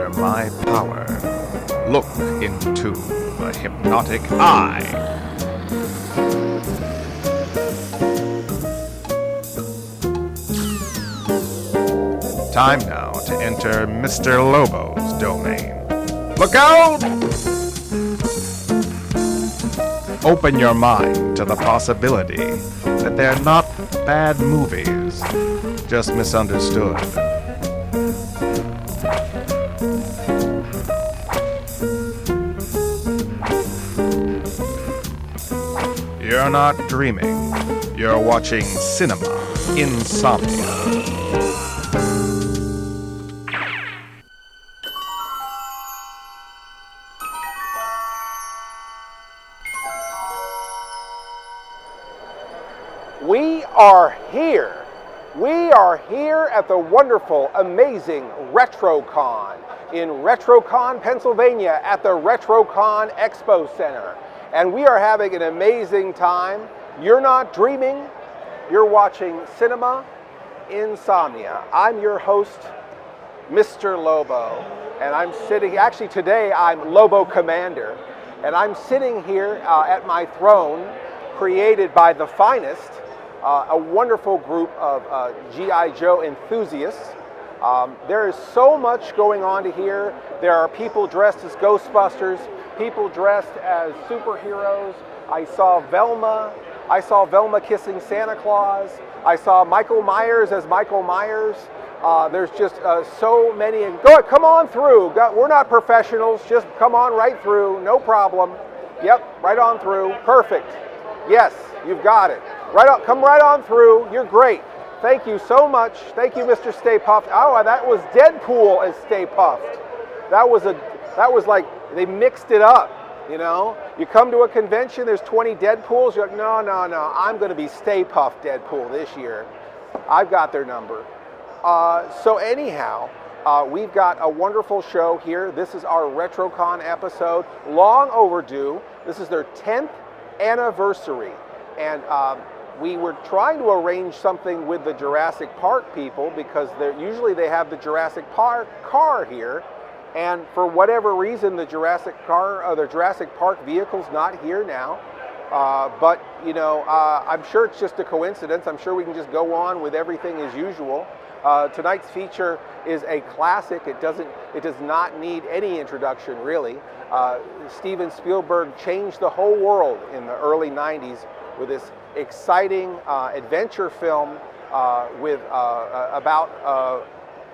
under my power. Look into the hypnotic eye. Time now to enter Mr. Lobo's domain. Look out! Open your mind to the possibility that they're not bad movies, just misunderstood. You're not dreaming. You're watching cinema Insomnia. We are here. We are here at the wonderful, amazing RetroCon in RetroCon, Pennsylvania at the RetroCon Expo Center. And we are having an amazing time. You're not dreaming, you're watching Cinema Insomnia. I'm your host, Mr. Lobo, and I'm sitting, actually today I'm Lobo Commander, and I'm sitting here at my throne created by the finest, a wonderful group of G.I. Joe enthusiasts. There is so much going on here. There are people dressed as Ghostbusters, people dressed as superheroes. I saw Velma kissing Santa Claus. I saw Michael Myers as Michael Myers. There's just so many. Go ahead, come on through. We're not professionals. Just come on right through. No problem. Yep, right on through. Perfect. Yes, you've got it. Right on, come right on through. You're great. Thank you so much. Thank you, Mr. Stay Puffed. Oh, that was Deadpool as Stay Puffed. That was like they mixed it up. You know, you come to a convention, there's 20 Deadpools. You're like, no. I'm going to be Stay Puffed Deadpool this year. I've got their number. So anyhow, we've got a wonderful show here. This is our RetroCon episode, long overdue. This is their 10th anniversary, and we were trying to arrange something with the Jurassic Park people because usually they have the Jurassic Park car here, and for whatever reason the Jurassic Park vehicle's not here now. But you know, I'm sure it's just a coincidence. I'm sure we can just go on with everything as usual. Tonight's feature is a classic. It does not need any introduction, really. Steven Spielberg changed the whole world in the early 90s with this exciting adventure film about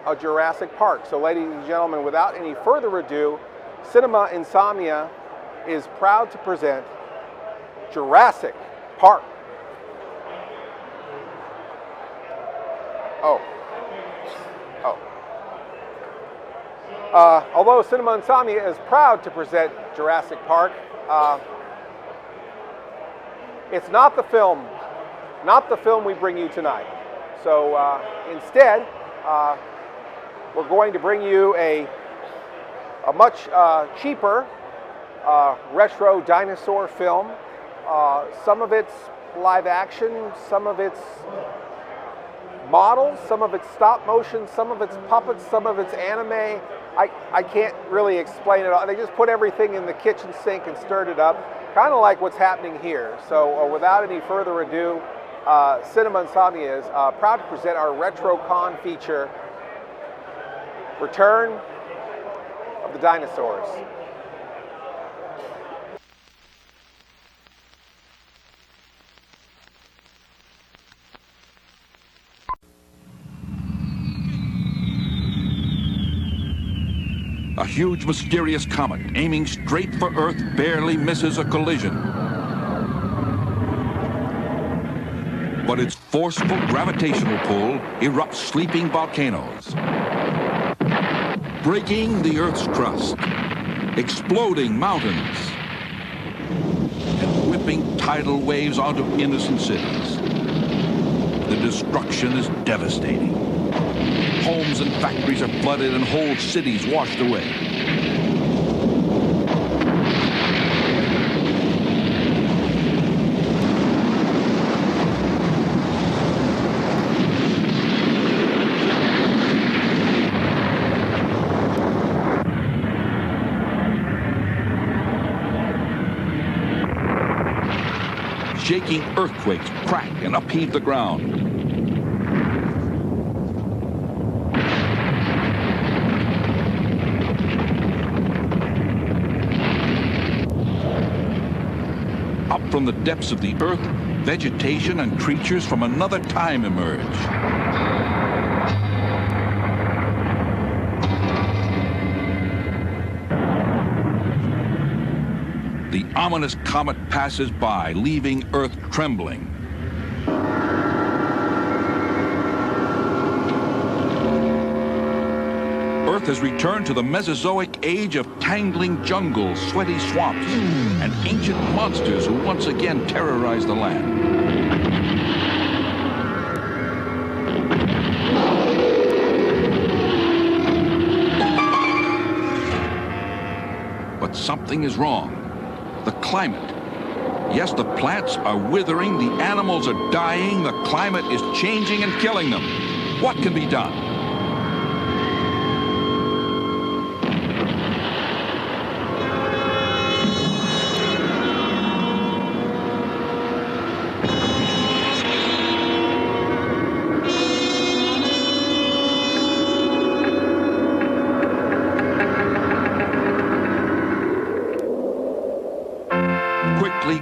a Jurassic Park. So ladies and gentlemen, without any further ado, Cinema Insomnia is proud to present Jurassic Park. Although Cinema Insomnia is proud to present Jurassic Park, it's not the film we bring you tonight. So instead, we're going to bring you a much cheaper retro dinosaur film. Some of it's live action, some of it's models, some of it's stop motion, some of it's puppets, some of it's anime. I can't really explain it all. They just put everything in the kitchen sink and stirred it up, kind of like what's happening here. So without any further ado, Cinema Insomnia is proud to present our RetroCon feature, Return of the Dinosaurs. A huge, mysterious comet aiming straight for Earth barely misses a collision. But its forceful gravitational pull erupts sleeping volcanoes, breaking the Earth's crust, exploding mountains, and whipping tidal waves onto innocent cities. The destruction is devastating. Homes and factories are flooded and whole cities washed away. earth-shaking earthquakes crack and upheave the ground. Up from the depths of the earth, vegetation and creatures from another time emerge. The ominous comet passes by, leaving Earth trembling. Earth has returned to the Mesozoic age of tangling jungles, sweaty swamps, and ancient monsters who once again terrorize the land. But something is wrong. The climate. Yes, the plants are withering, the animals are dying, the climate is changing and killing them. What can be done?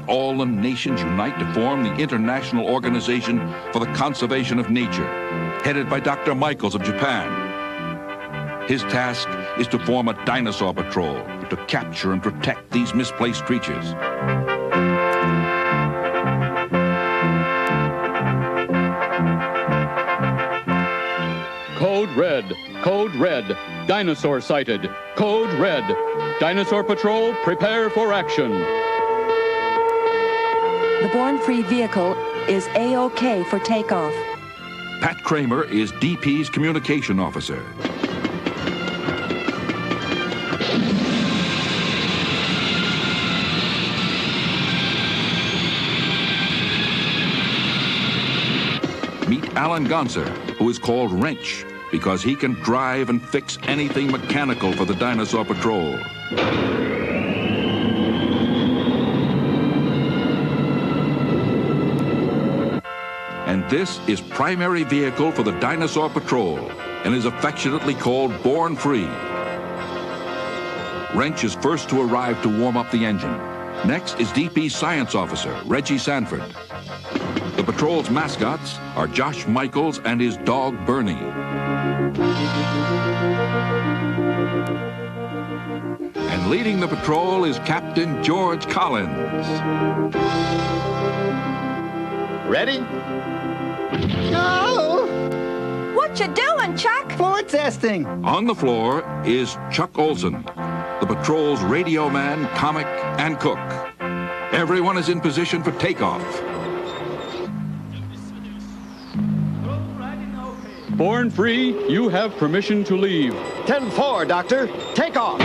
All the nations unite to form the International Organization for the Conservation of Nature, headed by Dr. Michaels of Japan. His task is to form a dinosaur patrol to capture and protect these misplaced creatures. Code Red, dinosaur sighted. Code Red, Dinosaur Patrol, prepare for action. The Born-Free vehicle is A-OK for takeoff. Pat Kramer is DP's communication officer. Meet Alan Gonser, who is called Wrench, because he can drive and fix anything mechanical for the Dinosaur Patrol. And this is primary vehicle for the Dinosaur Patrol and is affectionately called Born Free. Wrench is first to arrive to warm up the engine. Next is DP Science Officer Reggie Sanford. The patrol's mascots are Josh Michaels and his dog Bernie. And leading the patrol is Captain George Collins. Ready? Go! What you doing, Chuck? Floor testing. On the floor is Chuck Olson, the patrol's radio man, comic, and cook. Everyone is in position for takeoff. Born Free, you have permission to leave. 10-4, Doctor. Take off.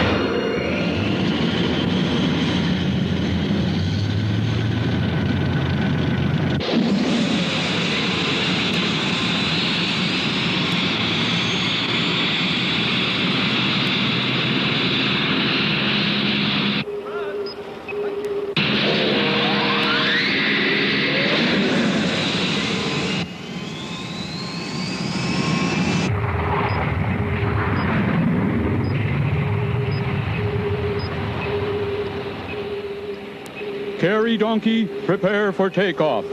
Carry Donkey, prepare for takeoff.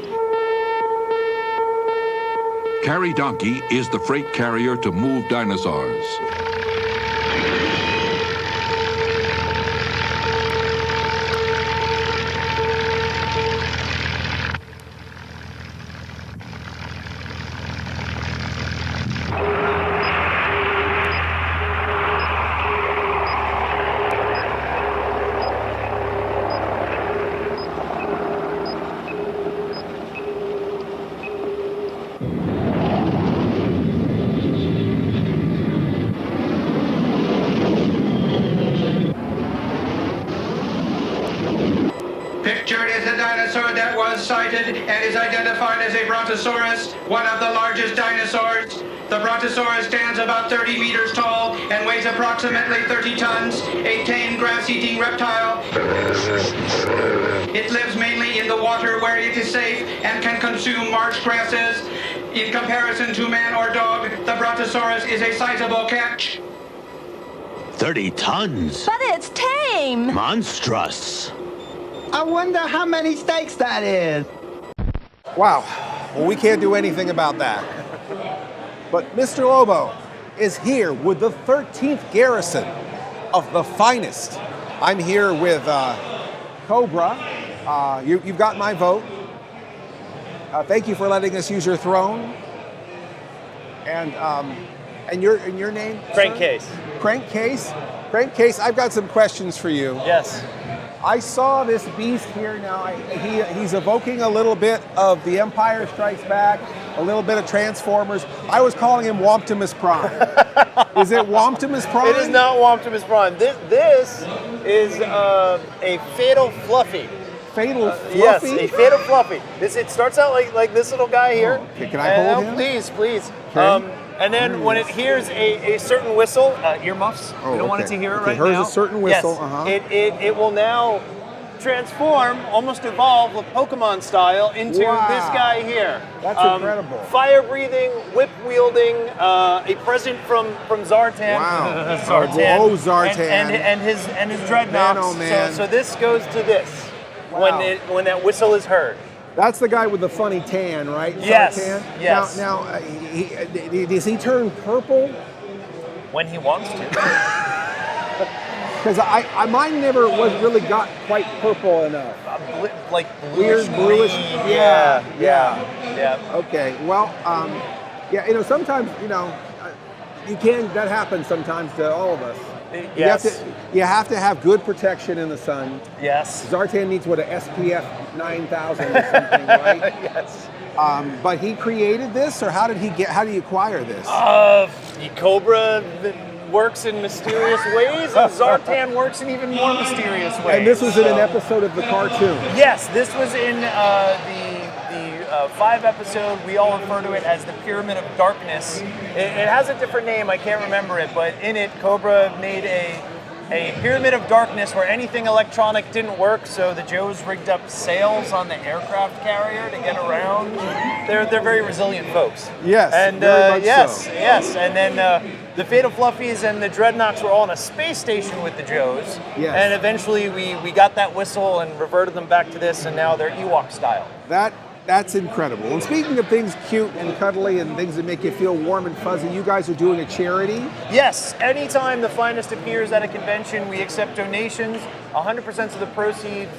Carry Donkey is the freight carrier to move dinosaurs. Pictured is a dinosaur that was sighted and is identified as a Brontosaurus, one of the largest dinosaurs. The Brontosaurus stands about 30 meters tall and weighs approximately 30 tons, a tame grass-eating reptile. It lives mainly in the water water where it is safe and can consume marsh grasses. In comparison to man or dog, the Brontosaurus is a sizable catch. 30 tons. But it's tame! Monstrous. I wonder how many steaks that is. Wow. Well, we can't do anything about that. But Mr. Lobo is here with the 13th garrison of the finest. I'm here with COBRA. You've got my vote. Thank you for letting us use your throne. And your name? Crankcase. Crankcase. Crankcase, I've got some questions for you. Yes. I saw this beast here now. He's evoking a little bit of The Empire Strikes Back, a little bit of Transformers. I was calling him Womptimus Prime. Is it Womptimus Prime? It is not Womptimus Prime. This is a Fatal Fluffy. Fatal Fluffy? Yes, a Fatal Fluffy. It starts out like this little guy here. Oh, okay, can I hold him? Please. Okay. And then when it hears a certain whistle, earmuffs, you don't want it to hear it right now. It hears a certain whistle, yes, it will now transform, almost evolve, Pokemon style, into this guy here. That's incredible. Fire-breathing, whip-wielding, a present from Zartan. Wow. Zartan. Oh, Zartan. And his dreadnoughts. Man, oh, man. So this goes to this when that whistle is heard. That's the guy with the funny tan, right? Yes. Zartan? Yes. Now, does he turn purple? When he wants to. Because mine never really got quite purple enough. Like weird bluish. Yeah. Okay. Well, sometimes that happens sometimes to all of us. Yes. You have to have good protection in the sun. Yes. Zartan needs a SPF 9000 or something, right? Yes. But he created this, or how did he acquire this? COBRA works in mysterious ways, and Zartan works in even more mysterious ways. And this was in an episode of the cartoon. Yes, this was in the 5-episode. We all refer to it as the Pyramid of Darkness. It has a different name, I can't remember it, but in it, COBRA made a Pyramid of Darkness where anything electronic didn't work, so the Joes rigged up sails on the aircraft carrier to get around. They're very resilient folks. Yes, and very much so. Yes, and then the Fatal Fluffies and the Dreadnoughts were all on a space station with the Joes. Yes. And eventually we got that whistle and reverted them back to this, and now they're Ewok style. That's incredible. And speaking of things cute and cuddly and things that make you feel warm and fuzzy, you guys are doing a charity? Yes. Anytime the finest appears at a convention, we accept donations. 100% of the proceeds,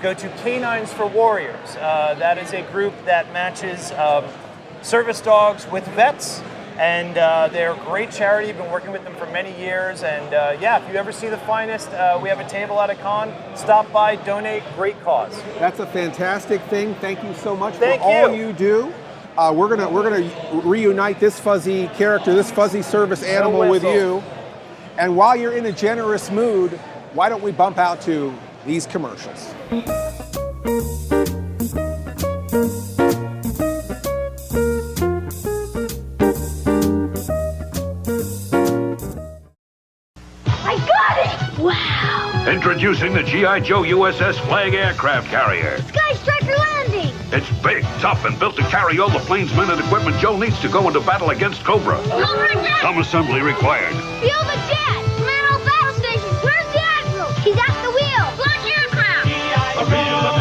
go to Canines for Warriors. That is a group that matches service dogs with vets. And they're a great charity. Been working with them for many years. And if you ever see the finest, we have a table at a con. Stop by, donate, great cause. That's a fantastic thing. Thank you so much for all you do. We're gonna reunite this fuzzy character, this fuzzy service animal with you. And while you're in a generous mood, why don't we bump out to these commercials? Introducing the G.I. Joe USS Flag aircraft carrier. Sky Striker landing! It's big, tough, and built to carry all the planes, men, and equipment Joe needs to go into battle against COBRA. Some assembly required. Feel the jet! Man on battle station! Where's the Admiral? He's at the wheel! Launch aircraft!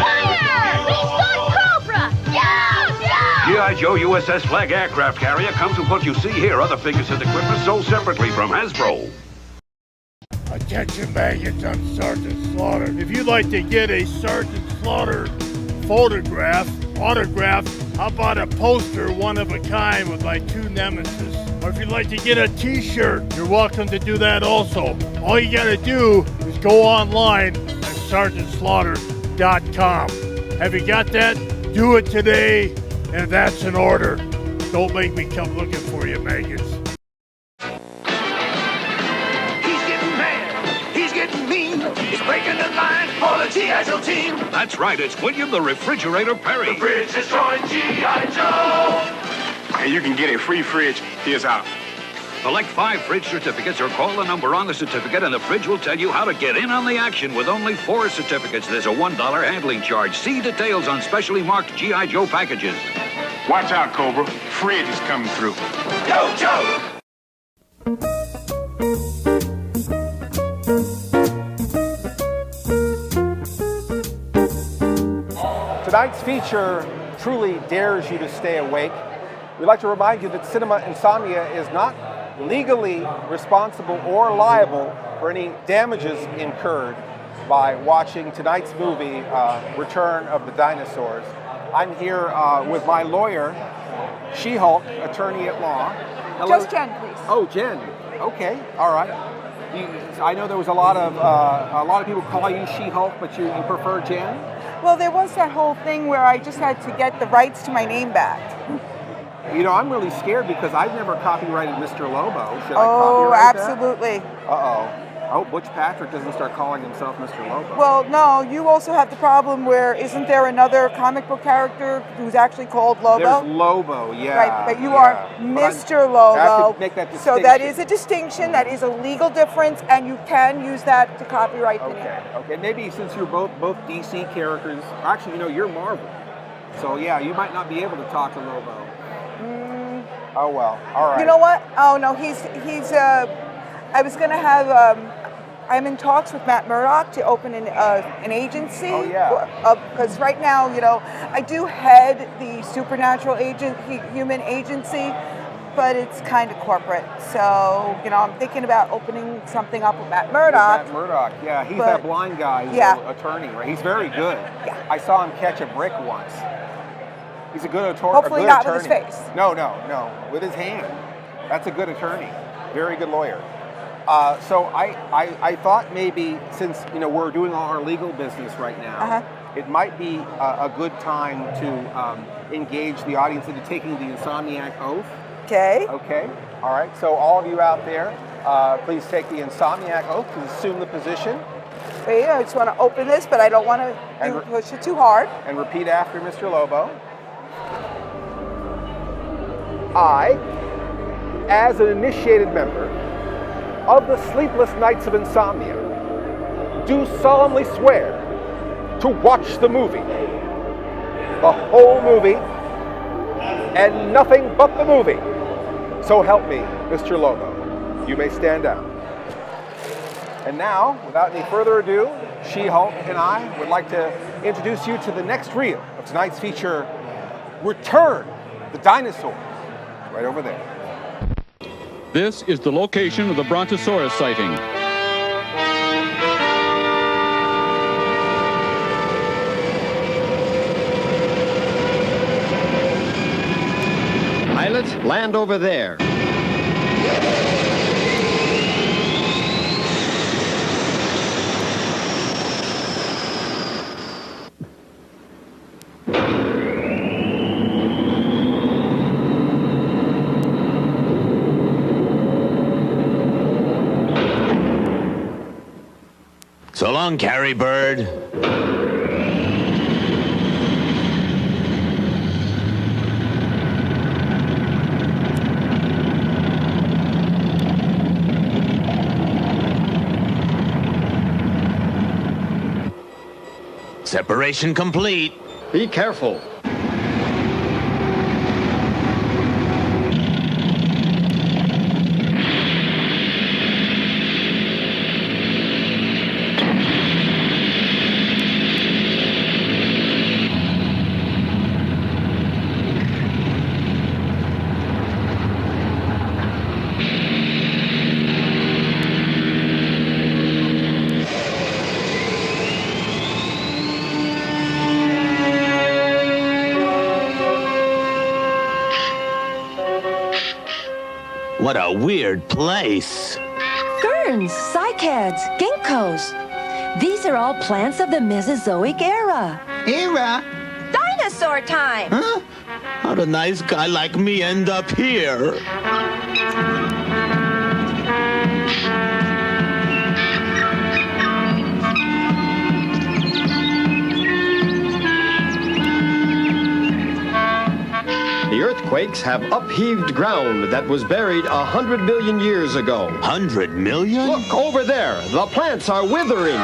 Fire! We start COBRA! G.I. Joe USS Flag aircraft carrier comes with what you see here. Other figures and equipment sold separately from Hasbro. Attention maggots, I'm Sergeant Slaughter. If you'd like to get a Sergeant Slaughter photograph, autograph, how about a poster, one of a kind with my 2 nemesis? Or if you'd like to get a t-shirt, you're welcome to do that also. All you gotta do is go online at sergeantslaughter.com. Have you got that? Do it today, and that's an order. Don't make me come looking for you, maggots. He's breaking the line for the G.I. Joe team. That's right, it's William the Refrigerator Perry. The fridge destroying G.I. Joe. And you can get a free fridge. Here's how. Collect 5 fridge certificates or call the number on the certificate and the fridge will tell you how to get in on the action with only 4 certificates. There's a $1 handling charge. See details on specially marked G.I. Joe packages. Watch out, Cobra. Fridge is coming through. Go, Joe! Tonight's feature truly dares you to stay awake. We'd like to remind you that Cinema Insomnia is not legally responsible or liable for any damages incurred by watching tonight's movie, Return of the Dinosaurs. I'm here with my lawyer, She-Hulk, attorney at law. Hello. Just Jen, please. Oh, Jen. Okay, all right. I know there was a lot of people call you She-Hulk, but you prefer Jen? Well, there was that whole thing where I just had to get the rights to my name back. You know, I'm really scared because I've never copyrighted Mr. Lobo. Should I Oh, copyright absolutely. that? Uh-oh. I hope Butch Patrick doesn't start calling himself Mr. Lobo. Well, no, you also have the problem where isn't there another comic book character who's actually called Lobo? There's Lobo, yeah. Right, but you are Mr. Lobo. I have to make that distinction. So that is a distinction, that is a legal difference, and you can use that to copyright the name. Okay, maybe since you're both DC characters, actually, you know, you're Marvel. So yeah, you might not be able to talk to Lobo. Oh well, all right. You know what? Oh no, he's I was gonna have, I'm in talks with Matt Murdock to open an agency. Oh yeah. Because right now, you know, I do head the supernatural human agency, but it's kind of corporate. So, you know, I'm thinking about opening something up with Matt Murdock. Matt Murdock, yeah, he's that blind guy, attorney, right? He's very good. Yeah. I saw him catch a brick once. He's a good attorney. Hopefully not with his face. No, with his hand. That's a good attorney. Very good lawyer. So I thought maybe since, you know, we're doing all our legal business right now, it might be a good time to engage the audience into taking the Insomniac oath. Okay. Okay. All right. So all of you out there, please take the Insomniac oath to assume the position. Wait, I just want to open this, but I don't want to push it too hard. And repeat after Mr. Lobo. I, as an initiated member of the Sleepless Nights of Insomnia, do solemnly swear to watch the movie, the whole movie, and nothing but the movie. So help me, Mr. Lobo. You may stand down. And now, without any further ado, She-Hulk and I would like to introduce you to the next reel of tonight's feature, Return the Dinosaurs. Right over there. This is the location of the Brontosaurus sighting. Pilot, land over there. So long, Carrie Bird. Separation complete. Be careful. What a weird place. Ferns, cycads, ginkgos. These are all plants of the Mesozoic era. Era? Dinosaur time! Huh? How'd a nice guy like me end up here? The earthquake earthquakes have upheaved ground that was buried 100 million years ago. 100 million? Look, over there. The plants are withering.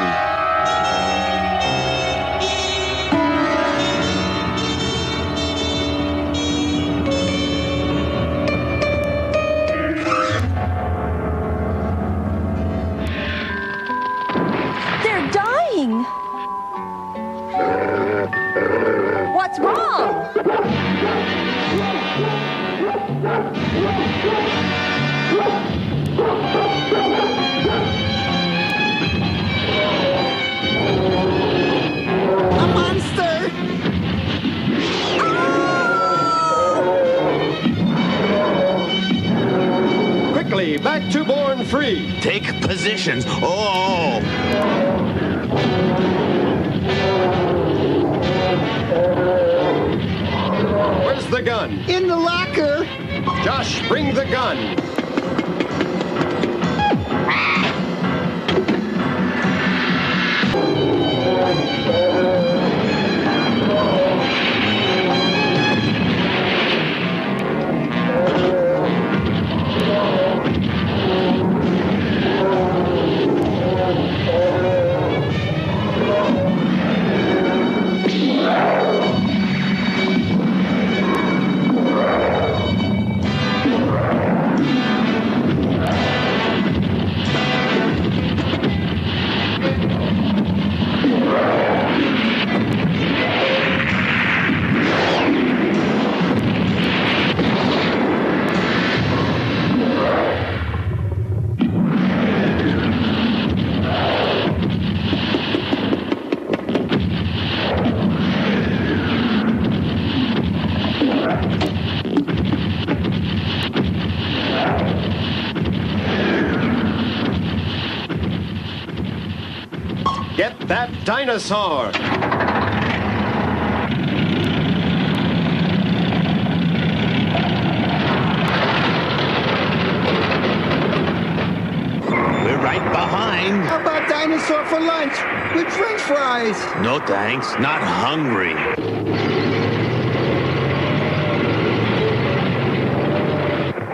They're dying. What's wrong? A monster! Quickly, back to Born Free. Take positions. Oh! Where's the gun? In the locker! Josh, bring the gun. Get that dinosaur! We're right behind. How about dinosaur for lunch with french fries? No thanks, not hungry.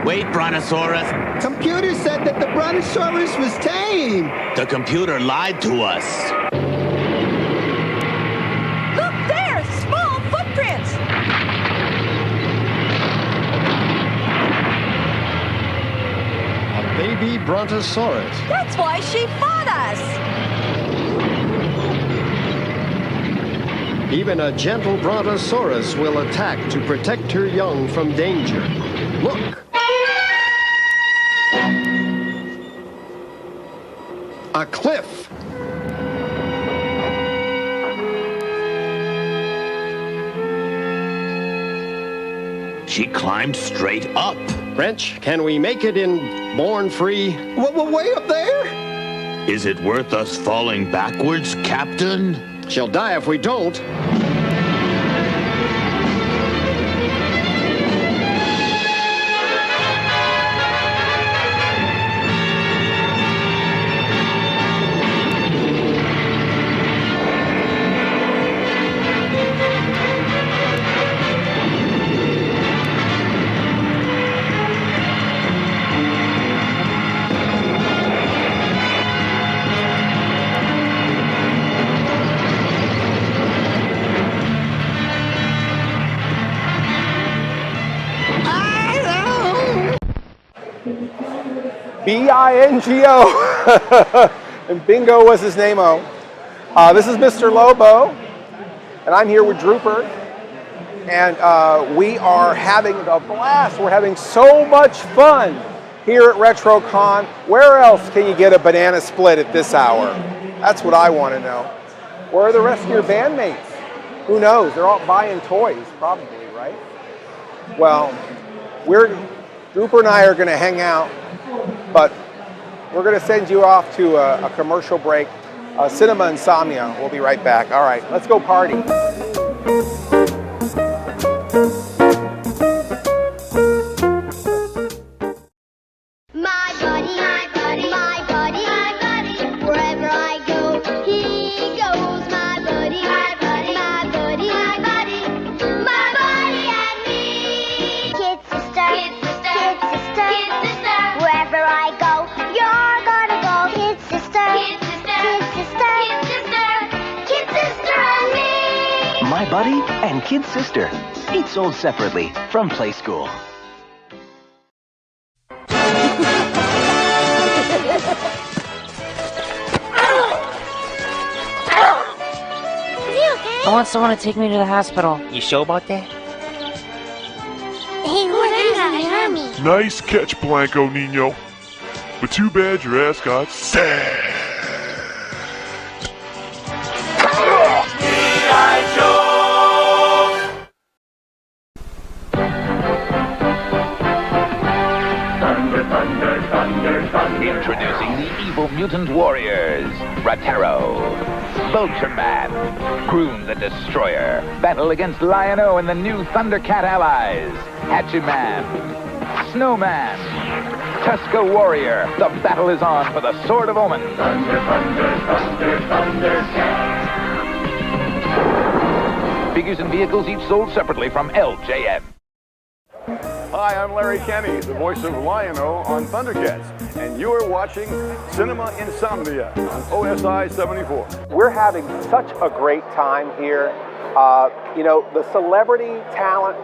Wait, Brontosaurus. Computer said that the Brontosaurus was tame. The computer lied to us. Look there! Small footprints! A baby Brontosaurus. That's why she fought us! Even a gentle Brontosaurus will attack to protect her young from danger. Look! A cliff! She climbed straight up. Wrench, can we make it in Born Free? Way up there? Is it worth us falling backwards, Captain? She'll die if we don't. B-I-N-G-O. And bingo was his name-o. This is Mr. Lobo, and I'm here with Drooper. And we are having a blast. We're having so much fun here at RetroCon. Where else can you get a banana split at this hour? That's what I want to know. Where are the rest of your bandmates? Who knows? They're all buying toys, probably, right? Well, Drooper and I are going to hang out, but we're going to send you off to a commercial break. Cinema Insomnia. We'll be right back. All right, let's go party. My buddy, my buddy, my buddy, my buddy. Wherever I go, he goes. My buddy, my buddy, my buddy, my buddy, my buddy and me. Kids buddy and kid sister. Each sold separately from Play School. I want someone to take me to the hospital. You sure about that? Hey, look, there's an army. Nice catch, Blanco Nino. But too bad your ass got sad. Introducing the evil mutant warriors, Ratero, Vultureman, Groom the Destroyer, battle against Lion-O and the new Thundercat allies, Hatchiman, Snowman, Tusker Warrior. The battle is on for the Sword of Omen. Figures and vehicles each sold separately from LJN. Hi, I'm Larry Kenny, the voice of Lion-O on Thundercats, and you are watching Cinema Insomnia on OSI 74. We're having such a great time here. You know, the celebrity talent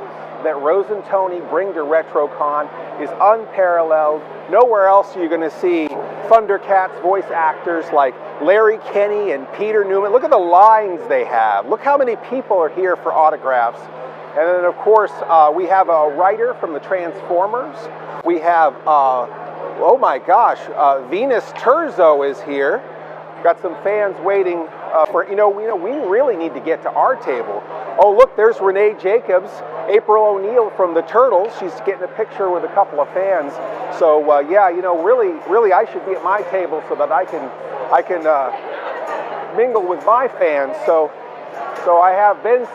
that Rose and Tony bring to RetroCon is unparalleled. Nowhere else are you going to see Thundercats voice actors like Larry Kenny and Peter Newman. Look at the lines they have. Look how many people are here for autographs. And then, of course, we have a writer from the Transformers. We have, oh my gosh, Venus Terzo is here. Got some fans waiting for, you know, we really need to get to our table. Oh, look, there's RENAE Jacobs, April O'Neil from the Turtles. She's getting a picture with a couple of fans. So, yeah, you know, really, I should be at my table so that I can mingle with my fans. So I have Ben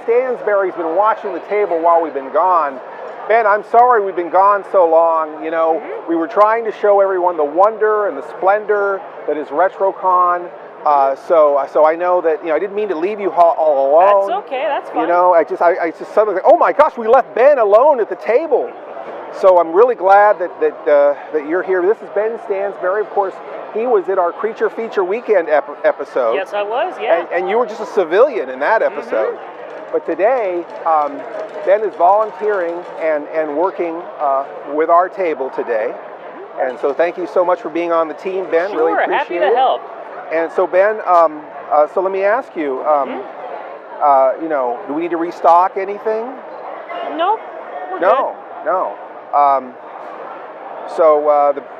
Stansberry's been watching the table while we've been gone. Ben, I'm sorry we've been gone so long. You know, we were trying to show everyone the wonder and the splendor that is RetroCon. So I know that, you know, I didn't mean to leave you all alone. That's okay, that's fine. You know, I just suddenly, oh my gosh, we left Ben alone at the table. So I'm really glad that you're here. This is Ben Stansberry, of course. He was in our Creature Feature Weekend episode. Yes, I was, yeah. And you were just a civilian in that episode. But today, Ben is volunteering and working with our table today. And so thank you so much for being on the team, Ben. Sure, really appreciate it. happy to help. And so, Ben, so let me ask you, you know, do we need to restock anything? Nope. We're No. So,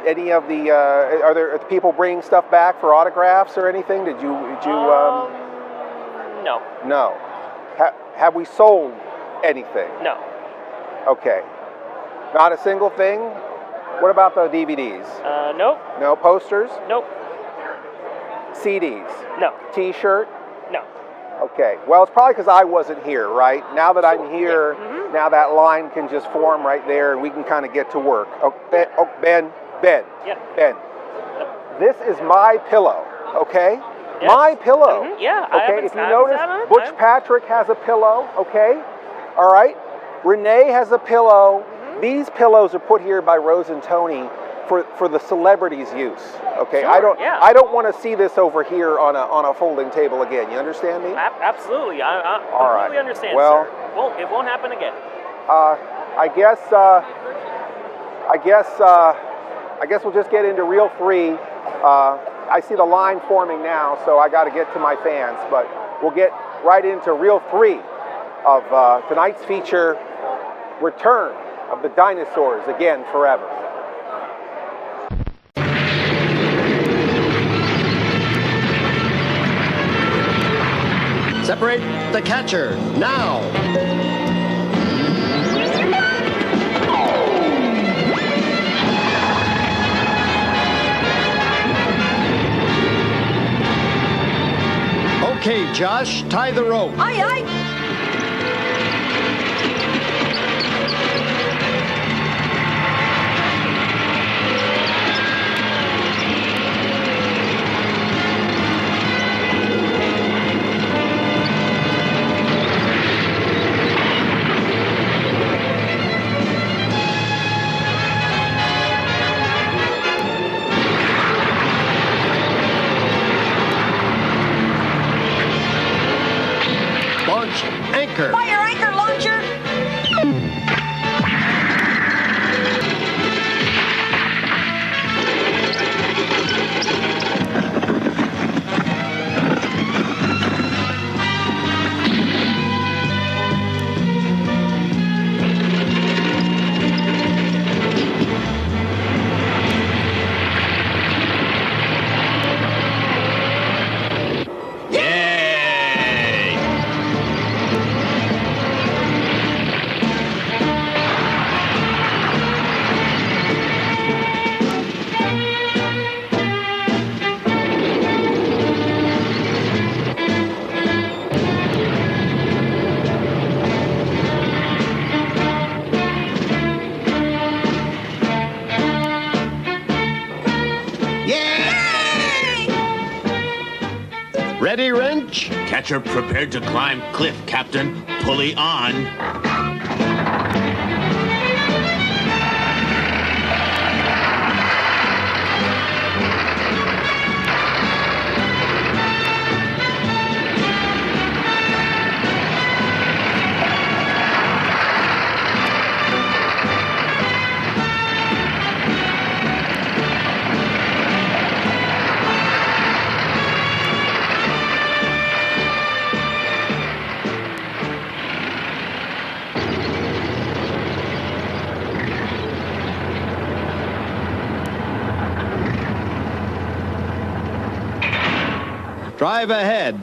any of the are there people bringing stuff back for autographs or anything? Did you? No. No. Have we sold anything? No. Okay. Not a single thing. What about the DVDs? Nope. No posters. Nope. CDs. No. T-shirt. No. Okay. Well, it's probably because I wasn't here, right? Now that I'm here, now that line can just form right there, and we can kind of get to work. Oh, Ben. Yep. Ben. This is my pillow, okay? Yes. My pillow. Yeah. Okay. If you notice, Butch Patrick has a pillow. Okay. All right. RENAE has a pillow. These pillows are put here by Rose and Tony for the celebrities' use. Okay. Sure, I don't want to see this over here on a folding table again. You understand me? Absolutely. I All completely right. understand, Well, sir. It won't happen again. I guess we'll just get into reel 3. I see the line forming now, so I got to get to my fans. But we'll get right into reel 3 of tonight's feature, Return of the Dinosaurs Again Forever. Separate the catcher, now! Okay, Josh, tie the rope. Aye, aye. Launch anchor. Fire anchor launcher! Ready, wrench? Catcher prepared to climb cliff, Captain. Pulley on. Drive ahead.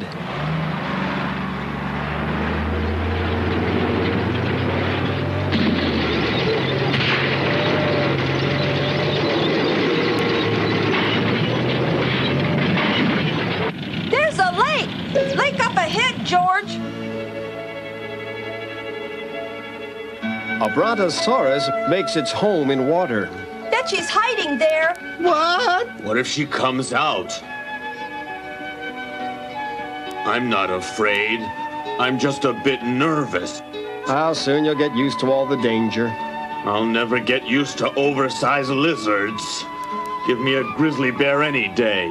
There's a lake! Lake up ahead, George! A brontosaurus makes its home in water. Bet she's hiding there. What? What if she comes out? I'm not afraid. I'm just a bit nervous. How soon you'll get used to all the danger. I'll never get used to oversized lizards. Give me a grizzly bear any day.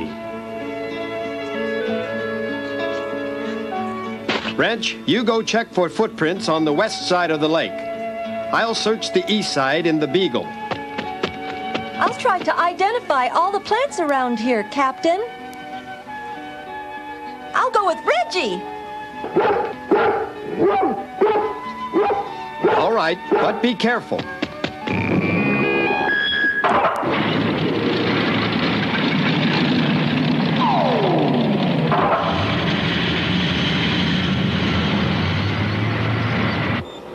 Wrench, you go check for footprints on the west side of the lake. I'll search the east side in the Beagle. I'll try to identify all the plants around here, Captain. I'll go with Reggie. All right, but be careful.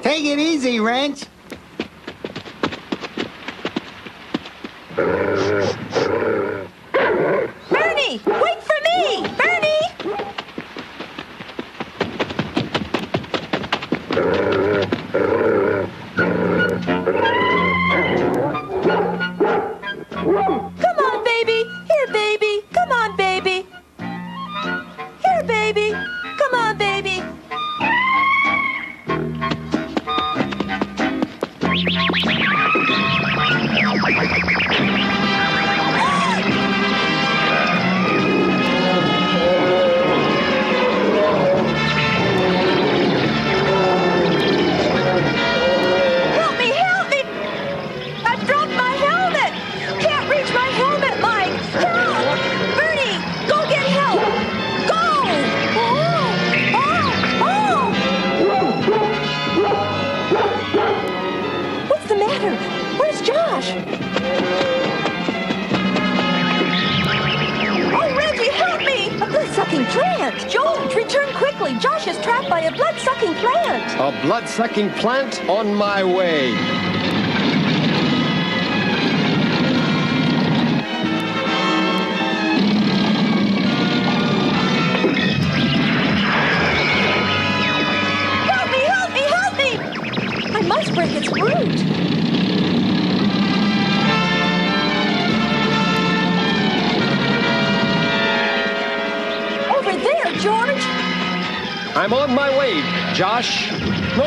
Take it easy, Wrench. Bernie, wait for me! Bernie! Come on, baby. Here, baby. Come on, baby. Here, baby. Come on, baby. Plant! George, return quickly! Josh is trapped by a blood-sucking plant! A blood-sucking plant on my way. Help me! Help me! Help me! I must break its root! George? I'm on my way, Josh. No!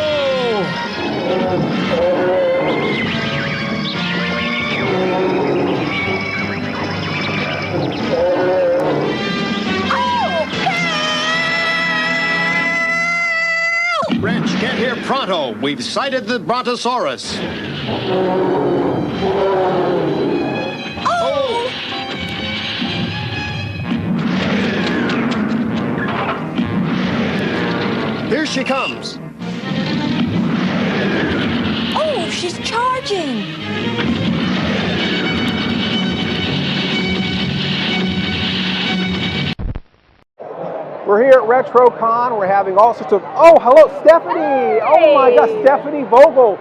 Oh! Help! Wrench, Prepare pronto. We've sighted the Brontosaurus. Oh! Here she comes. Oh, she's charging. We're here at RetroCon. We're having all sorts of. Oh, hello, Stephanie. Hey. Oh my gosh, Stephanie Vogel,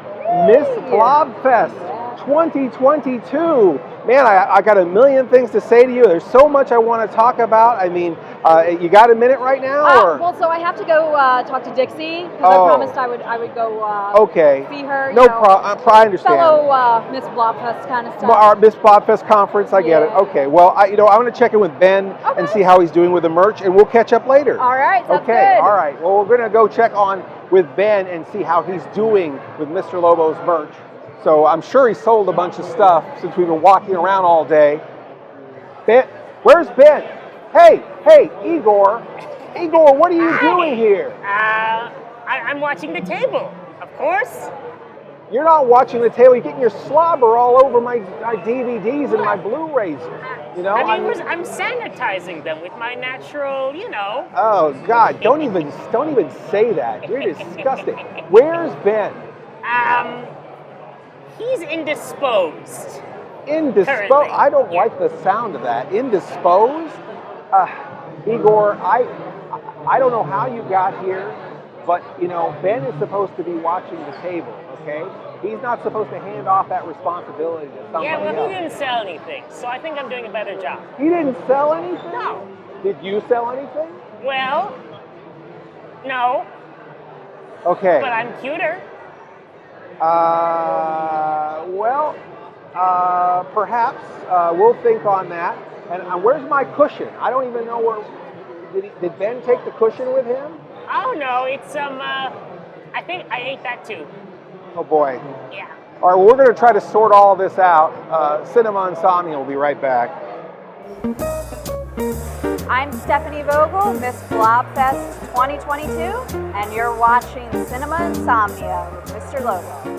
Miss Blobfest 2022. Man, I got a million things to say to you. There's so much I want to talk about. I mean, you got a minute right now? Or? Well, so I have to go talk to Dixie because I promised I would go okay. see her. No problem. I understand. Fellow Miss Blobfest kind of stuff. Our Miss Blobfest conference, I get it. Okay, well, I'm going to check in with Ben and see how he's doing with the merch, and we'll catch up later. All right, sounds okay, good. All right. Well, we're going to go check on with Ben and see how he's doing with Mr. Lobo's merch. So I'm sure he sold a bunch of stuff since we've been walking around all day. Ben, where's Ben? Hey, Igor. Igor, what are you doing here? I'm watching the table, of course. You're not watching the table. You're getting your slobber all over my DVDs and my Blu-rays. You know, I'm sanitizing them with my natural, you know. Oh God! Don't even say that. You're disgusting. Where's Ben? He's indisposed. Indisposed? I don't like the sound of that. Indisposed? Igor, I don't know how you got here, but you know, Ben is supposed to be watching the table, okay? He's not supposed to hand off that responsibility to somebody else. Yeah, well, he didn't sell anything, so I think I'm doing a better job. He didn't sell anything? No. Did you sell anything? Well, no. Okay. But I'm cuter. Perhaps we'll think on that. And where's my cushion? I don't even know where. Did Ben take the cushion with him? Oh no, it's I think I ate that too. Oh boy. Yeah. All right, well, we're going to try to sort all this out. Cinema Insomnia will be right back. I'm Stephanie Vogel, Miss Blobfest 2022, and you're watching Cinema Insomnia with Mr. Lobo.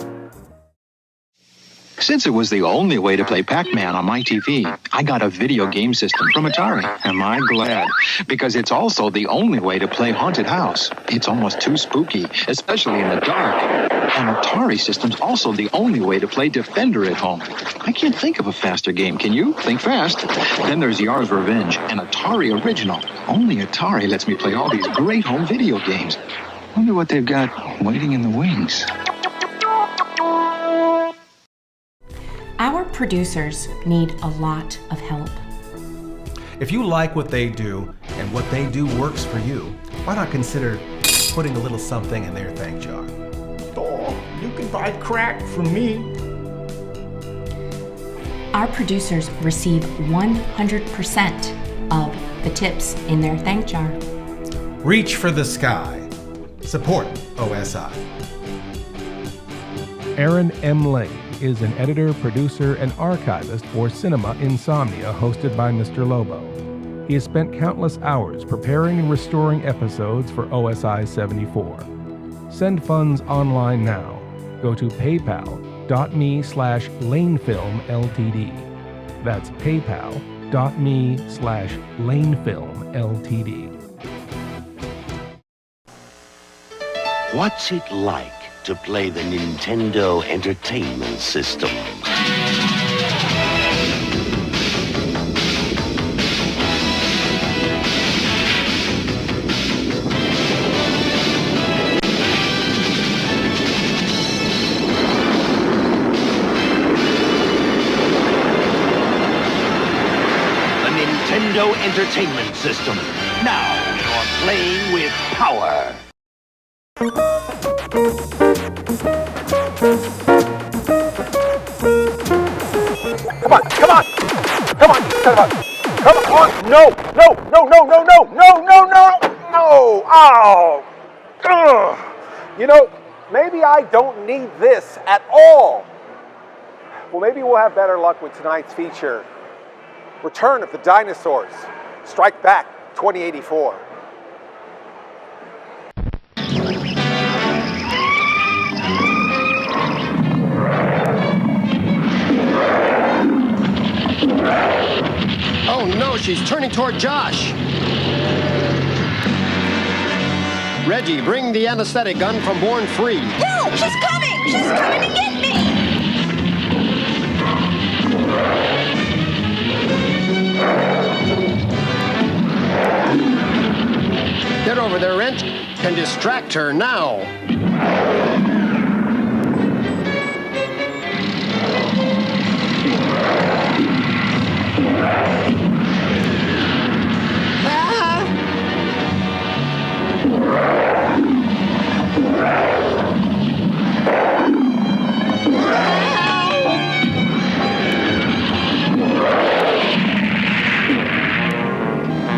Since it was the only way to play Pac-Man on my TV, I got a video game system from Atari. Am I glad? Because it's also the only way to play Haunted House. It's almost too spooky, especially in the dark. An Atari system's also the only way to play Defender at home. I can't think of a faster game, can you? Think fast. Then there's Yar's Revenge, an Atari original. Only Atari lets me play all these great home video games. Wonder what they've got waiting in the wings. Our producers need a lot of help. If you like what they do and what they do works for you, why not consider putting a little something in their thank jar? Oh, you can buy crack from me. Our producers receive 100% of the tips in their thank jar. Reach for the sky. Support OSI. Aaron M. Lane is an editor, producer, and archivist for Cinema Insomnia, hosted by Mr. Lobo. He has spent countless hours preparing and restoring episodes for OSI 74. Send funds online now. Go to paypal.me/lanefilmltd. That's paypal.me/lanefilmltd. What's it like to play the Nintendo Entertainment System? The Nintendo Entertainment System. Now you're playing with power. Come on, son of a... Come on, no! Oh! Ugh. You know, maybe I don't need this at all. Well, maybe we'll have better luck with tonight's feature. Return of the Dinosaurs. Strike Back 2084. Oh no, she's turning toward Josh. Reggie, bring the anesthetic gun from Born Free. No, she's coming! She's coming to get me! Get over there, Wrench, and distract her now.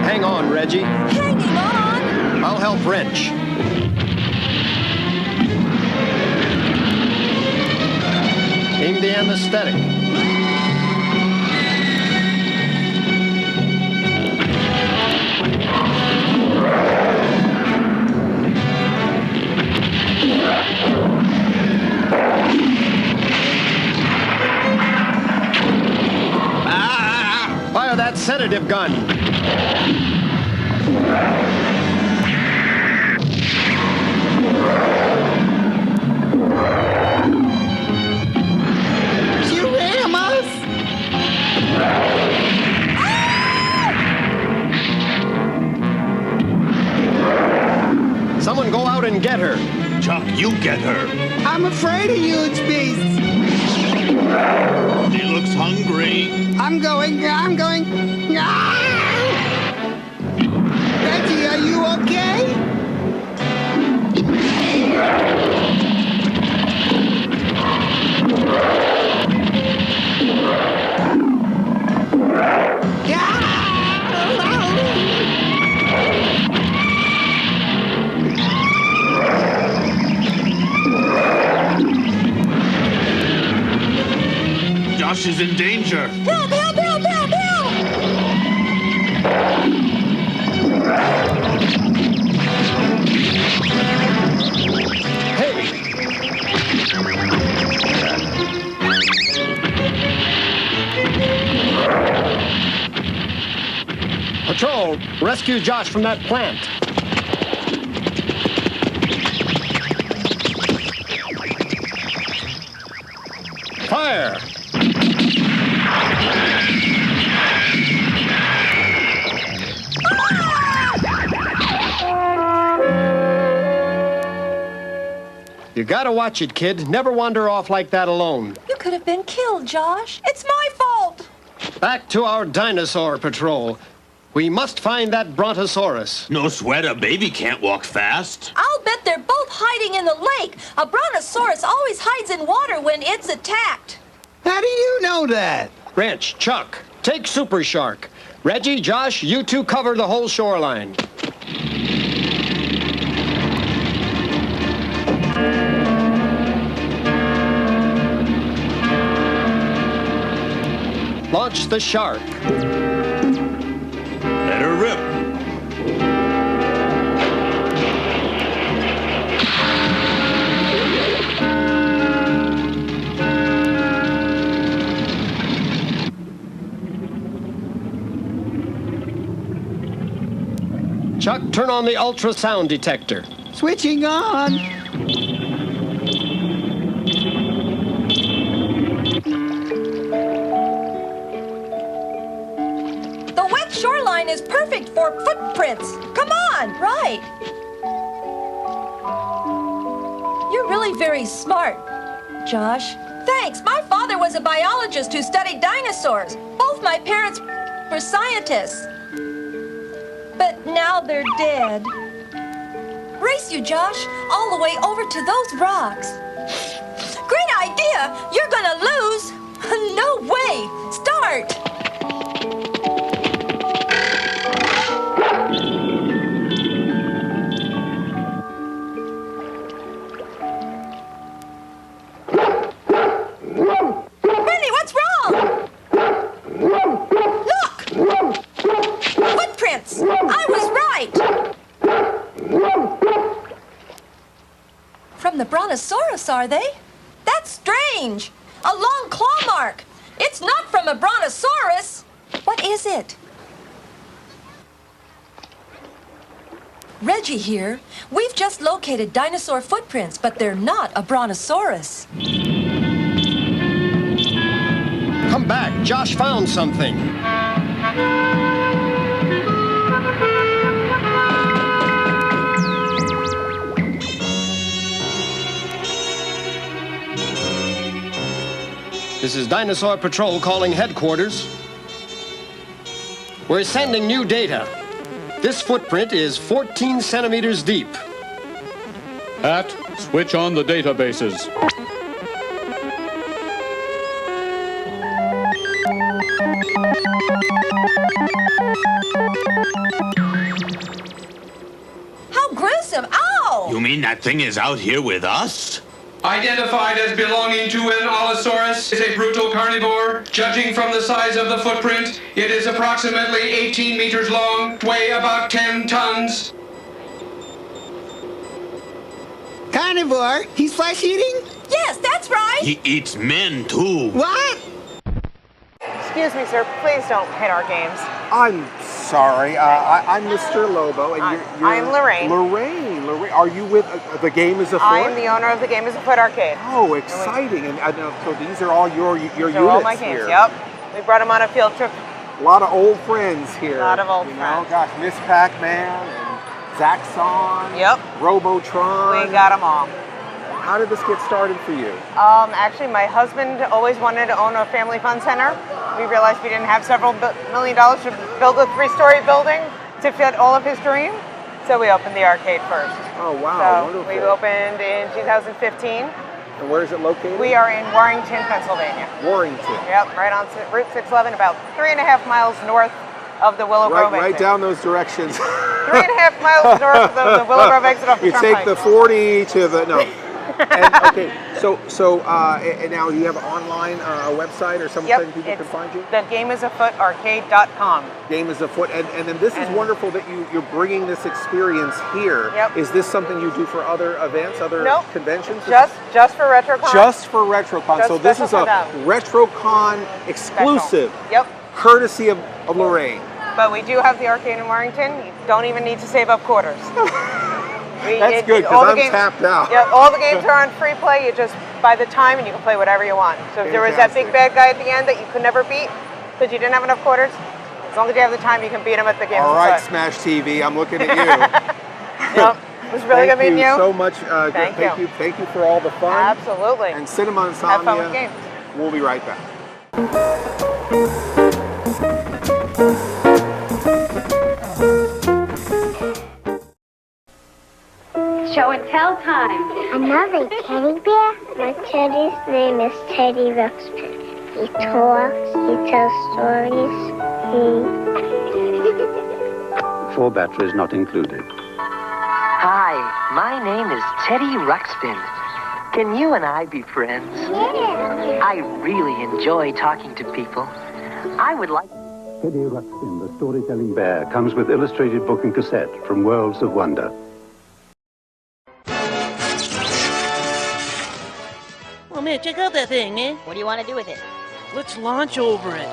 Hang on, Reggie. Hanging on! I'll help Wrench. Aim the anesthetic. Fire that sedative gun. You ram us! Someone go out and get her. Chuck, you get her. I'm afraid of huge beasts. She looks hungry. I'm going. Ah! Reggie, are you okay? Josh is in danger. Help, help, help, help, help! Hey! Patrol, rescue Josh from that plant. Fire! You gotta watch it, kid. Never wander off like that alone. You could have been killed, Josh. It's my fault. Back to our dinosaur patrol. We must find that brontosaurus. No sweat, a baby can't walk fast. I'll bet they're both hiding in the lake. A brontosaurus always hides in water when it's attacked. How do you know that? Wrench, Chuck, take Super Shark. Reggie, Josh, you two cover the whole shoreline. Launch the shark. Let her rip. Chuck, turn on the ultrasound detector. Switching on. The wet shoreline is perfect for footprints. Come on, right. You're really very smart, Josh. Thanks. My father was a biologist who studied dinosaurs. Both my parents were scientists. But now they're dead. Race you, Josh, all the way over to those rocks. Great idea! You're gonna lose! No way! Start! Benny, what's wrong? Look! Footprints! I was right! From the brontosaurus, are they? That's strange! A long claw mark! It's not from a brontosaurus! What is it? Reggie here. We've just located dinosaur footprints, but they're not a brontosaurus. Come back. Josh found something. This is Dinosaur Patrol calling headquarters. We're sending new data. This footprint is 14 centimeters deep. Pat, switch on the databases. How gruesome! Ow! You mean that thing is out here with us? Identified as belonging to an Allosaurus, is a brutal carnivore. Judging from the size of the footprint, it is approximately 18 meters long, weigh about 10 tons. Carnivore? He's flesh-eating? Yes, that's right! He eats men, too. What? Excuse me, sir. Please don't hit our games. I'm sorry. I'm Mr. Lobo, and you're I'm Lorraine. Lorraine. Are you with The Game is Afoot? I'm the owner of the Game is Afoot Arcade. Oh, exciting! And so these are all your units all my games. here. Yep. We brought them on a field trip. A lot of old friends here. A lot of old Oh friends. gosh, Miss Pac-Man and Zaxxon. Yep. Robotron. We got them all. How did this get started for you? Actually, my husband always wanted to own a family fun center. We realized we didn't have several $1 million to build a 3-story building to fit all of his dream. So we opened the arcade first. Oh, wow. So wonderful. we opened in 2015. And where is it located? We are in Warrington, Pennsylvania. Warrington. Yep, right on Route 611, about 3.5 miles north of the Willow Grove exit. Right down those directions. 3.5 miles north of the Willow Grove exit off the You Turnpike. take the 40 to the, no. And, okay, and now you have an online website or something people can find you? The GameIsAfootArcade.com. Game is Afoot, and then this is wonderful that you're bringing this experience here. Yep. Is this something you do for other events, other conventions? Just for RetroCon. Just for RetroCon. Just so this is a RetroCon exclusive. Special. Yep. Courtesy of Lorraine. But we do have the arcade in Warrington. You don't even need to save up quarters. That's good, because I'm tapped out. Yeah, all the games are on free play. You just buy the time and you can play whatever you want. So if there was that big bad guy at the end that you could never beat because you didn't have enough quarters, as long as you have the time, you can beat him at the game. All right, Smash TV, I'm looking at you. Yep. It was really good meeting you. Thank you so much. Thank you. Thank you for all the fun. Absolutely. And Cinema Insomnia. Have fun with games. We'll be right back. Show and tell time. Another teddy bear? My teddy's name is Teddy Ruxpin. He talks, he tells stories, he... 4 batteries not included. Hi, my name is Teddy Ruxpin. Can you and I be friends? Yeah. I really enjoy talking to people. I would like... Teddy Ruxpin, the storytelling bear, comes with illustrated book and cassette from Worlds of Wonder. Oh, man, check out that thing, man. What do you want to do with it? Let's launch over it.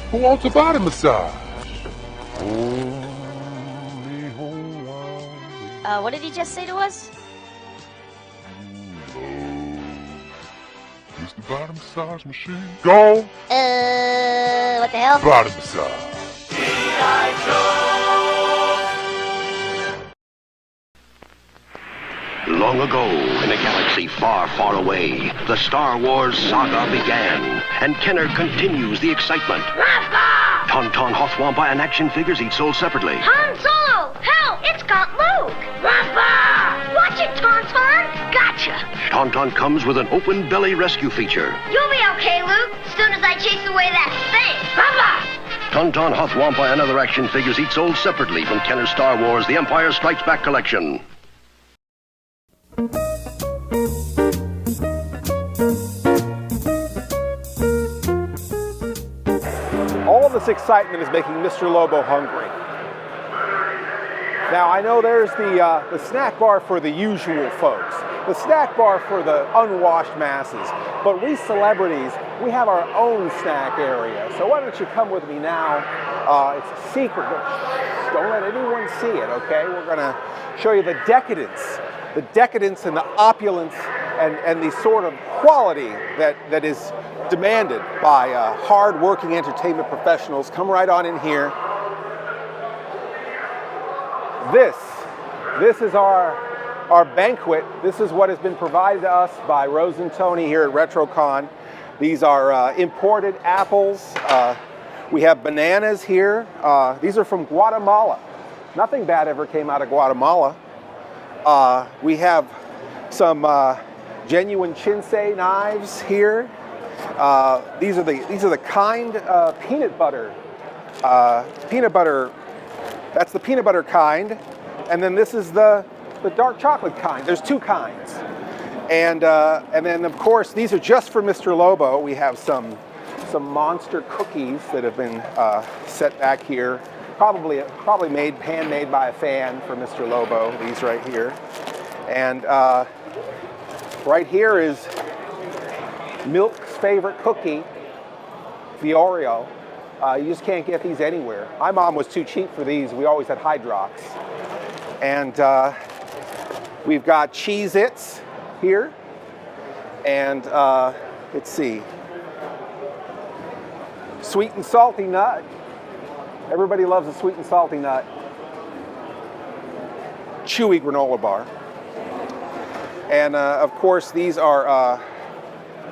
Who wants a body massage? What did he just say to us? Is the body massage machine gone? What the hell? Body massage. Long ago, in a galaxy far, far away, the Star Wars saga began, and Kenner continues the excitement. Tauntaun, Hothwampa, and action figures each sold separately. Han Solo! Help! It's got Luke! Papa! Watch it, Tauntaun! Gotcha! Tauntaun comes with an open belly rescue feature. You'll be okay, Luke, as soon as I chase away that thing! Papa! Tauntaun, Hothwampa, and other action figures each sold separately from Kenner's Star Wars The Empire Strikes Back collection. All of this excitement is making Mr. Lobo hungry. Now, I know there's the snack bar for the usual folks, the snack bar for the unwashed masses, but we celebrities, we have our own snack area. So why don't you come with me now? It's a secret. Don't let anyone see it, okay? We're gonna show you the decadence and the opulence and the sort of quality that is demanded by hard-working entertainment professionals. Come right on in here. This is our banquet. This is what has been provided to us by Rose and Tony here at RetroCon. These are imported apples. We have bananas here. These are from Guatemala. Nothing bad ever came out of Guatemala. We have some genuine Chinsei knives here. These are the kind peanut butter. That's the peanut butter kind, and then this is the dark chocolate kind. There's two kinds, and then of course these are just for Mr. Lobo. We have some monster cookies that have been set back here. Probably handmade by a fan for Mr. Lobo, these right here. And right here is Milk's favorite cookie, the Oreo. You just can't get these anywhere. My mom was too cheap for these. We always had Hydrox. And we've got Cheez-Its here. And let's see, sweet and salty nut. Everybody loves a sweet and salty nut. Chewy granola bar. And of course, these are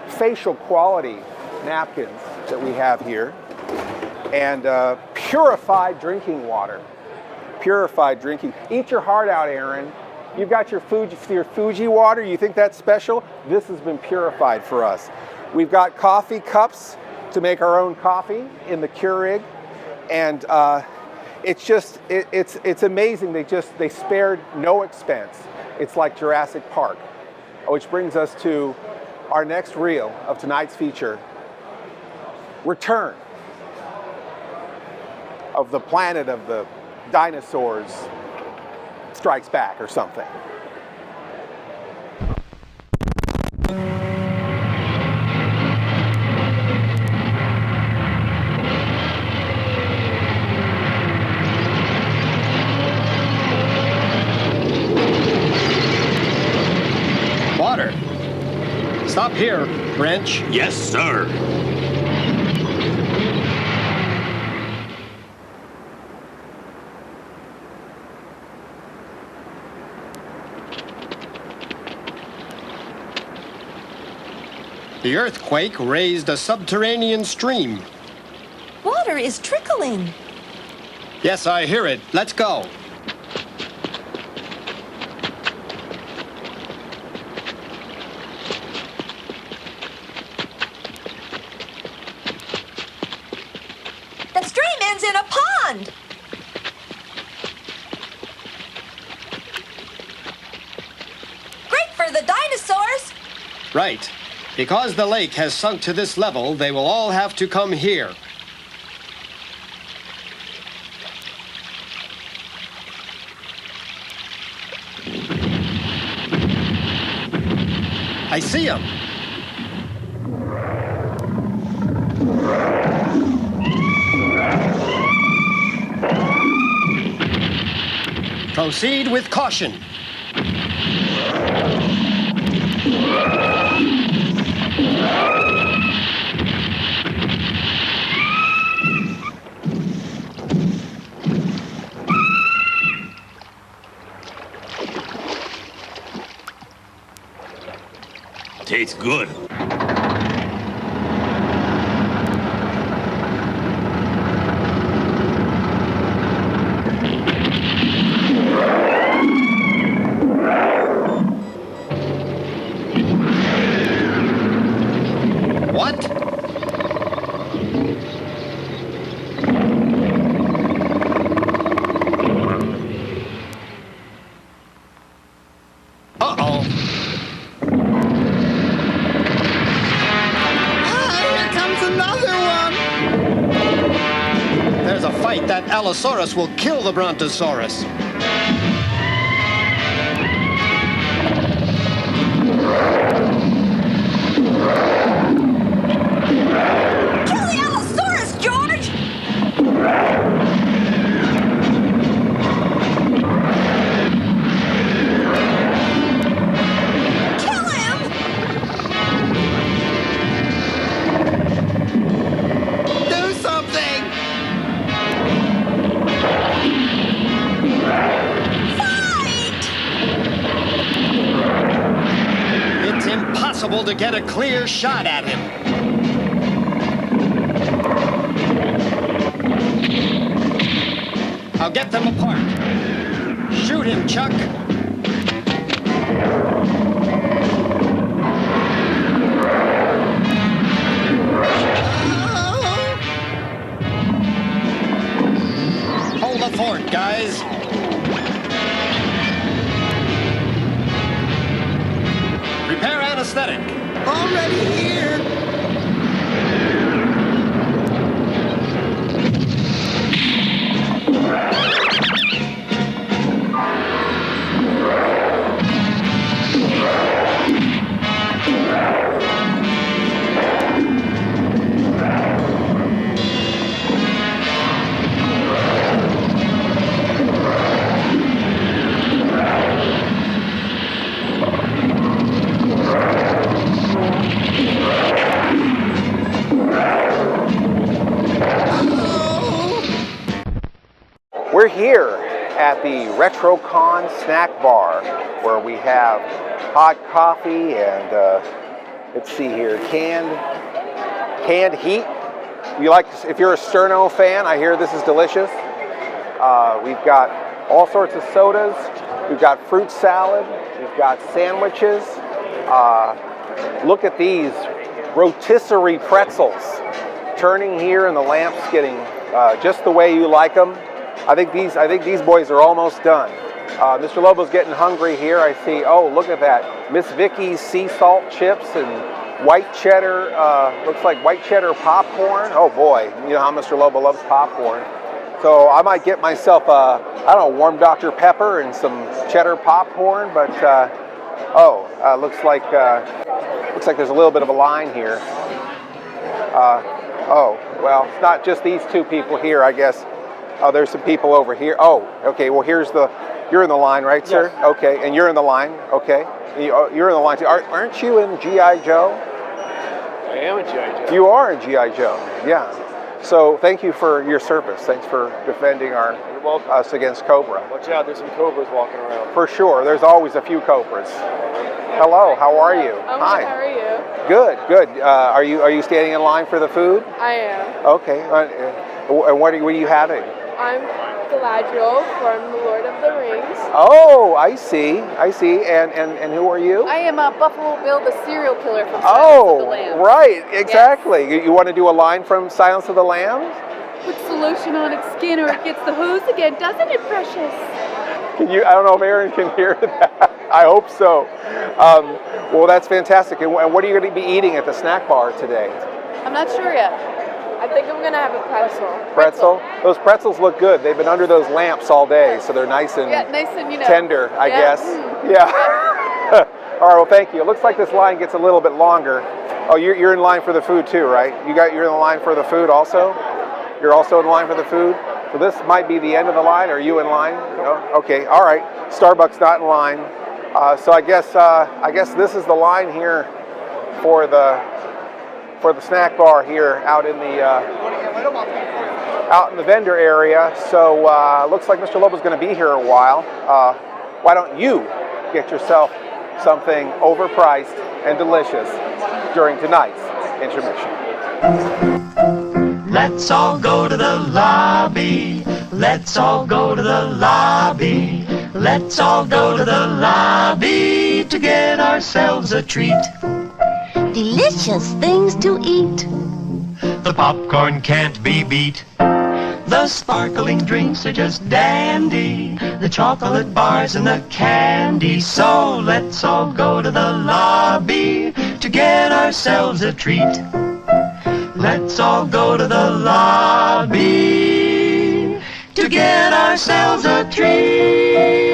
facial quality napkins that we have here. And purified drinking water. Purified drinking. Eat your heart out, Aaron. You've got your Fuji water. You think that's special? This has been purified for us. We've got coffee cups to make our own coffee in the Keurig. And it's amazing. They spared no expense. It's like Jurassic Park. Which brings us to our next reel of tonight's feature, Return of the Planet of the Dinosaurs Strikes Back or something. Water. Stop here, Wrench. Yes, sir. The earthquake raised a subterranean stream. Water is trickling. Yes, I hear it. Let's go. The stream ends in a pond. Great for the dinosaurs. Right. Because the lake has sunk to this level, they will all have to come here. I see him. Proceed with caution. Tastes good. What? Uh-oh. Here comes another one. There's a fight. That Allosaurus will kill the Brontosaurus. Kill the Allosaurus, George! able to get a clear shot at him. I'll get them apart. Shoot him, Chuck. Hold the fort, guys. Prepare anesthetic. Already here. We're here at the RetroCon snack bar where we have hot coffee and let's see here, canned heat. You like, if you're a Sterno fan, I hear this is delicious. We've got all sorts of sodas. We've got fruit salad. We've got sandwiches. Look at these rotisserie pretzels turning here, and the lamp's getting just the way you like them. I think these boys are almost done. Mr. Lobo's getting hungry here. I see. Oh, look at that! Miss Vicky's sea salt chips and white cheddar. Looks like white cheddar popcorn. Oh boy, you know how Mr. Lobo loves popcorn. So I might get myself I don't know, warm Dr. Pepper and some cheddar popcorn. But looks like there's a little bit of a line here. Oh well, it's not just these two people here, I guess. Oh, there's some people over here. Oh, okay. Well, you're in the line, right, sir? Yes. Okay, and you're in the line. Okay, you're in the line too. Aren't you in G.I. Joe? I am in G.I. Joe. You are in G.I. Joe. Yeah. So thank you for your service. Thanks for defending us against COBRA. Watch out, there's some cobras walking around. For sure. There's always a few cobras. Hello. How are you? I'm Hi. good. How are you? Good. Good. Are you standing in line for the food? I am. Okay. And what are you having? I'm Galadriel from The Lord of the Rings. Oh, I see. And who are you? I am Buffalo Bill, the serial killer from Silence of the Lambs. Right, exactly. Yes. You want to do a line from Silence of the Lambs? Put solution on its skin or it gets the hose again, doesn't it, precious? I don't know if Aaron can hear that. I hope so. Well, that's fantastic. And what are you going to be eating at the snack bar today? I'm not sure yet. I think I'm going to have a pretzel. Pretzel? Those pretzels look good. They've been under those lamps all day, so they're nice and tender, I guess. Yeah. All right, well, thank you. It looks like this line gets a little bit longer. Oh, you're in line for the food too, right? You're in the line for the food also? You're also in line for the food? So this might be the end of the line. Are you in line? No? Okay, all right. Starbucks not in line. So I guess this is the line here for the snack bar here out in the vendor area. So looks like Mr. Lobo's going to be here a while. Why don't you get yourself something overpriced and delicious during tonight's intermission? Let's all go to the lobby. Let's all go to the lobby. Let's all go to the lobby to get ourselves a treat. Delicious things to eat. The popcorn can't be beat. The sparkling drinks are just dandy. The chocolate bars and the candy. So let's all go to the lobby to get ourselves a treat. Let's all go to the lobby to get ourselves a treat.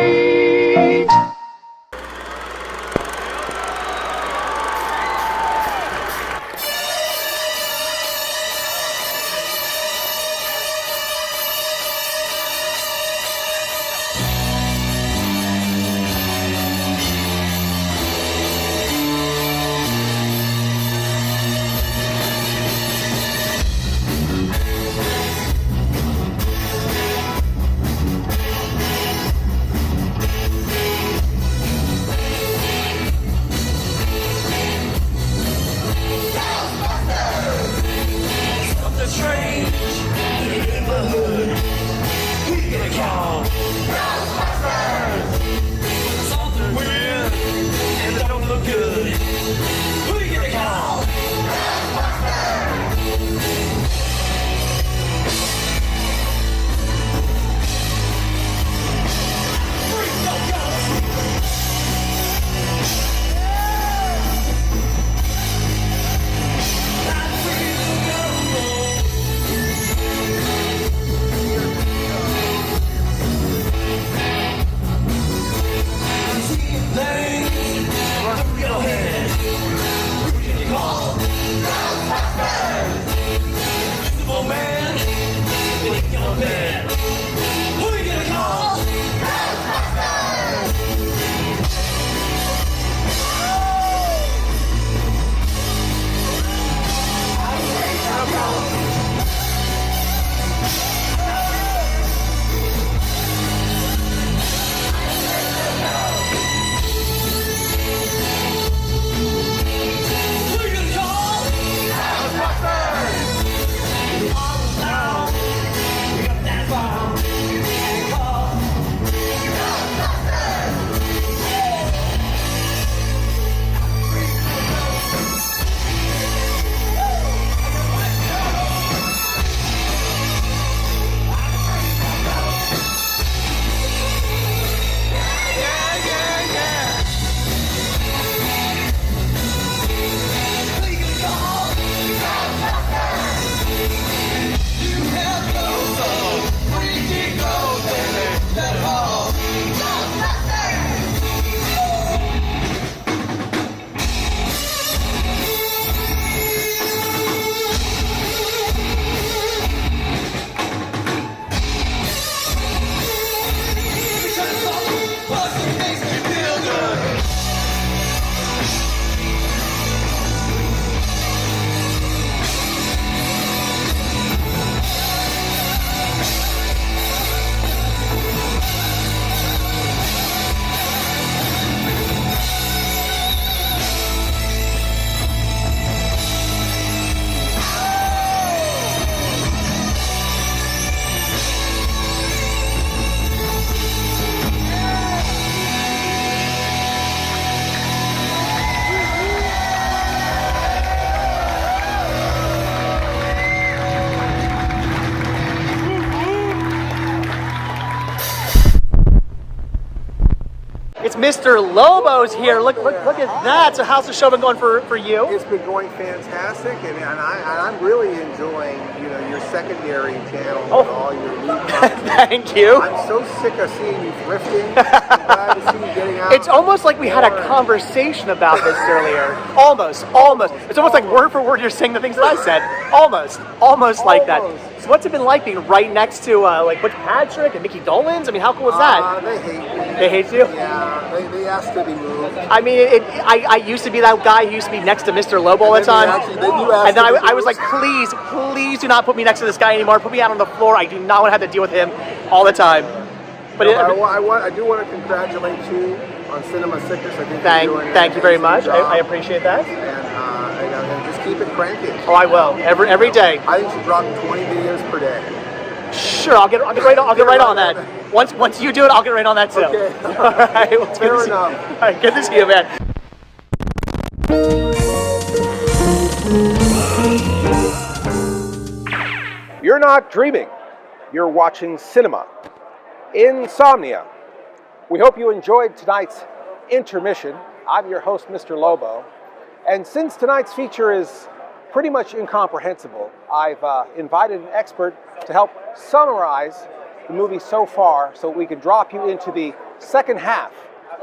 it's Mr. Lobo's here. Look at that. So how's the show been going for you? It's been going fantastic, and I'm really enjoying, your secondary channel with all your lead content. Thank you. I'm so sick of seeing you thrifting. I'm glad to see you getting out. It's almost like we had a conversation about this earlier. Almost. It's almost like word for word you're saying the things that I said. Almost like that. So what's it been like being right next to Butch Patrick and Mickey Dolenz? I mean, how cool was that? They hate me. They hate you? Yeah, they asked to be moved. I mean, I used to be that guy who used to be next to Mr. Lobo all the time. And then I was like, please do not put me next to this guy anymore. Put me out on the floor. I do not want to have to deal with him all the time. But I do want to congratulate you on Cinema Sickness. Thank you very much. I appreciate that. And just keep it cranking. Oh, I will. Every day. I think you should drop 20 videos per day. Sure, I'll get right on that. Once you do it, I'll get right on that too. Okay. All right. Well, Fair enough. All right. Good to see you, man. You're not dreaming. You're watching cinema. Insomnia. We hope you enjoyed tonight's intermission. I'm your host, Mr. Lobo. And since tonight's feature is pretty much incomprehensible, I've invited an expert to help summarize the movie so far so we can drop you into the second half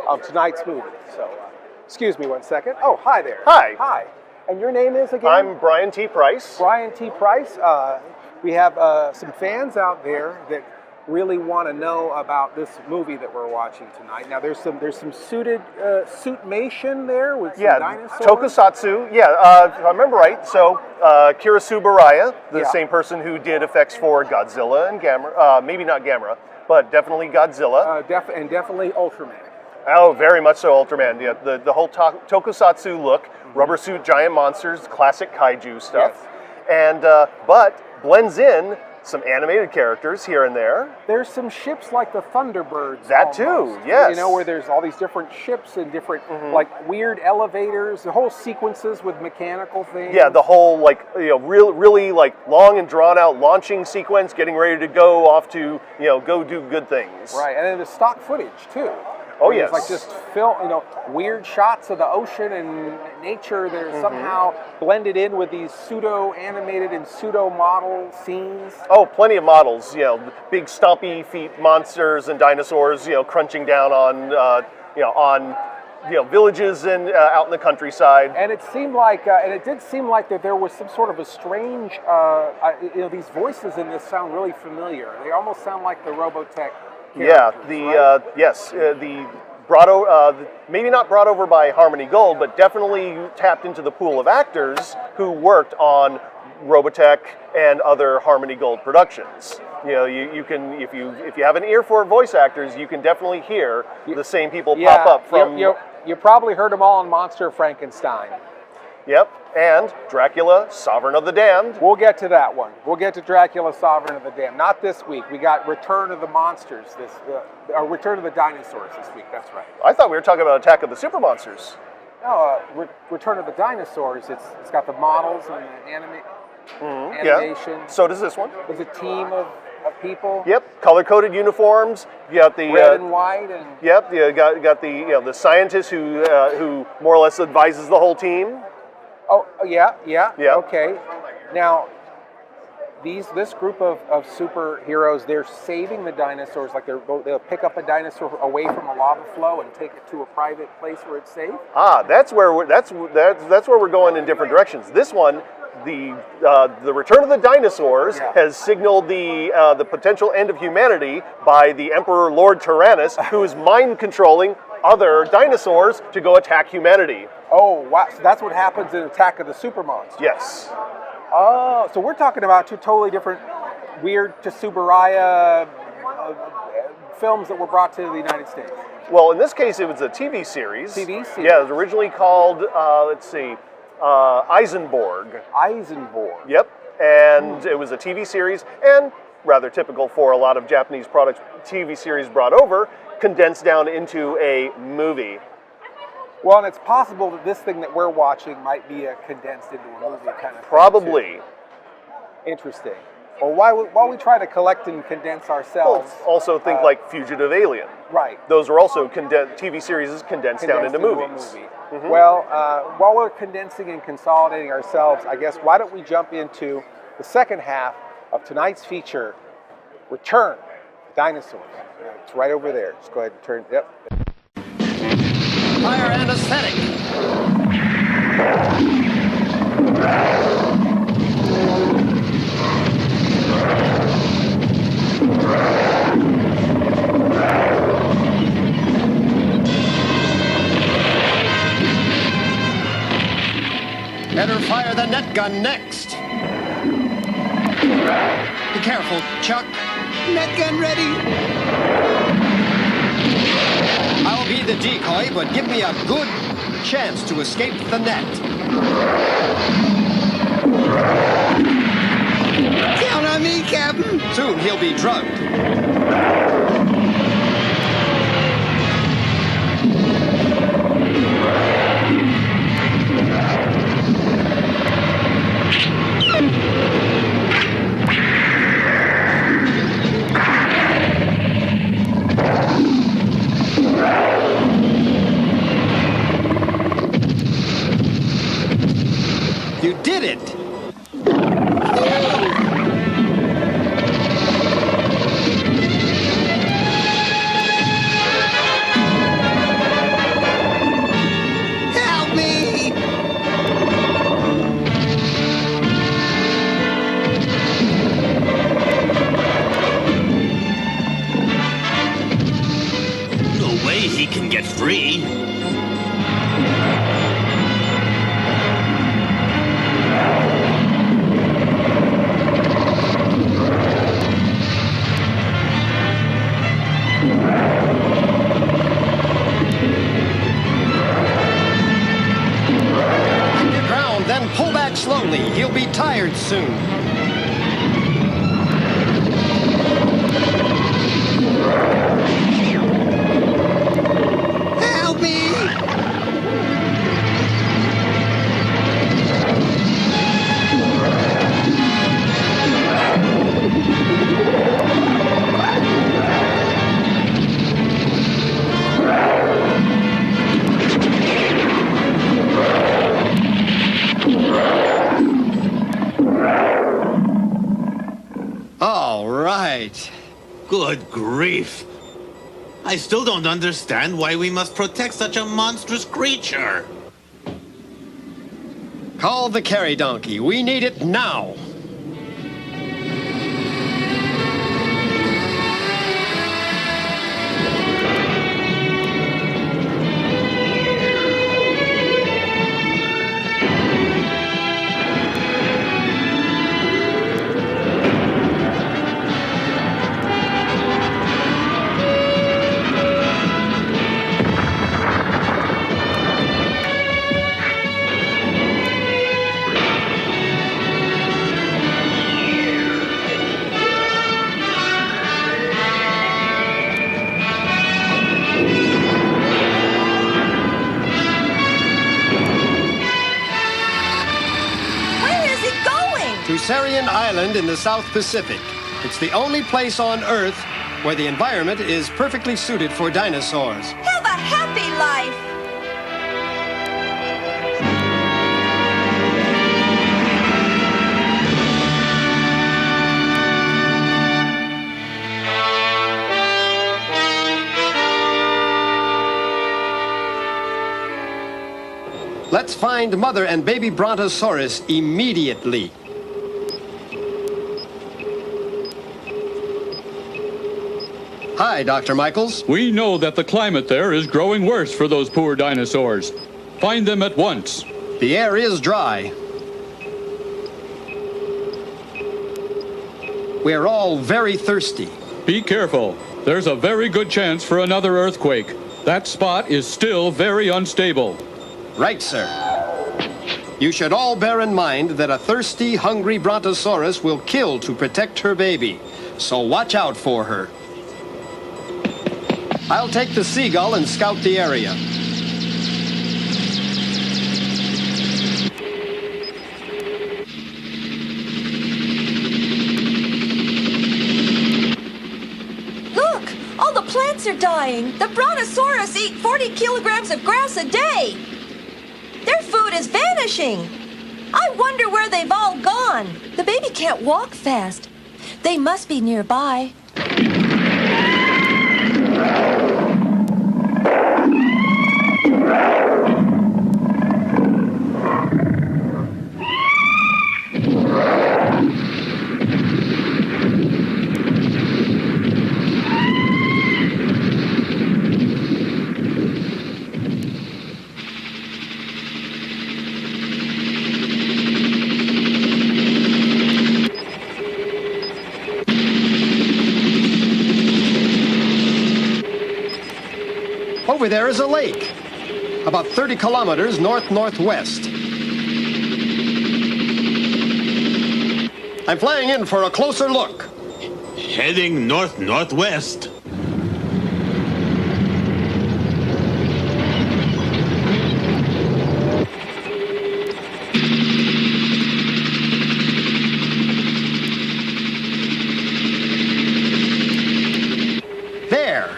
of tonight's movie. So, excuse me one second. Oh, hi there. Hi. Hi. And your name is again? I'm Brian T. Price. Brian T. Price. We have some fans out there that really want to know about this movie that we're watching tonight. Now, there's some suited suitmation there with some dinosaurs. Tokusatsu. If I remember right. So Kira Tsuburaya, the same person who did effects for Godzilla and Gamera. Maybe not Gamera, but definitely Godzilla. And definitely Ultraman. Oh, very much so, Ultraman. Yeah, the whole tokusatsu look, rubber suit giant monsters, classic kaiju stuff, and but blends in some animated characters here and there. There's some ships like the Thunderbirds. That too, yes. Where there's all these different ships and different like weird elevators, the whole sequences with mechanical things. Yeah, the whole really like long and drawn out launching sequence, getting ready to go off to go do good things. Right, and then the stock footage too. Oh yes. It's like just weird shots of the ocean and nature that are somehow blended in with these pseudo-animated and pseudo-model scenes. Oh, plenty of models. Big stompy feet monsters and dinosaurs. Crunching down on villages and out in the countryside. And it seemed like, it did seem like that there was some sort of a strange, these voices in this sound really familiar. They almost sound like the Robotech. Yeah, the maybe not brought over by Harmony Gold, but definitely tapped into the pool of actors who worked on Robotech and other Harmony Gold productions. You can if you have an ear for voice actors, you can definitely hear the same people pop up from. You probably heard them all in Monster Frankenstein. Yep, and Dracula, Sovereign of the Damned. We'll get to that one. We'll get to Dracula, Sovereign of the Damned. Not this week. We got Return of the Monsters, Return of the Dinosaurs this week. That's right. I thought we were talking about Attack of the Super Monsters. No, Return of the Dinosaurs. It's got the models and the animation. Yeah. So does this one. There's a team of people. Yep, color-coded uniforms. You got the red and white, and yep, you got the the scientist who more or less advises the whole team. Oh, yeah. Okay. Now, this group of superheroes, they're saving the dinosaurs. Like they'll pick up a dinosaur away from a lava flow and take it to a private place where it's safe. That's where we're going in different directions. This one, the Return of the Dinosaurs has signaled the potential end of humanity by the Emperor Lord Tyrannus, who is mind controlling other dinosaurs to go attack humanity. Oh, wow. So that's what happens in Attack of the Super Monsters. Yes. Oh, so we're talking about two totally different weird to Tsuburaya films that were brought to the United States. Well, in this case, it was a TV series. TV series. Yeah, it was originally called, Eisenborg. Eisenborg. Yep. And it was a TV series, and rather typical for a lot of Japanese products, TV series brought over, condensed down into a movie. Well, and it's possible that this thing that we're watching might be condensed into a movie kind of Probably. thing. Interesting. Or while we try to collect and condense ourselves. Also think like Fugitive Alien. Right. Those are also TV series condensed down into movies. Well, while we're condensing and consolidating ourselves, I guess why don't we jump into the second half of tonight's feature, Return Dinosaurs. It's right over there. Just go ahead and turn. Yep. Fire anesthetic. Better fire the net gun next. Be careful, Chuck. Net gun ready. I'll be the decoy, but give me a good chance to escape the net. Count on me, Captain. Soon he'll be drugged. You did it! Help me! No way he can get free. Ground, then pull back slowly. He'll be tired soon. Help me! All right. Good grief. I still don't understand why we must protect such a monstrous creature. Call the carry donkey. We need it now. Sarian Island in the South Pacific. It's the only place on Earth where the environment is perfectly suited for dinosaurs. Have a happy life! Let's find Mother and Baby Brontosaurus immediately. Hi, Dr. Michaels. We know that the climate there is growing worse for those poor dinosaurs. Find them at once. The air is dry. We're all very thirsty. Be careful. There's a very good chance for another earthquake. That spot is still very unstable. Right, sir. You should all bear in mind that a thirsty, hungry Brontosaurus will kill to protect her baby. So watch out for her. I'll take the Seagull and scout the area. plants are dying. The Brontosaurus eat 40 kilograms of grass a day. Their food is vanishing. I wonder where they've all gone. The baby can't walk fast. They must be nearby. Over there is a lake, about 30 kilometers north-northwest. I'm flying in for a closer look. Heading north-northwest. There.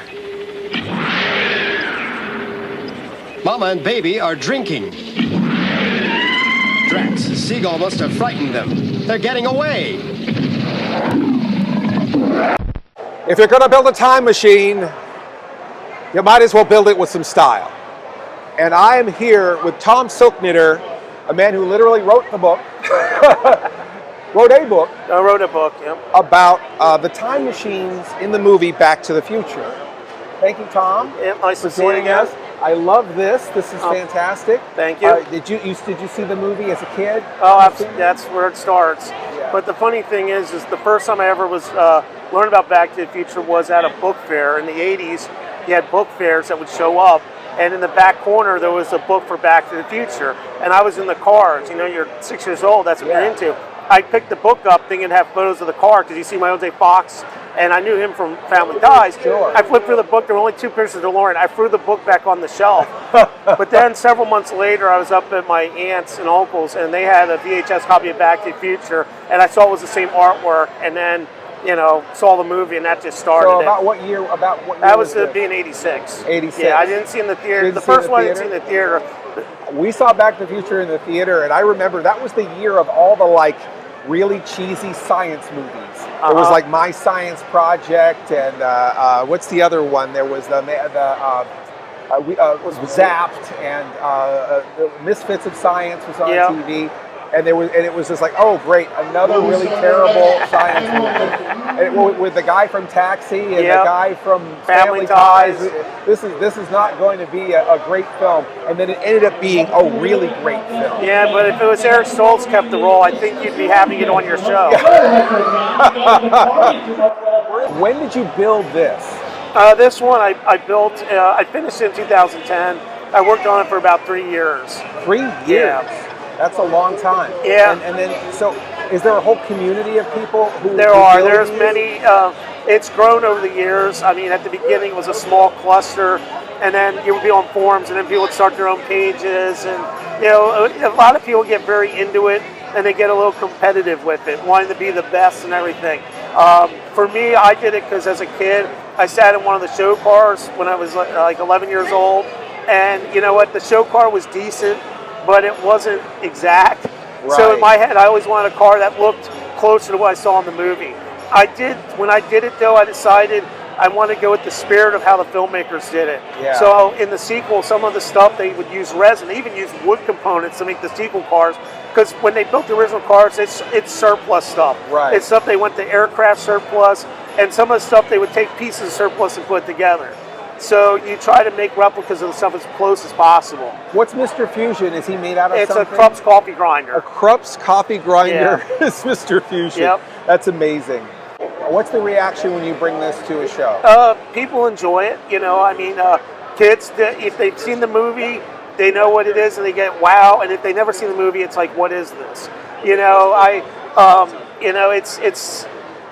Mama and baby are drinking. Drats, Seagull must have frightened them. They're getting away. If you're going to build a time machine, you might as well build it with some style. And I am here with Tom SILKNITTER, a man who literally wrote the book. Wrote a book. I wrote a book, yeah. About the time machines in the movie Back to the Future. Thank you, Tom. Yeah, nice for to see you joining again. us. I love this. This is fantastic. Thank you. Did you see the movie as a kid? Oh, that's where it starts. Yeah. But the funny thing is the first time I ever was learned about Back to the Future was at a book fair in the 80s. You had book fairs that would show up, and in the back corner there was a book for Back to the Future. And I was in the cars. You know, you're 6 years old. That's what you're into. I picked the book up thinking to have photos of the car because you see my old day Fox, and I knew him from Family Ties. Sure. I flipped through the book. There were only 2 pictures of Dolorian. I threw the book back on the shelf. But then several months later, I was up at my aunts and uncles, and they had a VHS copy of Back to the Future, and I saw it was the same artwork, and then, you know, saw the movie, and that just started So about what year? That was being 86. 86. Yeah, I didn't see it in the theater. The first one I didn't see in the theater. We saw Back to the Future in the theater, and I remember that was the year of all the really cheesy science movies. It was like My Science Project, and what's the other one? There was Zapped, and Misfits of Science was on TV. And it was just like, oh great, another really terrible science movie. And with the guy from Taxi and the guy from Family Ties. This is not going to be a great film. And then it ended up being a really great film. Yeah, but if it was Eric Stoltz kept the role, I think you'd be happy to get on your show. When did you build this? This one I built, I finished it in 2010. I worked on it for about 3 years. 3 years? Yeah. That's a long time. Yeah. And then, so is there a whole community of people who There's many. It's grown over the years. I mean, at the beginning it was a small cluster, and then you would be on forums, and then people would start their own pages, and you know, a lot of people get very into it, and they get a little competitive with it, wanting to be the best and everything. For me, I did it because as a kid, I sat in one of the show cars when I was like 11 years old, and you know what? The show car was decent, but it wasn't exact. Right. So in my head, I always wanted a car that looked closer to what I saw in the movie. When I did it though, I decided I wanted to go with the spirit of how the filmmakers did it. Yeah. So in the sequel, some of the stuff they would use resin, they even use wood components to make the sequel cars, because when they built the original cars, it's surplus stuff. Right. It's stuff they went to aircraft surplus, and some of the stuff they would take pieces of surplus and put together. So you try to make replicas of the stuff as close as possible. What's Mr. Fusion? Is he made out of something? It's a Krupp's coffee grinder. A Krupp's coffee grinder is Mr. Fusion. Yep. That's amazing. What's the reaction when you bring this to a show? People enjoy it. You know, I mean, kids, if they've seen the movie, they know what it is and they get wow. And if they've never seen the movie, it's like, what is this? You know,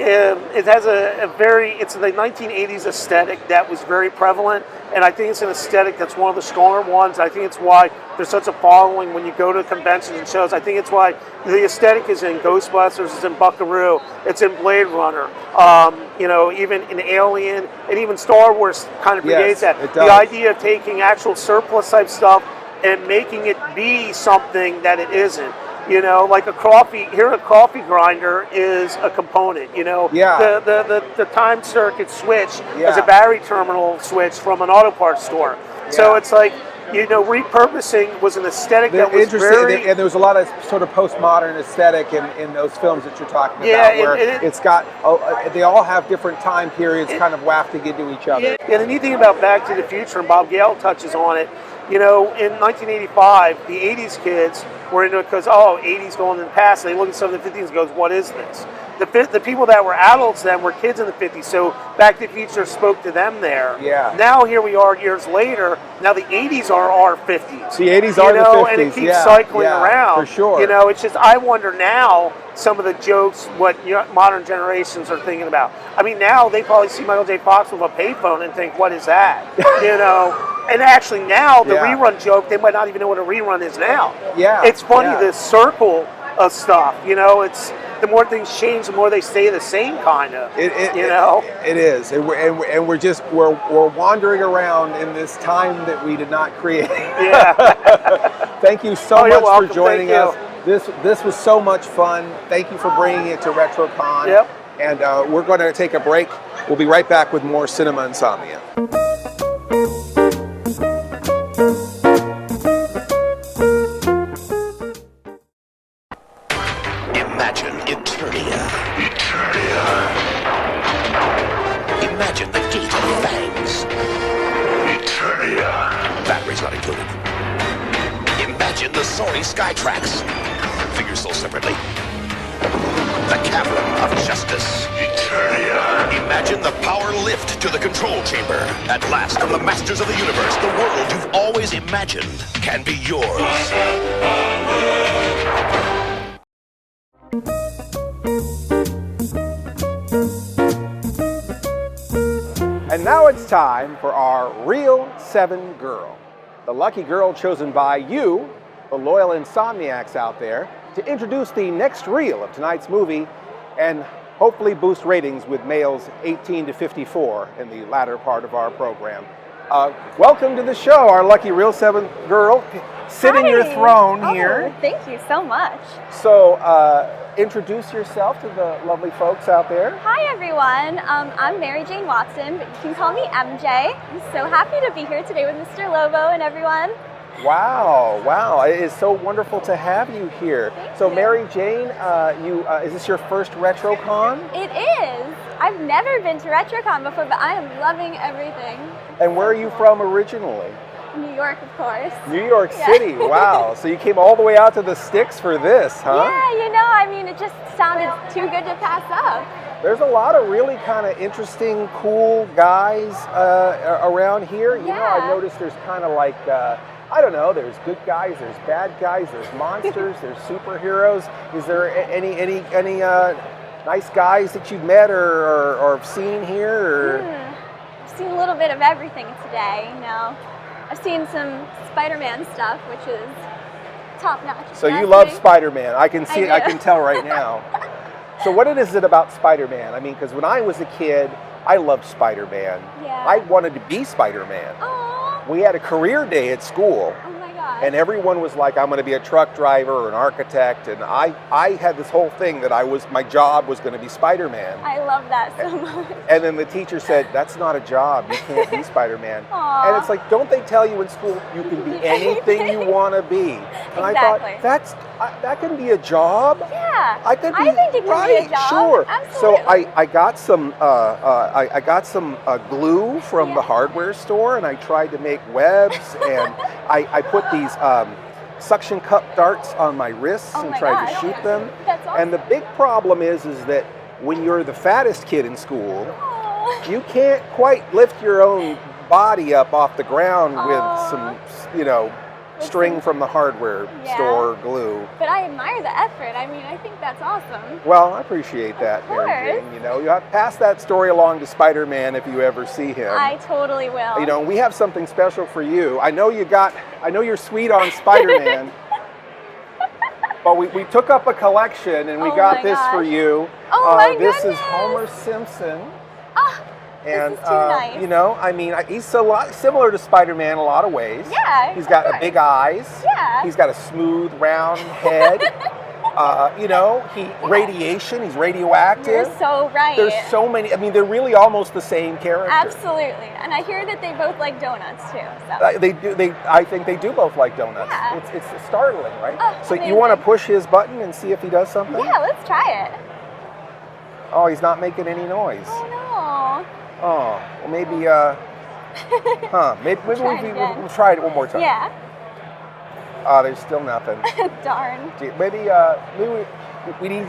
it has it's the 1980s aesthetic that was very prevalent, and I think it's an aesthetic that's one of the stronger ones. I think it's why there's such a following when you go to conventions and shows. I think it's why the aesthetic is in Ghostbusters, it's in Buckaroo, it's in Blade Runner, even in Alien, and even Star Wars kind of creates that. It does. The idea of taking actual surplus type stuff and making it be something that it isn't. Like a coffee grinder is a component, the time circuit switch is a battery terminal switch from an auto parts store. So it's like, repurposing was an aesthetic that was very... And there was a lot of sort of postmodern aesthetic in those films that you're talking about, where it's got, they all have different time periods kind of wafting into each other. Yeah, the neat thing about Back to the Future, and Bob Gale touches on it, in 1985, the 80s kids were into it because, 80s going in the past, and they look at some of the 50s and goes, what is this? The people that were adults then were kids in the 50s, so Back to the Future spoke to them there. Yeah. Now here we are years later, now the 80s are our 50s. The 80s are the 50s, and it keeps cycling around. For sure. It's just, I wonder now some of the jokes, what modern generations are thinking about. I mean, now they probably see Michael J. Fox with a payphone and think, what is that? And actually now, the rerun joke, they might not even know what a rerun is now. Yeah. It's funny, this circle of stuff, it's, the more things change, the more they stay the same, kind of. It is, and we're wandering around in this time that we did not create. Yeah. Thank you so much welcome. for joining Thank us. This was so much fun. Thank you for bringing it to RetroCon. Yep. And we're going to take a break. We'll be right back with more Cinema Insomnia. Imagine Eternia. Imagine the Gate of Fangs. Batteries not included. Imagine the soaring sky tracks. Figures sold separately. The Cavern of Justice. Imagine the power lift to the control chamber. At last, from the masters of the universe, the world you've always imagined can be yours. And now it's time for our Reel 7 Girl, the lucky girl chosen by you, the loyal insomniacs out there, to introduce the next reel of tonight's movie and hopefully boost ratings with males 18 to 54 in the latter part of our program. Welcome to the show, our lucky Reel 7 Girl. Sit in your throne here. Thank you so much. So, introduce yourself to the lovely folks out there. Hi everyone, I'm Mary Jane Watson, but you can call me MJ. I'm so happy to be here today with Mr. Lobo and everyone. Wow, it is so wonderful to have you here. So Mary Jane, is this your first RetroCon? It is. I've never been to RetroCon before, but I am loving everything. And where are you from originally? New York, of course. New York City, wow. So you came all the way out to the sticks for this, huh? Yeah, it just sounded too good to pass up. There's a lot of really kind of interesting, cool guys around here. I noticed there's kind of like, I don't know, there's good guys, there's bad guys, there's monsters, there's superheroes. Is there any nice guys that you've met or have seen here? I've seen a little bit of everything today, I've seen some Spider-Man stuff, which is top-notch. So you love Spider-Man. I can see it, I can tell right now. So what is it about Spider-Man? I mean, because when I was a kid, I loved Spider-Man. Yeah. I wanted to be Spider-Man. Aww. We had a career day at school. Oh my gosh. And everyone was like, I'm going to be a truck driver or an architect. And I had this whole thing that my job was going to be Spider-Man. I love that so much. And then the teacher said, that's not a job. You can't be Spider-Man. Aww. And it's like, don't they tell you in school you can be anything you want to be? And exactly. I thought, that can be a job. Yeah. I think it can be a job. Sure. Absolutely. So I got some glue from the hardware store, and I tried to make webs, and I put these suction cup darts on my wrists and tried to shoot them. That's awesome. And the big problem is that when you're the fattest kid in school, you can't quite lift your own body up off the ground with some, string from the hardware store glue. But I admire the effort. I mean, I think that's awesome. Well, I appreciate that, Mary Jane. You know, you have to pass that story along to Spider-Man if you ever see him. I totally will. You know, we have something special for you. I know you're sweet on Spider-Man. But we took up a collection and we got this for you. Oh my This goodness. is Homer Simpson. And this is too nice. You know, I mean, he's a lot similar to Spider-Man in a lot of ways. Yeah, He's got big eyes. Yeah. He's got a smooth, round head. You know, radiation. He's radioactive. You're so right. There's so many. I mean, they're really almost the same character. Absolutely. And I hear that they both like donuts too. So. They do. I think they do both like donuts. Yeah. It's startling, right? Oh, so amazing. you want to push his button and see if he does something? Yeah, let's try it. Oh, he's not making any noise. Oh no. Oh, well maybe, maybe we'll try it one more time. Yeah. There's still nothing. Darn. Maybe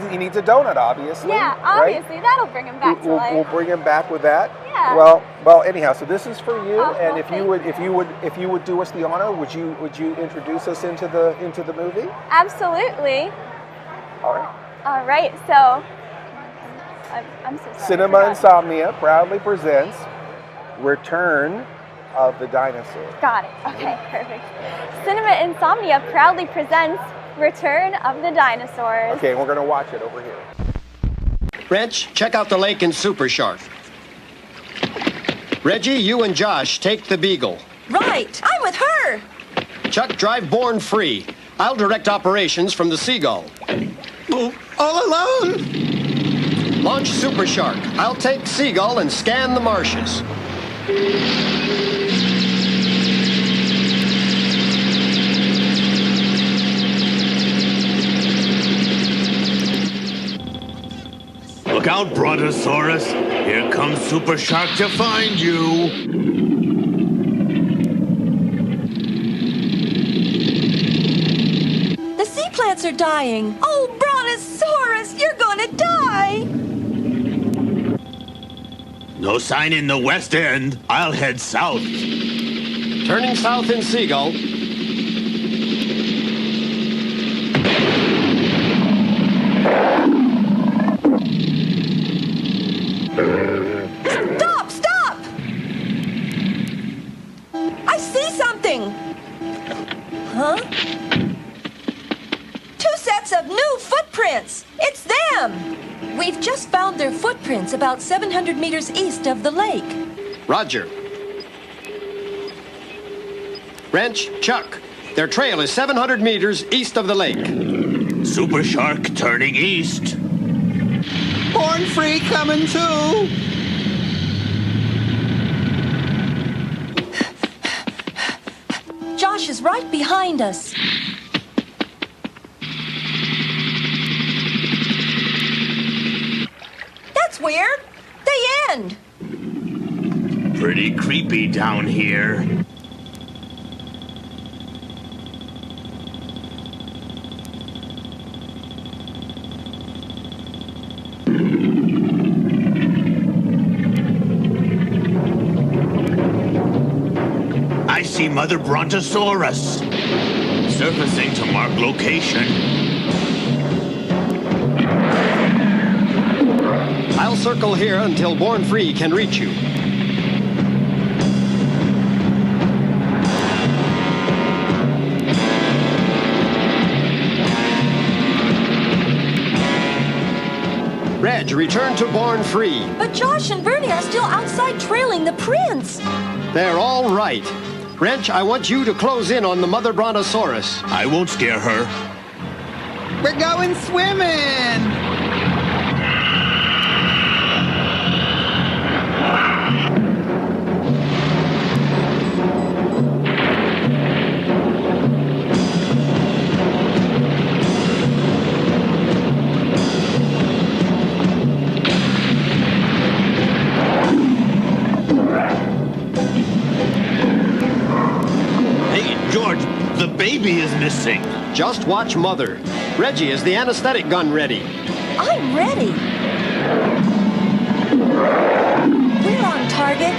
he needs a donut, obviously. Yeah, obviously. Right? That'll bring him back to life. We'll bring him back with that. Yeah. Well, anyhow, so this is for you, and well, if you would do us the honor, would you introduce us into the movie? Absolutely. All right. All right. So I'm so sorry. Cinema Insomnia proudly presents Return of the Dinosaur. Got it. Okay, perfect. Cinema Insomnia proudly presents Return of the Dinosaurs. Okay, we're going to watch it over here. Wrench, check out the lake in Super Shark. Reggie, you and Josh take the Beagle. Right, I'm with her. Chuck, drive Born Free. I'll direct operations from the Seagull. All alone? Launch Super Shark. I'll take Seagull and scan the marshes. Look out, Brontosaurus. Here comes Super Shark to find you. The sea plants are dying. Oh, Brontosaurus, you're gonna die. No sign in the west end. I'll head south. Turning south in Seagull. Stop! I see something. Huh? 2 sets of new footprints. It's them. We've just found their footprints about 700 meters east of the lake. Roger. Wrench, Chuck. Their trail is 700 meters east of the lake. Super Shark turning east. Born Free coming too. Josh is right behind us. That's weird. They end. Pretty creepy down here. I see Mother Brontosaurus. Surfacing to mark location. I'll circle here until Born Free can reach you. Reg, return to Born Free. But Josh and Bernie are still outside trailing the prints. They're all right. Wrench, I want you to close in on the Mother Brontosaurus. I won't scare her. We're going swimming. The baby is missing. Just watch Mother. Reggie, is the anesthetic gun ready? I'm ready. We're on target.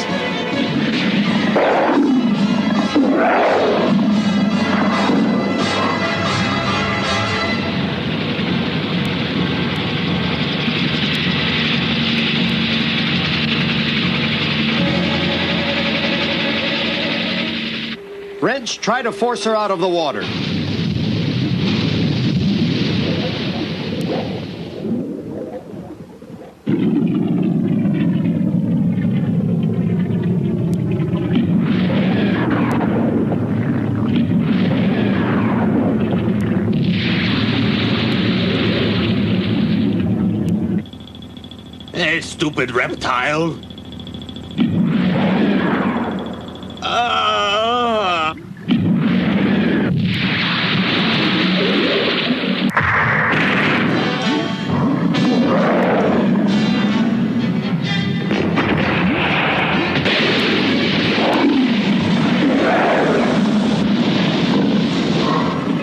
Reg, try to force her out of the water. Hey, stupid reptile.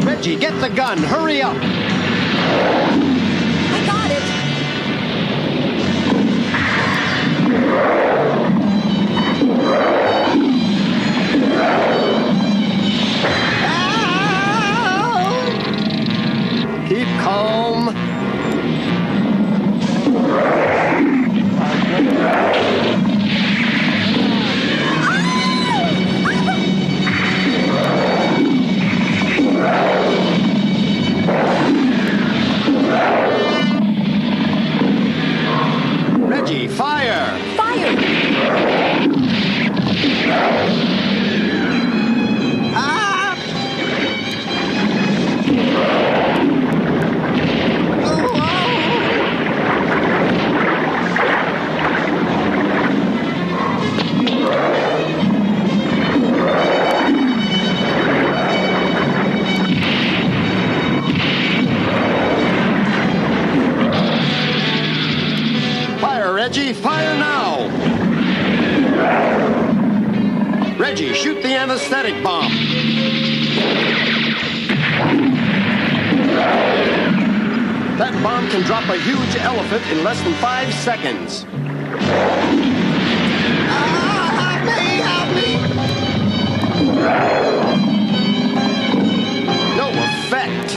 Reggie, get the gun. Hurry up. I got it. Keep calm. Reggie, fire! Fire! Ah! Fire, Reggie! Fire now! Reggie, shoot the anesthetic bomb. That bomb can drop a huge elephant in less than 5 seconds. Help me! Help me! No effect.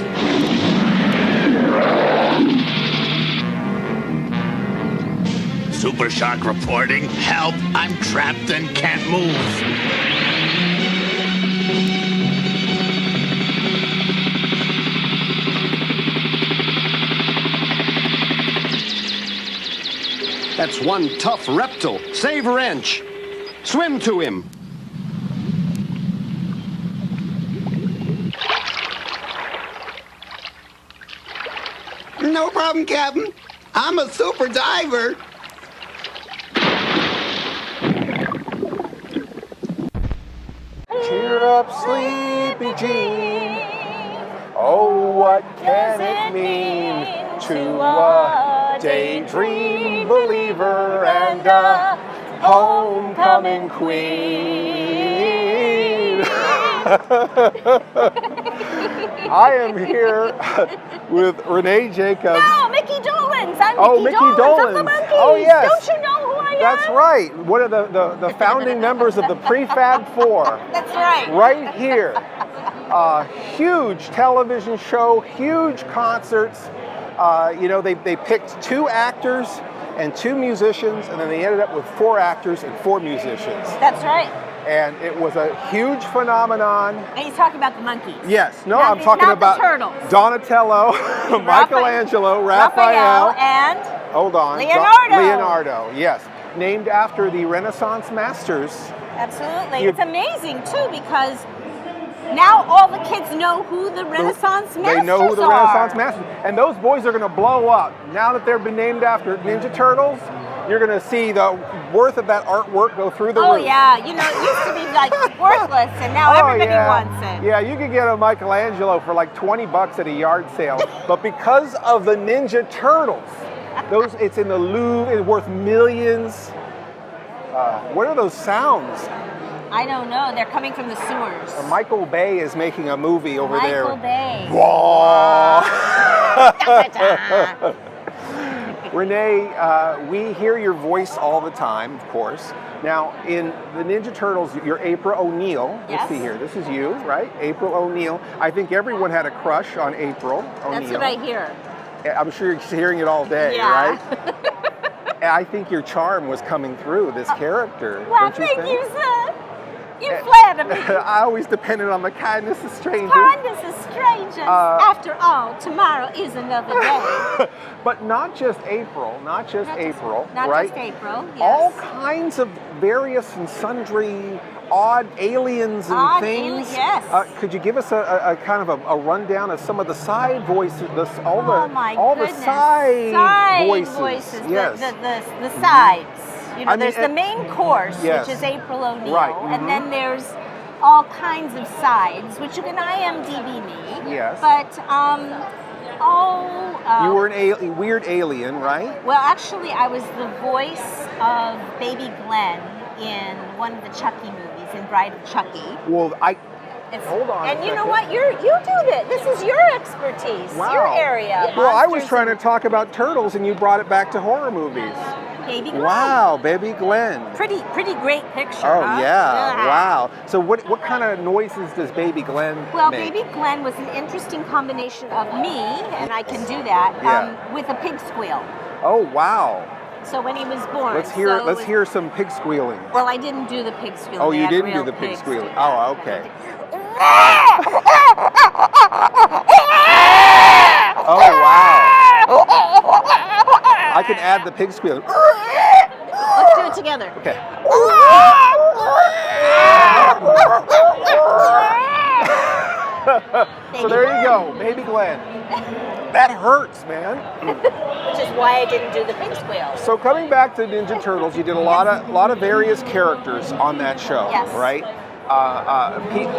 Super Shock reporting. Help! I'm trapped and can't move. That's one tough reptile. Save Wrench. Swim to him. No problem, Captain. I'm a super diver. Cheer up, sleepy Jean. Oh, what can it mean to a daydream believer and a homecoming queen? I am here with RENAE Jacobs. No, Mickey Dolans. I'm Mickey Dolans Dolans. of the Monkeys. Oh, yes. Don't you know who I am? That's right. One of the founding members of the Prefab Four. That's right. Right here. Huge television show, huge concerts. They picked 2 actors and 2 musicians, and then they ended up with 4 actors and 4 musicians. That's right. And it was a huge phenomenon. And he's talking about the monkeys. Yes. No, Not I'm talking not about the turtles. Donatello, Michelangelo, Raphael, and hold on, Leonardo. Leonardo, yes. Named after the Renaissance masters. Absolutely. It's amazing, too, because now all the kids know who the Renaissance masters are. They know who the Renaissance masters are. And those boys are going to blow up. Now that they've been named after Ninja Turtles, you're going to see the worth of that artwork go through the roof. Oh, yeah. You know, it used to be like worthless, and now everybody wants it. Yeah, you could get a Michelangelo for like $20 at a yard sale. But because of the Ninja Turtles, it's in the Louvre, it's worth millions. What are those sounds? I don't know. They're coming from the sewers. Michael Bay is making a movie over there. Michael Bay. Whoa! RENAE, we hear your voice all the time, of course. Now, in the Ninja Turtles, you're April O'Neil. Yes. Let's see here. This is you, right? April O'Neil. I think everyone had a crush on April O'Neil. That's what I hear. I'm sure you're hearing it all day, right? And I think your charm was coming through this character. Well, don't you thank think? you, sir. You flatter me. I always depended on the kindness of strangers. Kindness of strangers. After all, tomorrow is another day. But not just April, not just April, Not right? just April, yes. All kinds of various and sundry odd aliens and things. Yes. Could you give us a kind of a rundown of some of the side voices, all the side voices? Yes. The sides. You know, I mean, there's the main course, yes. which is April O'Neil, Right. and then there's all kinds of sides, which you can IMDb me. Yes. But you were a weird alien, right? Well, actually, I was the voice of Baby Glenn in one of the Chucky movies, in Bride of Chucky. Well, Hold on. And you know what? You do this. This is your expertise, your area. Well, I was trying to talk about turtles, and you brought it back to horror movies. Baby Glenn. Wow, Baby Glenn. Pretty great picture. Oh huh? yeah, wow. So what kind of noises does Baby Glenn Well, make? Baby Glenn was an interesting combination of me, and I can do that, with a pig squeal. Oh wow. So when he was born. Let's hear some pig squealing. Well, I didn't do the pig squealing. Oh, you They had didn't do real the pig pigs. squealing. Oh, okay. Oh wow. I can add the pig squealing. Let's do it together. Okay. So there you go, Baby Glenn. That hurts, man. Which is why I didn't do the pig squeal. So coming back to Ninja Turtles, you did a lot of various characters on that show, Yes. right?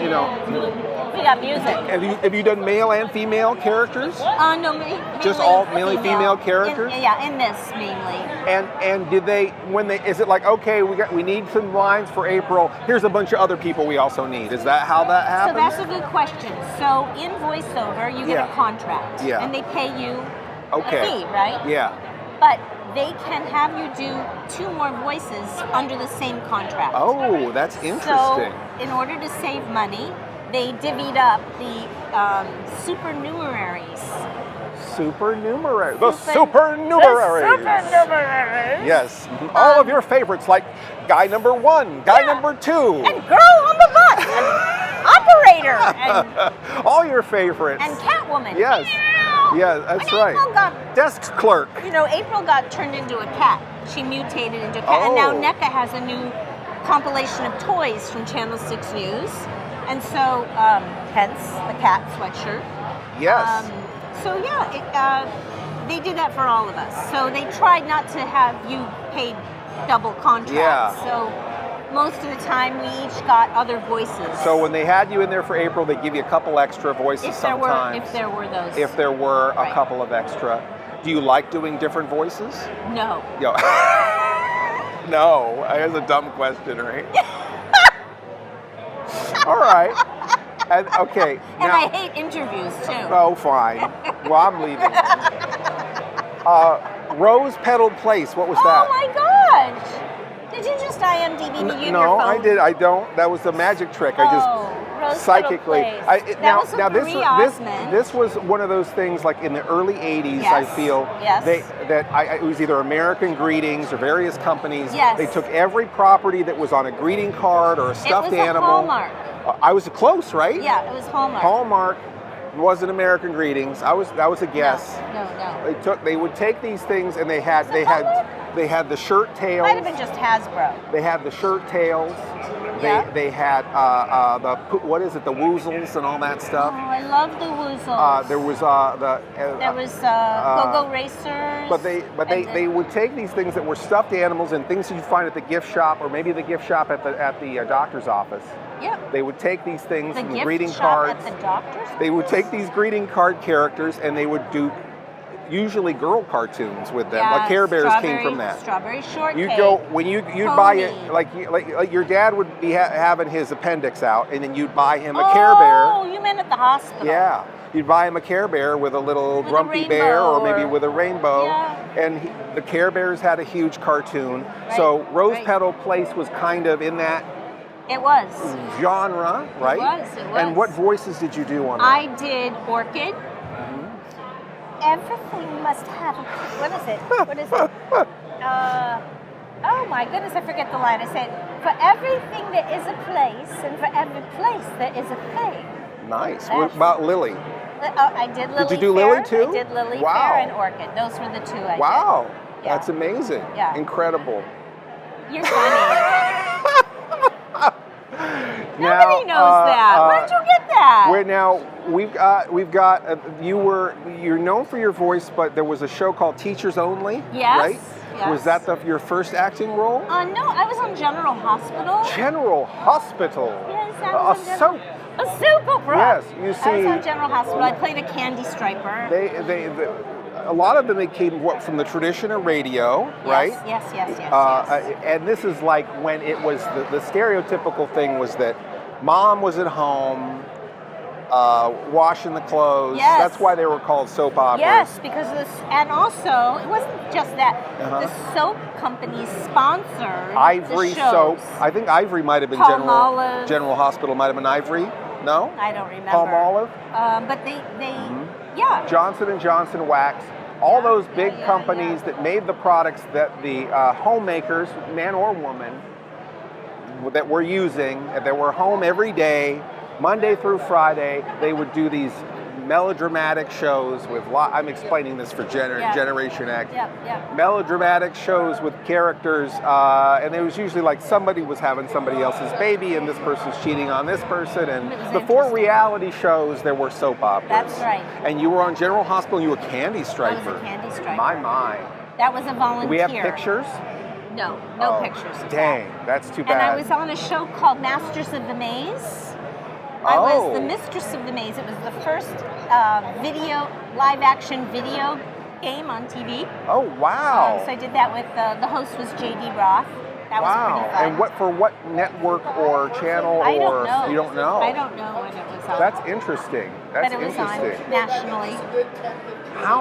You know. We got music. Have you done male and female characters? No, Just all male and female characters? In this mainly. And did they is it like, okay, we need some lines for April, here's a bunch of other people we also need. Is that how that happens? So that's a good question. So in voiceover, you get a contract. Yeah. And they pay you a Okay. fee, right? Yeah. But they can have you do 2 more voices under the same contract. Oh, that's interesting. So in order to save money, they divvied up the supernumeraries. Supernumeraries. The supernumeraries. Yes. All of your favorites, like guy number 1, guy number 2. And girl on the bus. And operator. And all your favorites. And Catwoman. Yes. Yeah, that's right. Desk clerk. You know, April got turned into a cat. She mutated into a cat. And now NECA has a new compilation of toys from Channel 6 News. And so, hence the cat sweatshirt. Yes. So yeah, they did that for all of us. So they tried not to have you paid double contracts. Yeah. So most of the time we each got other voices. So when they had you in there for April, they give you a couple extra voices sometimes. If there were those. If there were a couple of extra. Do you like doing different voices? No. Yo. No, that's a dumb question, right? All right. And okay. And now, I hate interviews too. Oh, fine. Well, I'm leaving. Rose Petal Place. What was that? Oh my gosh! Did you just IMDb me your No, phone? I did. I don't. That was a magic trick. I just Rose psychically. Petal Place. This was one of those things like in the early '80s. I feel it was either American Greetings or various companies. Yes. They took every property that was on a greeting card or a stuffed animal. Hallmark. I was close, right? Yeah, it was Hallmark. Hallmark wasn't American Greetings. That was a guess. No. They would take these things and they had the shirt tails. Might have been just Hasbro. They had the shirt tails. They had the woozles and all that stuff. Oh, I love the woozles. There was Go-Go Racers. But they would take these things that were stuffed animals and things that you find at the gift shop or maybe the gift shop at the doctor's office. Yep. They would take these things and greeting shop cards. At the doctor's they would take these greeting card characters and they would do usually girl cartoons with them. Like Care Bears came from that. Strawberry Shortcake. You'd go when you'd buy it like your dad would be having his appendix out, and then you'd buy him a Care Bear. Oh, you meant at the hospital. Yeah, you'd buy him a Care Bear with a little grumpy bear, or maybe with a rainbow. Yeah. And the Care Bears had a huge cartoon. Right. So Rose Petal Place was kind of in that. It was. Genre, right? It was. And what voices did you do on that? I did Orchid. Everything must have a... What is it? Oh my goodness, I forget the line. I said, For everything there is a place, and for every place there is a thing. Nice. What about Lily? I did Lily. Did you do Fair. Lily too? I did Lily Wow. Fair and Orchid. Those were the two I did. Wow. Yeah. That's amazing. Yeah. Incredible. You're funny. Now, Nobody knows that. Where'd you get that? We're now we've got you're known for your voice, but there was a show called Teachers Only. Yes. Right? Yes. Was that your first acting role? No, I was on General Hospital. General Hospital. Yes, I was on soap. A soap opera. Yes, you see. I was on General Hospital. I played a candy striper. A lot of them came from the tradition of radio, right? Yes. And this is like when it was the stereotypical thing was that mom was at home washing the clothes. Yes. That's why they were called soap operas. Yes, because and also it wasn't just that. The soap companies sponsored Ivory the shows. soap. I think Ivory might have been Palmolive. General Hospital might have been Ivory. No? I don't remember. Palmolive? But they yeah. Johnson & Johnson Wax. All those big companies that made the products that the homemakers, man or woman, that were using, that were home every day, Monday through Friday, they would do these melodramatic shows with, I'm explaining this for Generation X. Melodramatic shows with characters, and it was usually like somebody was having somebody else's baby and this person's cheating on this person. And before reality shows, there were soap operas. That's right. And you were on General Hospital, you were a candy striper. I was a candy striper. My. That was a volunteer. Do we have pictures? No pictures. Dang, that's too bad. And I was on a show called Masters of the Maze. I was the mistress of the maze. It was the first live-action video game on TV. Oh, wow. So I did that with, the host was J.D. Roth. That was pretty fun. And for what network or channel? I don't know. You don't know? I don't know when it was on. That's interesting. But it was on nationally.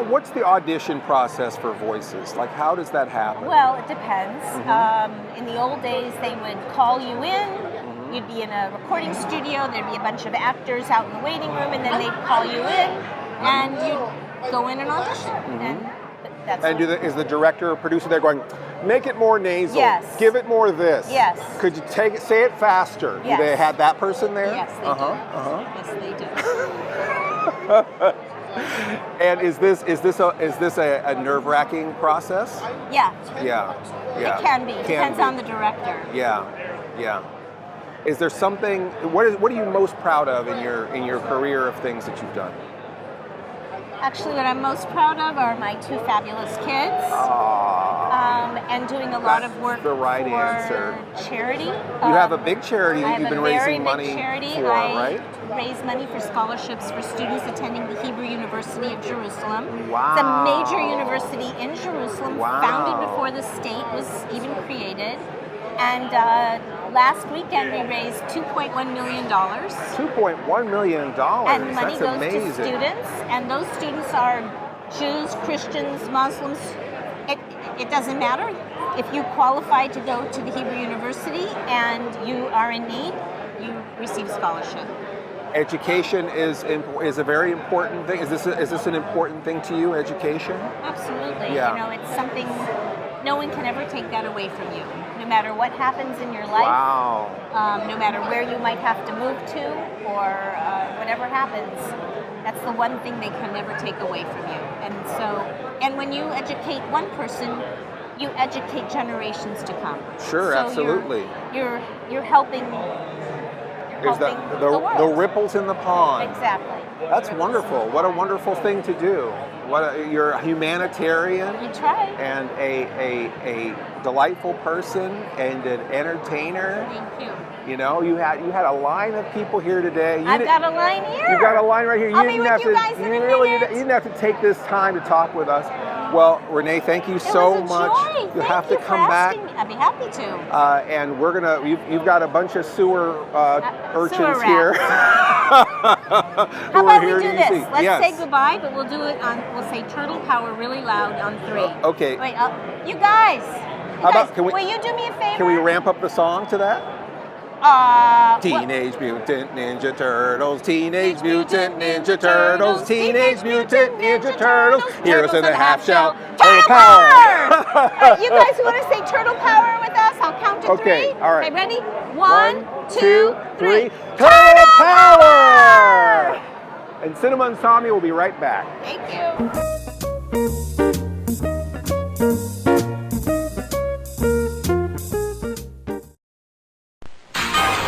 What's the audition process for voices? Like, how does that happen? Well, it depends. In the old days, they would call you in. You'd be in a recording studio, there'd be a bunch of actors out in the waiting room, and then they'd call you in, and you'd go in and audition. And that's is the director or producer there going, make it more nasal, yes. Give it more this? Yes. Could you say it faster? Yes. Do they have that person there? Yes, they do. Yes, they do. And is this a nerve-wracking process? Yeah. Yeah. It can be. Depends on the director. Yeah. Is there something? What are you most proud of in your career of things that you've done? Actually, what I'm most proud of are my two fabulous kids, and doing a lot of work the right answer. Charity. You have a big charity that you've been raising money for, right? I raise money for scholarships for students attending the Hebrew University of Jerusalem. Wow. It's a major university in Jerusalem, founded before the state was even created. And last weekend we raised $2.1 million. $2.1 million. And money That's goes amazing. to students, and those students are Jews, Christians, Muslims. It doesn't matter. If you qualify to go to the Hebrew University and you are in need, you receive scholarship. Education is a very important thing. Is this an important thing to you? Education? Absolutely. Yeah. You know, it's something no one can ever take that away from you. No matter what happens in your life, no matter where you might have to move to, or whatever happens, that's the one thing they can never take away from you. And when you educate one person, you educate generations to come. Sure, so absolutely. You're helping. There's the ripples in the pond. Exactly. That's wonderful. What a wonderful thing to do. You're a humanitarian. You try. And a delightful person and an entertainer. Thank you. You know, you had a line of people here today. I've got a line here. You've got a line right here. I'll be with you guys in a minute. You didn't have to take this time to talk with us. Well, Renee, thank you so much. You'll have to come back. I'd be happy to. And we're gonna. You've got a bunch of sewer urchins here. How about we do this? Let's say goodbye, but we'll do it on. We'll say turtle power really loud on 3. Okay. Wait, you guys. Will you do me a favor? Can we ramp up the song to that? Teenage Mutant Ninja Turtles, Teenage Mutant Ninja Turtles, Teenage Mutant Ninja Turtles, Heroes in the Half Shell, Turtle Power! You guys want to say turtle power with us? I'll count to Okay, three. all right. Okay, ready? One, two, three. Turtle Power! And Cinema Insomnia will be right back. Thank you.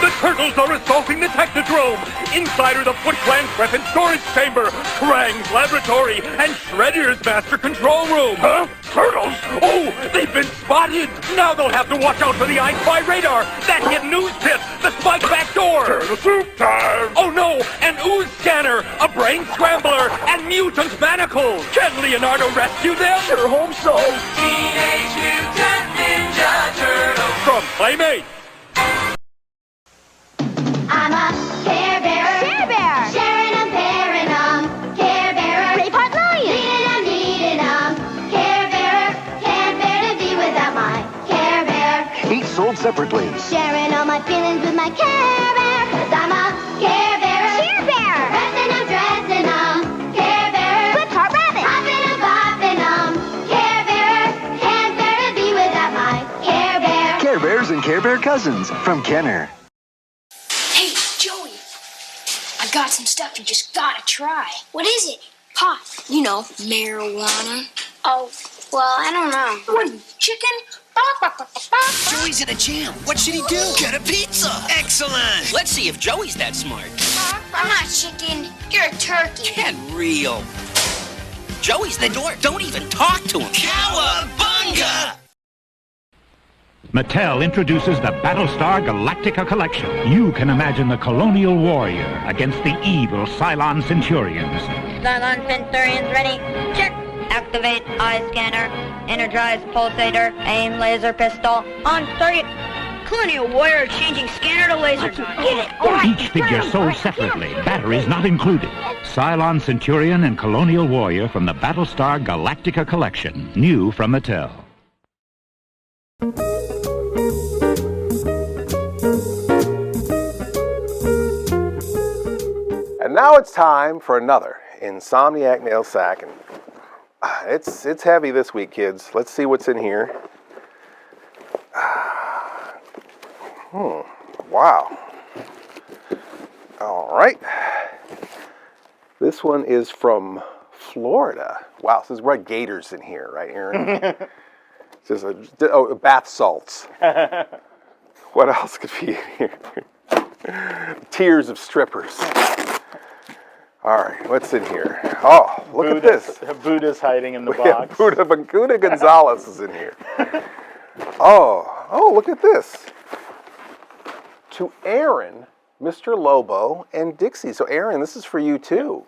The turtles are assaulting the Technodrome! Inside are the Foot Clan's weapons storage chamber, Krang's laboratory, and Shredder's master control room! Huh? Turtles? Oh, they've been spotted! Now they'll have to watch out for the I Spy radar, that hidden ooze pit, the spike back door! Turtle soup time! Oh no, an ooze scanner, a brain scrambler, and mutant manacles! Can Leonardo rescue them? Sure hope so! Teenage Mutant Ninja Turtles! From Playmate! I'm a Care Bearer. Care Bear. Sharing 'em, pairing 'em. Care Bearer. Braveheart Lion. Needing 'em. Care Bearer. Can't bear to be without my Care Bear. Each sold separately. Sharing all my feelings with my Care Bear. 'Cause I'm a Care Bearer. Care Bear. Resting 'em, dressing 'em. Care Bearer. With Heart Rabbit. Hopping 'em, bopping 'em. Care Bearer. Can't bear to be without my Care Bear. Care Bears and Care Bear Cousins from Kenner. Hey, Joey, I got some stuff you just gotta try. What is it? Pot. You know, marijuana. Oh, well, I don't know. What, chicken? Joey's in a jam. What should he do? Get a pizza. Excellent. Let's see if Joey's that smart. I'm not chicken. You're a turkey. Get real. Joey's the dork. Don't even talk to him. Cowabunga! Mattel introduces the Battlestar Galactica collection. You can imagine the colonial warrior against the evil Cylon Centurions. Cylon Centurions ready? Check. Activate eye scanner. Energize pulsator. Aim laser pistol. On target. Colonial warrior changing scanner to laser. Get it. All right. Each figure sold separately. Batteries not included. Cylon Centurion and Colonial Warrior from the Battlestar Galactica collection. New from Mattel. And now it's time for another Insomniac mail sack. And it's heavy this week, kids. Let's see what's in here. Wow. All right. This one is from Florida. Wow, this is red gators in here, right, Aaron? It's just bath salts. What else could be in here? Tears of strippers. All right, what's in here? Oh, look at this. Buddha's hiding in the box. Buddha Gonzalez is in here. Oh, look at this. To Aaron, Mr. Lobo, and Dixie. So Aaron, this is for you too.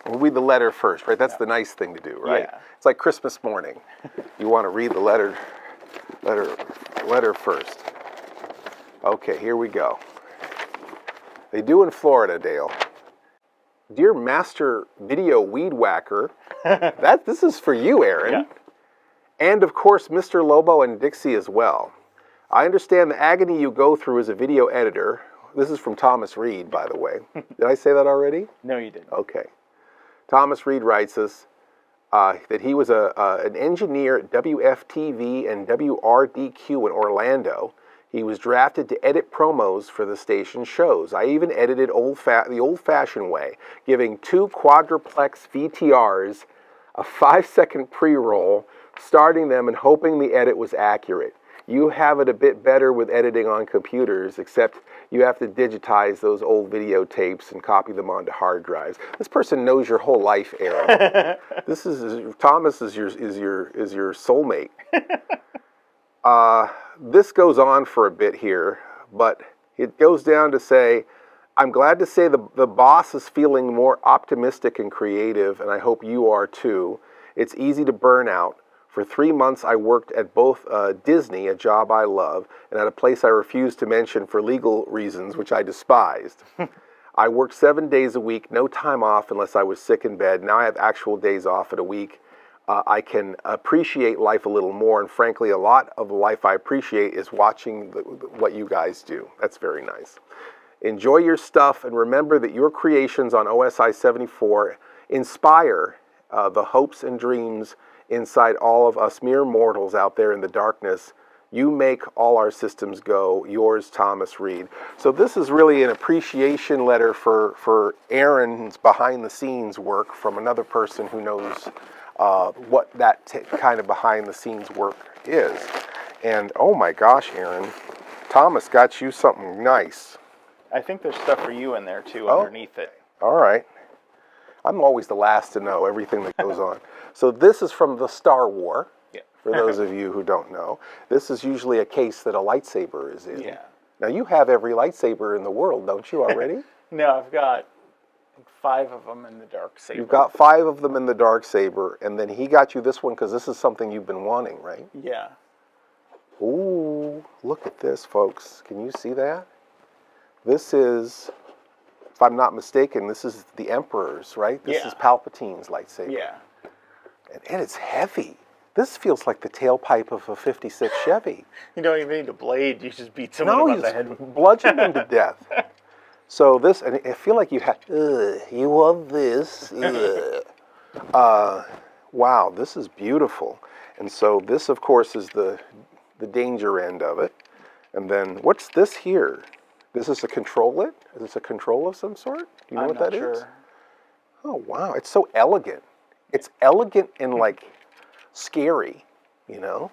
We'll read the letter first, right? That's the nice thing to do, right? Yeah. It's like Christmas morning. You want to read the letter first. Okay, here we go. They do in Florida, Dale. Dear Master Video Weed Whacker, this is for you, Aaron. Yeah. And of course, Mr. Lobo and Dixie as well. I understand the agony you go through as a video editor. This is from Thomas Reed, by the way. Did I say that already? No, you didn't. Okay. Thomas Reed writes us that he was an engineer at WFTV and WRDQ in Orlando. He was drafted to edit promos for the station shows. I even edited the old-fashioned way, giving 2 quadruplex VTRs, a 5-second pre-roll, starting them and hoping the edit was accurate. You have it a bit better with editing on computers, except you have to digitize those old videotapes and copy them onto hard drives. This person knows your whole life, Aaron. Thomas is your soulmate. This goes on for a bit here, but it goes down to say, I'm glad to say the boss is feeling more optimistic and creative, and I hope you are too. It's easy to burn out. For 3 months, I worked at both Disney, a job I love, and at a place I refused to mention for legal reasons, which I despised. I worked 7 days a week, no time off unless I was sick in bed. Now I have actual days off at a week. I can appreciate life a little more, and frankly, a lot of the life I appreciate is watching what you guys do. That's very nice. Enjoy your stuff, and remember that your creations on OSI 74 inspire the hopes and dreams inside all of us mere mortals out there in the darkness. You make all our systems go. Yours, Thomas Reed. So this is really an appreciation letter for Aaron's behind-the-scenes work from another person who knows what that kind of behind-the-scenes work is. And oh my gosh, Aaron, Thomas got you something nice. I think there's stuff for you in there too, underneath it. All right. I'm always the last to know everything that goes on. So this is from the Star War. Yeah. For those of you who don't know, this is usually a case that a lightsaber is in. Yeah. Now you have every lightsaber in the world, don't you already? No, I've got 5 of them in the dark saber. You've got 5 of them in the dark saber, and then he got you this one because this is something you've been wanting, right? Yeah. Ooh, look at this, folks. Can you see that? This is, if I'm not mistaken, this is the Emperor's, right? This is Palpatine's lightsaber. Yeah. And it's heavy. This feels like the tailpipe of a 56 Chevy. You don't even need a blade. You just beat someone about the head. Bludgeon them to death. So this, and I feel like you have, you want this? Wow, this is beautiful. And so this, of course, is the danger end of it. And then, what's this here? This is a control it? Is this a control of some sort? Do you know what that is? Oh, wow, it's so elegant. It's elegant and like scary, you know?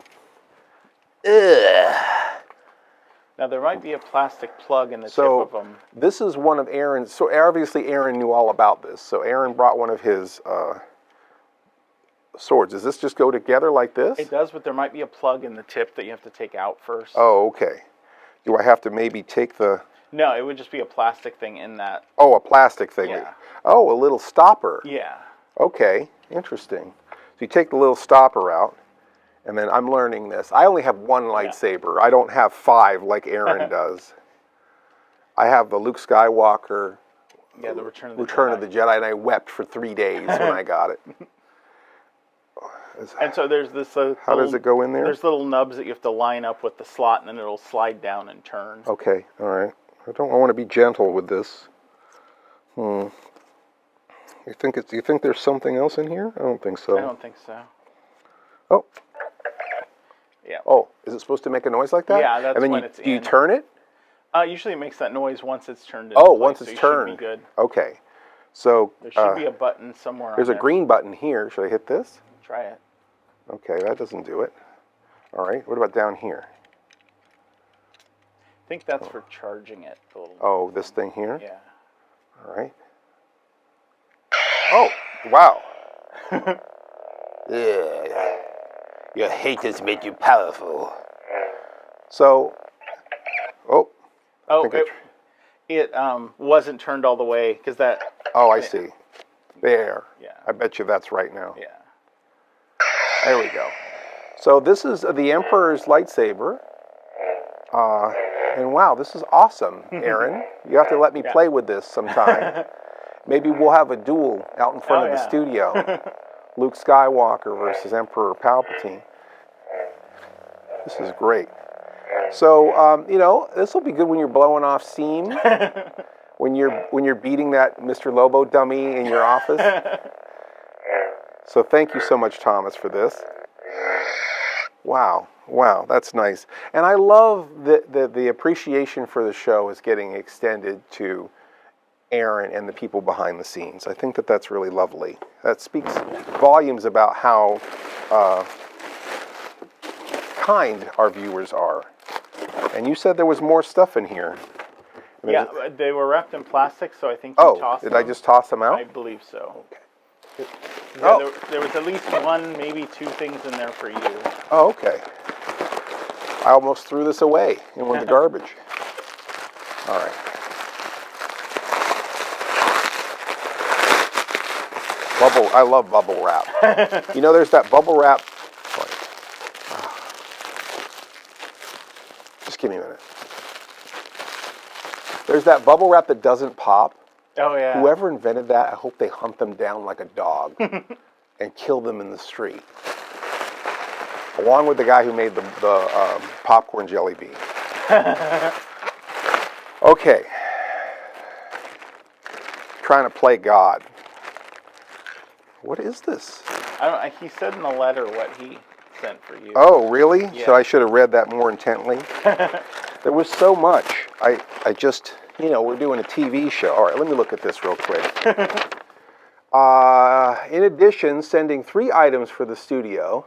Now there might be a plastic plug in the tip of them. This is one of Aaron's, so obviously Aaron knew all about this. So Aaron brought one of his swords. Does this just go together like this? It does, but there might be a plug in the tip that you have to take out first. Oh, okay. Do I have to maybe take the... No, it would just be a plastic thing in that. Oh, a plastic thing. Yeah. Oh, a little stopper. Yeah. Okay, interesting. So you take the little stopper out, and then I'm learning this. I only have one lightsaber. I don't have 5 like Aaron does. I have the Luke Skywalker, the Return of the Jedi, and I wept for 3 days when I got it. And so there's this... How does it go in there? There's little nubs that you have to line up with the slot, and then it'll slide down and turn. Okay, all right. I want to be gentle with this. You think there's something else in here? I don't think so. I don't think so. Oh. Yeah. Oh, is it supposed to make a noise like that? Yeah, that's and then when it's in. Do you turn it? Usually it makes that noise once it's turned into place, once it's so turned. You should be good. Okay. So there should be a button somewhere there's on a green button here. Should I hit this? Try it. Okay, that doesn't do it. All right, what about down here? I think that's for charging it a little. Oh, this thing here? Yeah. All right. Oh, wow. Your hate has made you powerful. So, it wasn't turned all the way because that. Oh, I see. There. Yeah. I bet you that's right now. Yeah. There we go. So this is the Emperor's lightsaber. And wow, this is awesome, Aaron. You have to let me play with this sometime. Maybe we'll have a duel out in front of the studio. Luke Skywalker versus Emperor Palpatine. This is great. So, you know, this will be good when you're blowing off steam. when you're beating that Mr. Lobo dummy in your office. So thank you so much, Thomas, for this. Wow, that's nice. And I love that the appreciation for the show is getting extended to Aaron and the people behind the scenes. I think that that's really lovely. That speaks volumes about how kind our viewers are. And you said there was more stuff in here. Yeah, they were wrapped in plastic, so I think you tossed them. Did I just toss them out? I believe so. Okay. Yeah, there was at least 1, maybe 2 things in there for you. Oh, okay. I almost threw this away in the garbage. All right. I love bubble wrap. You know, there's that bubble wrap. Just give me a minute. There's that bubble wrap that doesn't pop. Oh, yeah. Whoever invented that, I hope they hunt them down like a dog and kill them in the street. Along with the guy who made the popcorn jelly bean. Okay. Trying to play God. What is this? He said in the letter what he sent for you. Oh, really? Yeah. So I should have read that more intently. There was so much. I just, we're doing a TV show. All right, let me look at this real quick. In addition, sending 3 items for the studio.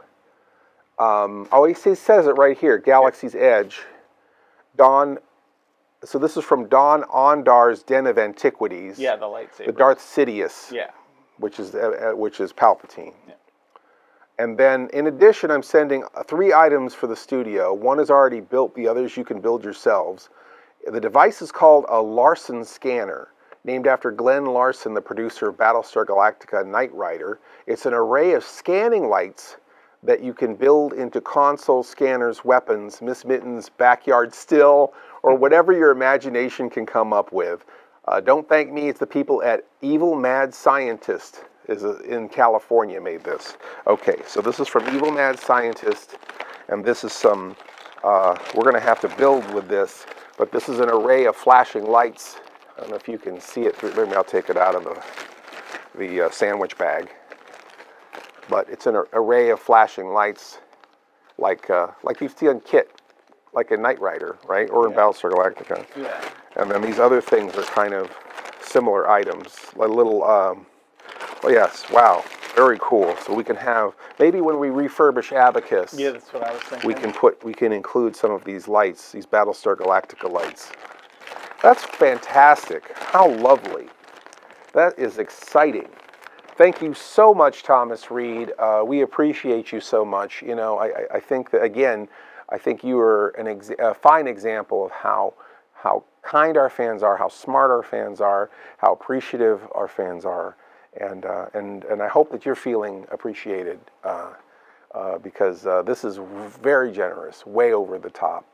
He says it right here, Galaxy's Edge. Dawn, so this is from Dawn Ondar's Den of Antiquities. Yeah, the lightsaber. The Darth Sidious. Yeah. Which is Palpatine. Yeah. And then, in addition, I'm sending 3 items for the studio. One is already built, the others you can build yourselves. The device is called a Larson scanner, named after Glenn Larson, the producer of Battlestar Galactica KNIGHTRIDER. It's an array of scanning lights that you can build into console scanners, weapons, Miss Mitten's backyard still, or whatever your imagination can come up with. Don't thank me, it's the people at Evil Mad Scientist in California made this. Okay, so this is from Evil Mad Scientist, and this is some, we're gonna have to build with this, but this is an array of flashing lights. I don't know if you can see it through, maybe I'll take it out of the sandwich bag. But it's an array of flashing lights like you see on KIT, like in KNIGHTRIDER, right? Or in Battlestar Galactica. Yeah. And then these other things are kind of similar items, like little, oh yes, wow, very cool. So we can have, maybe when we refurbish Abacus, yeah, that's what I was thinking. we can include some of these lights, these Battlestar Galactica lights. That's fantastic. How lovely. That is exciting. Thank you so much, Thomas Reed. We appreciate you so much. I think that, again, I think you are a fine example of how kind our fans are, how smart our fans are, how appreciative our fans are, and I hope that you're feeling appreciated because this is very generous, way over the top.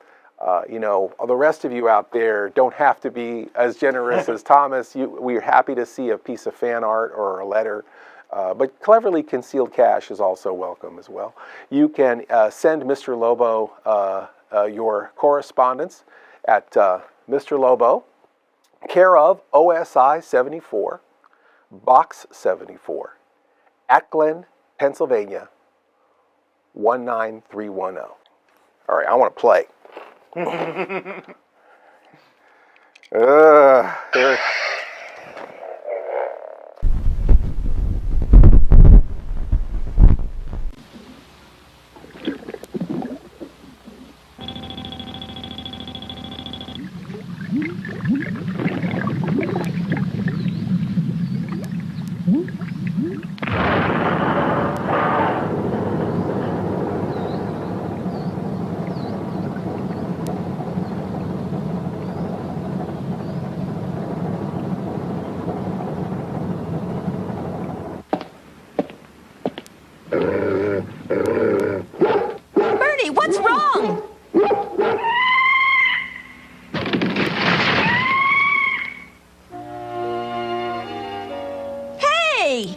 The rest of you out there don't have to be as generous as Thomas. We're happy to see a piece of fan art or a letter, but cleverly concealed cash is also welcome as well. You can send Mr. Lobo your correspondence at Mr. Lobo, care of OSI 74, Box 74, at Glen, Pennsylvania, 19310. All right, I want to play. There. Bernie, what's wrong? Hey!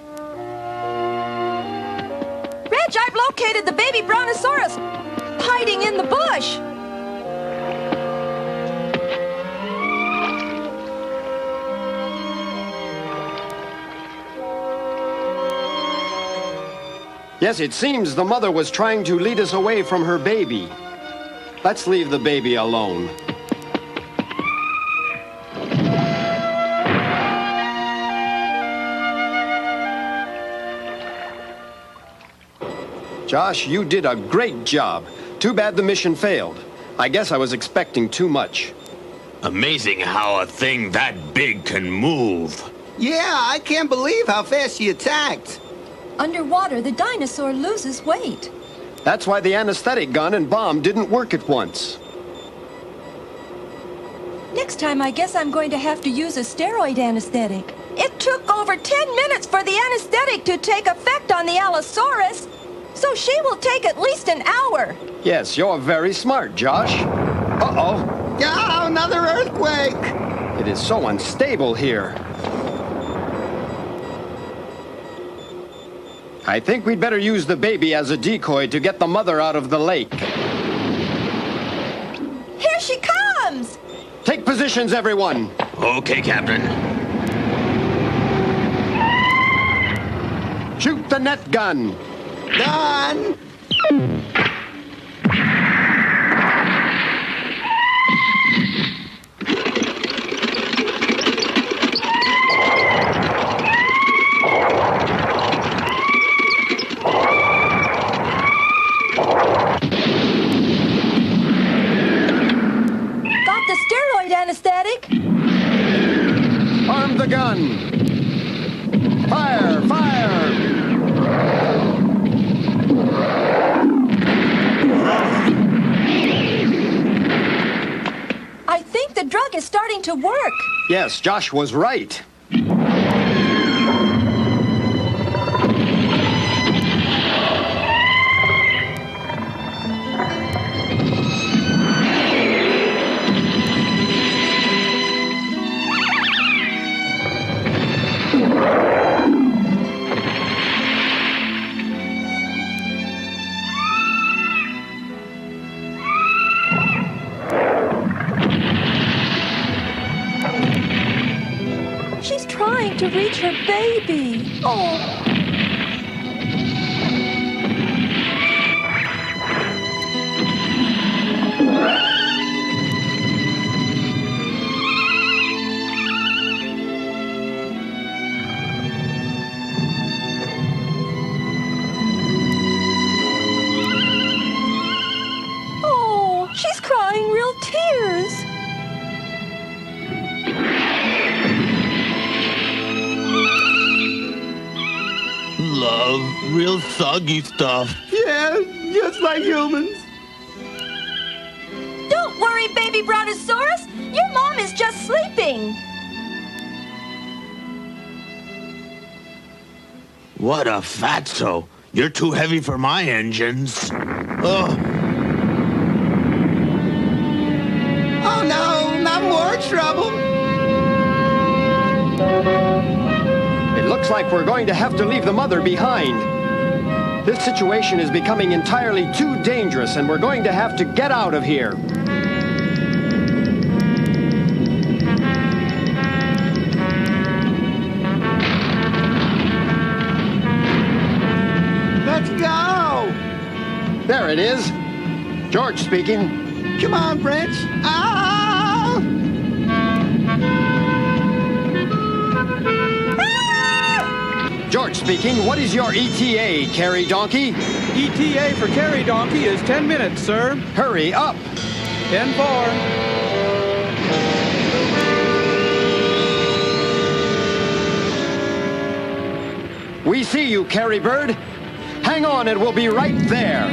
Reg, I've located the baby brontosaurus hiding in the bush. Yes, it seems the mother was trying to lead us away from her baby. Let's leave the baby alone. Josh, you did a great job. Too bad the mission failed. I guess I was expecting too much. Amazing how a thing that big can move. Yeah, I can't believe how fast she attacked. Underwater, the dinosaur loses weight. That's why the anesthetic gun and bomb didn't work at once. Next time, I guess I'm going to have to use a steroid anesthetic. It took over 10 minutes for the anesthetic to take effect on the Allosaurus, so she will take at least an hour. Yes, you're very smart, Josh. Uh-oh. Yeah, another earthquake. It is so unstable here. I think we'd better use the baby as a decoy to get the mother out of the lake. Here she comes! Take positions, everyone. Okay, Captain. Shoot the net gun. Done. Got the steroid anesthetic. Arm the gun. Fire, fire. I think the drug is starting to work. Yes, Josh was right. She's trying to reach her baby. Oh. Oh, she's crying real tears. Love, real soggy stuff. Yeah, just like humans. Don't worry, baby Brontosaurus. Your mom is just sleeping. What a fatso. You're too heavy for my engines. Oh. Oh no, not more trouble. It looks like we're going to have to leave the mother behind. This situation is becoming entirely too dangerous, and we're going to have to get out of here. Let's go. There it is. George speaking. Come on, Branch. Ah! George speaking. What is your ETA, Carry Donkey? ETA for Carry Donkey is 10 minutes, sir. Hurry up. 10-4. We see you, Carry Bird. Hang on, and we'll be right there.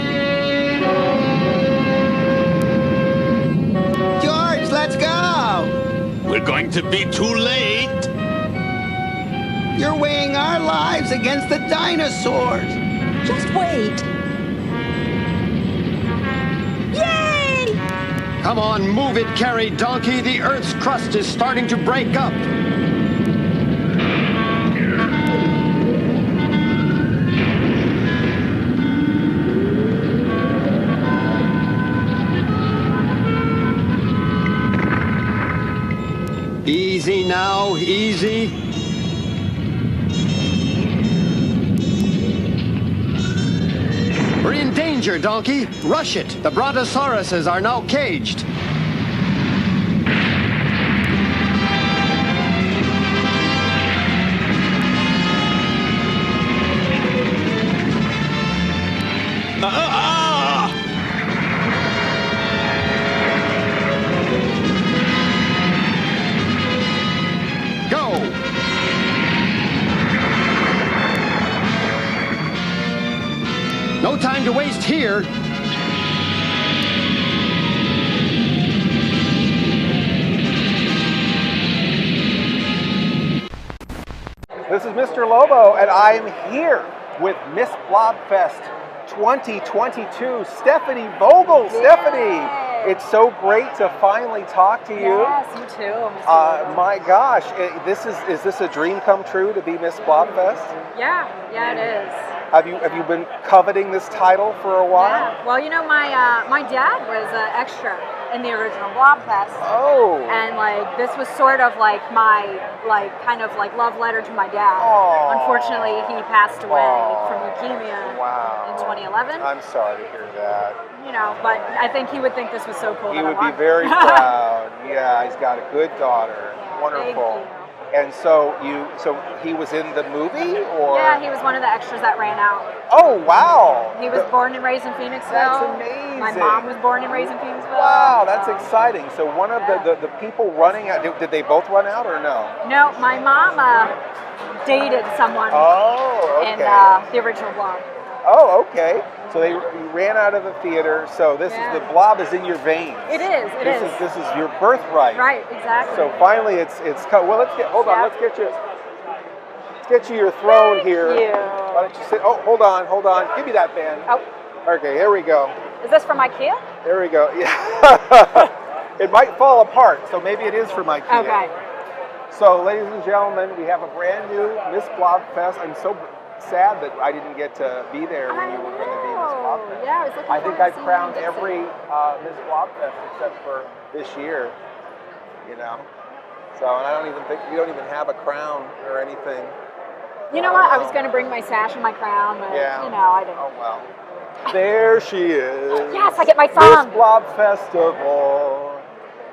George, let's go. We're going to be too late. You're weighing our lives against the dinosaurs. Just wait. Yay! Come on, move it, Carry Donkey. The Earth's crust is starting to break up. Easy now, easy. We're in danger, Donkey. Rush it. The Brontosauruses are now caged. No time to waste here. This is Mr. Lobo, and I'm here with Miss Blobfest 2022, Stephanie Vogel. Stephanie, it's so great to finally talk to you. Yes, you too. My gosh, is this a dream come true to be Miss Blobfest? Yeah, it is. Have you been coveting this title for a while? Yeah. Well, you know, my dad was extra in the original Blobfest. Oh. And like this was sort of like my kind of love letter to my dad. Oh. Unfortunately, he passed away from leukemia in 2011. I'm sorry to hear that. You know, but I think he would think this was so cool. He would be very proud. Yeah, he's got a good daughter. Wonderful. Thank you. And so he was in the movie, or? Yeah, he was one of the extras that ran out. Oh, wow. He was born and raised in Phoenixville. That's amazing. My mom was born and raised in Phoenixville. Wow, that's exciting. So one of the people running out, did they both run out or no? No, my mom dated someone in the original Blob. Oh, okay. So you ran out of the theater. So this is the Blob is in your veins. It is. This is your birthright. Right. Exactly. So finally, it's well. Hold on. Let's get you your throne here. Thank you. Why don't you sit? Oh, hold on. Give me that band. Oh. Okay. Here we go. Is this from IKEA? There we go. Yeah. It might fall apart, so maybe it is from IKEA. Okay. So, ladies and gentlemen, we have a brand new Miss Blobfest. I'm so sad that I didn't get to be there when you were going to be Miss Blobfest. Yeah, I was looking I think forward I to crowned seeing you every Miss Blobfest except for this year. You know, so and I don't even think we don't even have a crown or anything. You know what? I was going to bring my sash and my crown, but you know, I didn't. Oh well. There she is. Yes, I get my song. Miss Blob Festival.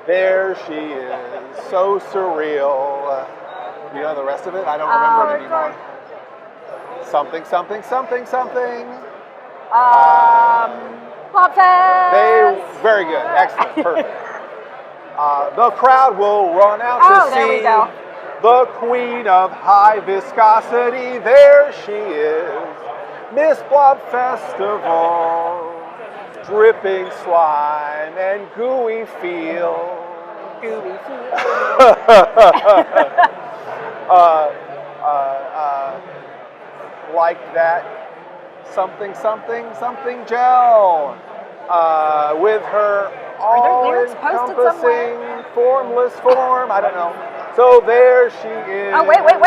There she is. So surreal. You know the rest of it? I don't remember it anymore. Something. Blobfest. Very good. Excellent. Perfect. The crowd will run out to there we see go. the queen of high viscosity. There she is. Miss Blob Festival. Dripping slime and gooey feel. Like that something gel with her all-encompassing formless form. I don't know. So there she is. Oh, wait. Wait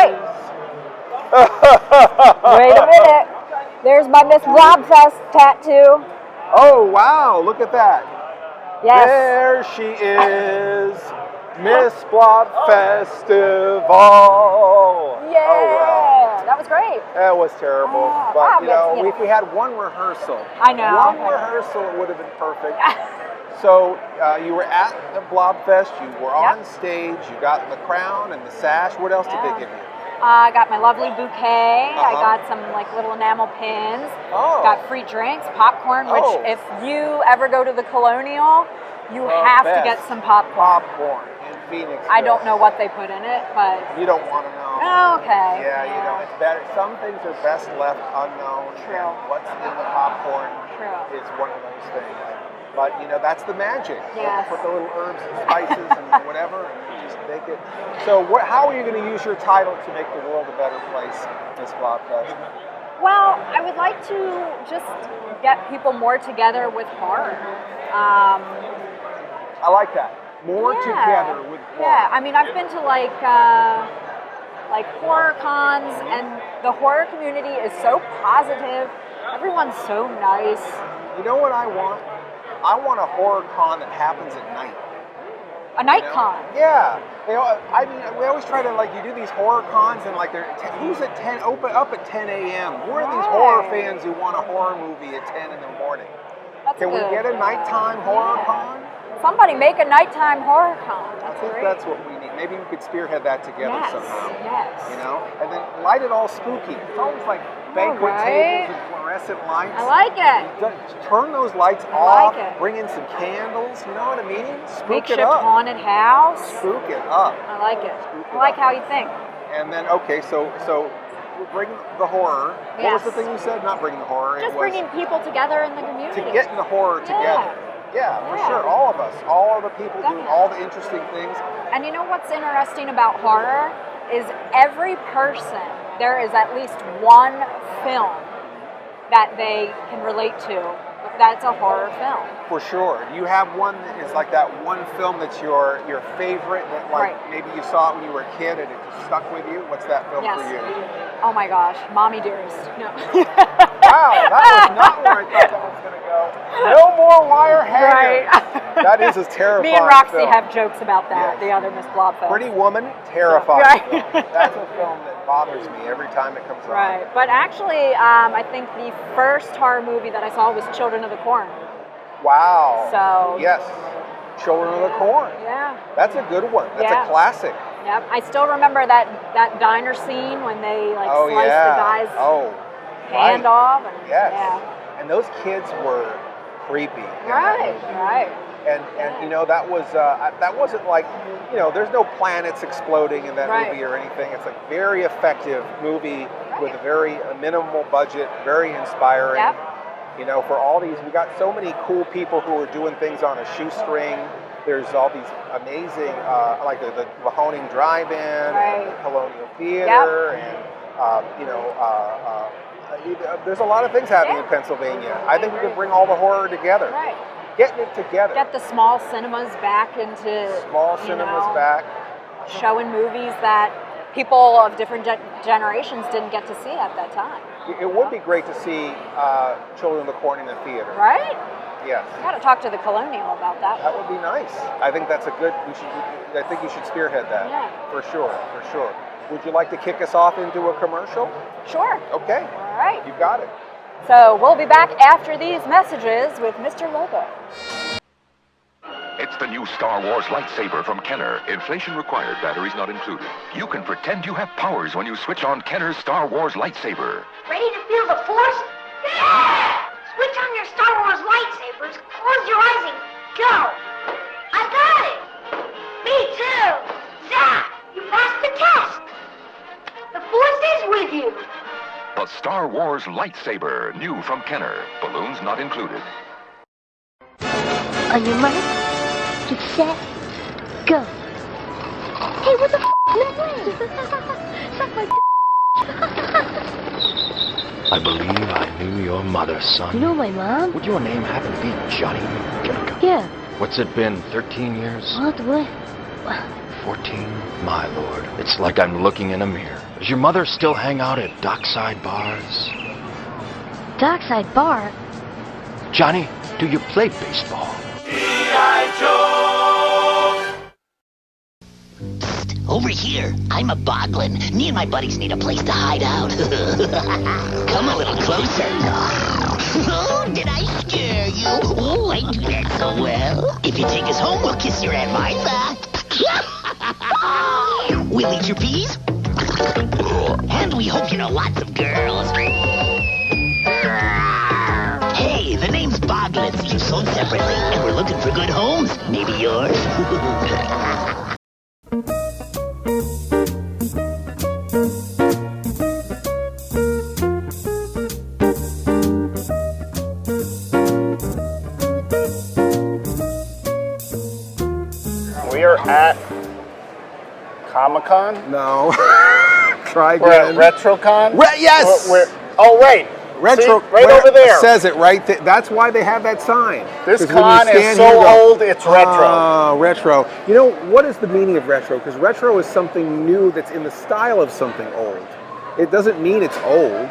a minute. There's my Miss Blobfest tattoo. Oh, wow. Look at that. Yes. There she is. Miss Blob Festival. Yeah. Oh, wow. That was great. That was terrible. But, you know, if we had one rehearsal. I know. One rehearsal, it would have been perfect. So, you were at the Blobfest. You were on stage. You got the crown and the sash. What else did they give you? I got my lovely bouquet. I got some little enamel pins. Got free drinks, popcorn, which if you ever go to the Colonial, you have to get some popcorn. Popcorn in Phoenix. I don't know what they put in it, but... You don't want to know. Oh, okay. Yeah, you know, it's better. Some things are best left unknown. True. And what's in the popcorn is one of those things. But, you know, that's the magic. Yes. Put the little herbs and spices and whatever, and just make it. So how are you going to use your title to make the world a better place, Miss Blobfest? Well, I would like to just get people more together with horror. I like that. More together with horror. Yeah, I mean, I've been to like horror cons, and the horror community is so positive. Everyone's so nice. You know what I want? I want a horror con that happens at night. A night con? Yeah. You know, I mean, we always try to, you do these horror cons, and, who's at 10, up at 10 a.m.? Who are these horror fans who want a horror movie at 10 in the morning? Can we get a nighttime horror con? Somebody make a nighttime horror con. I think that's what we need. Maybe we could spearhead that together somehow. Yes. You know? And then light it all spooky. It's almost like banquet tables and fluorescent lights. I like it. Turn those lights off. Bring in some candles. You know what I mean? Spook it up. Haunted house. Spook it up. I like it. I like how you think. And then, so bring the horror. What was the thing you said? Not bring the horror. Just bringing people together in the community. To get in the horror together. Yeah, for sure. All of us. All of the people doing all the interesting things. And you know what's interesting about horror is every person, there is at least one film that they can relate to that's a horror film. For sure. You have one that is like that one film that's your favorite that maybe you saw it when you were a kid and it just stuck with you. What's that film for you? Oh my gosh, Mommy Dearest. No. Wow, that was not where I thought that was going to go. No more wire hanging. Right. That is a terrifying Me and Roxy film. have jokes about that, the other Miss Blobfest. Pretty Woman, terrifying Right. film. That's a film that bothers me every time it comes on. Right, but actually, I think the first horror movie that I saw was Children of the Corn. Wow. So yes, Children of the Corn. Yeah. That's a good one. That's Yeah. a classic. Yep, I still remember that diner scene when they like sliced the guy's hand off. And, Yes. Yeah. And those kids were creepy. Right. Right. And you know that wasn't like, you know, there's no planets exploding in that movie or anything. It's a very effective movie with a very minimal budget, very inspiring. Yep. You know, for all these, we got so many cool people who are doing things on a shoestring. There's all these amazing, like the Mahoning Drive-In, and the Colonial Theater, and you know, there's a lot of things happening in Pennsylvania. I think we could bring all the horror together. Right. Getting it together. Get the small cinemas back into back. Showing movies that people of different generations didn't get to see at that time. It would be great to see Children of the Corn in the theater. Right? Yes. You got to talk to the Colonial about that. That would be nice. I think that's a good. I think you should spearhead that. Yeah. For sure. For sure. Would you like to kick us off into a commercial? Sure. Okay. All right. You got it. So we'll be back after these messages with Mr. Lobo. It's the new Star Wars lightsaber from Kenner. Inflation required, batteries not included. You can pretend you have powers when you switch on Kenner's Star Wars lightsaber. Ready to feel the Force? Yeah! Switch on your Star Wars lightsabers, close your eyes, and go! I got it! Me too! Zap! You passed the test! The Force is with you! The Star Wars lightsaber, new from Kenner. Balloons not included. On your mark, get set, go! Hey, what the f***? No way! Suck my I believe I knew your mother, son. You know my mom? Would your name happen to be Johnny? Yeah. What's it been, 13 years? What? 14? My lord, it's like I'm looking in a mirror. Does your mother still hang out at dockside bars? Dockside bar? Johnny, do you play baseball? Over here, I'm a boglin. Me and my buddies need a place to hide out. Come a little closer. Oh, did I scare you? Oh, I do that so well. If you take us home, we'll kiss your Aunt Martha. We'll eat your peas. And we hope you know lots of girls. Hey, the name's Boglins. Each sold separately, and we're looking for good homes. Maybe yours. We are at Comic-Con? No. Try We're again. at RetroCon? Yes! Oh, right. Retro, See, right over there. It says it right there. That's why they have that sign. This 'Cause when you con is stand so here, you go, old, it's retro. Oh, retro. You know, what is the meaning of retro? Because retro is something new that's in the style of something old. It doesn't mean it's old.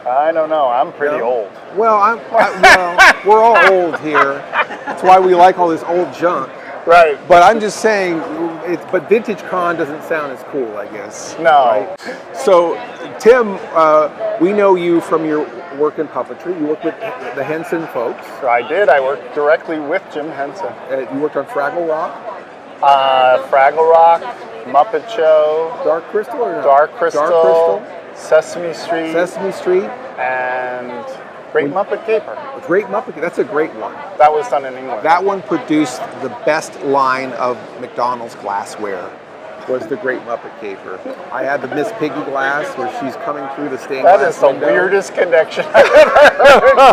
I don't know. I'm pretty old. Well, well, we're all old here. That's why we like all this old junk. Right. But I'm just saying, but Vintage Con doesn't sound as cool, I guess. No. Right? So, Tim, we know you from your work in puppetry. You worked with the Henson folks. I did. I worked directly with Jim Henson. You worked on Fraggle Rock? Fraggle Rock, Muppet Show. Dark Crystal or no? Dark Crystal. Dark Crystal. Sesame Street. Sesame Street. And Great Muppet Caper. Great Muppet, that's a great one. That was done in England. That one produced the best line of McDonald's glassware. Was the Great Muppet Caper. I had the Miss Piggy glass where she's coming through the stained glass That is the window. weirdest connection I've ever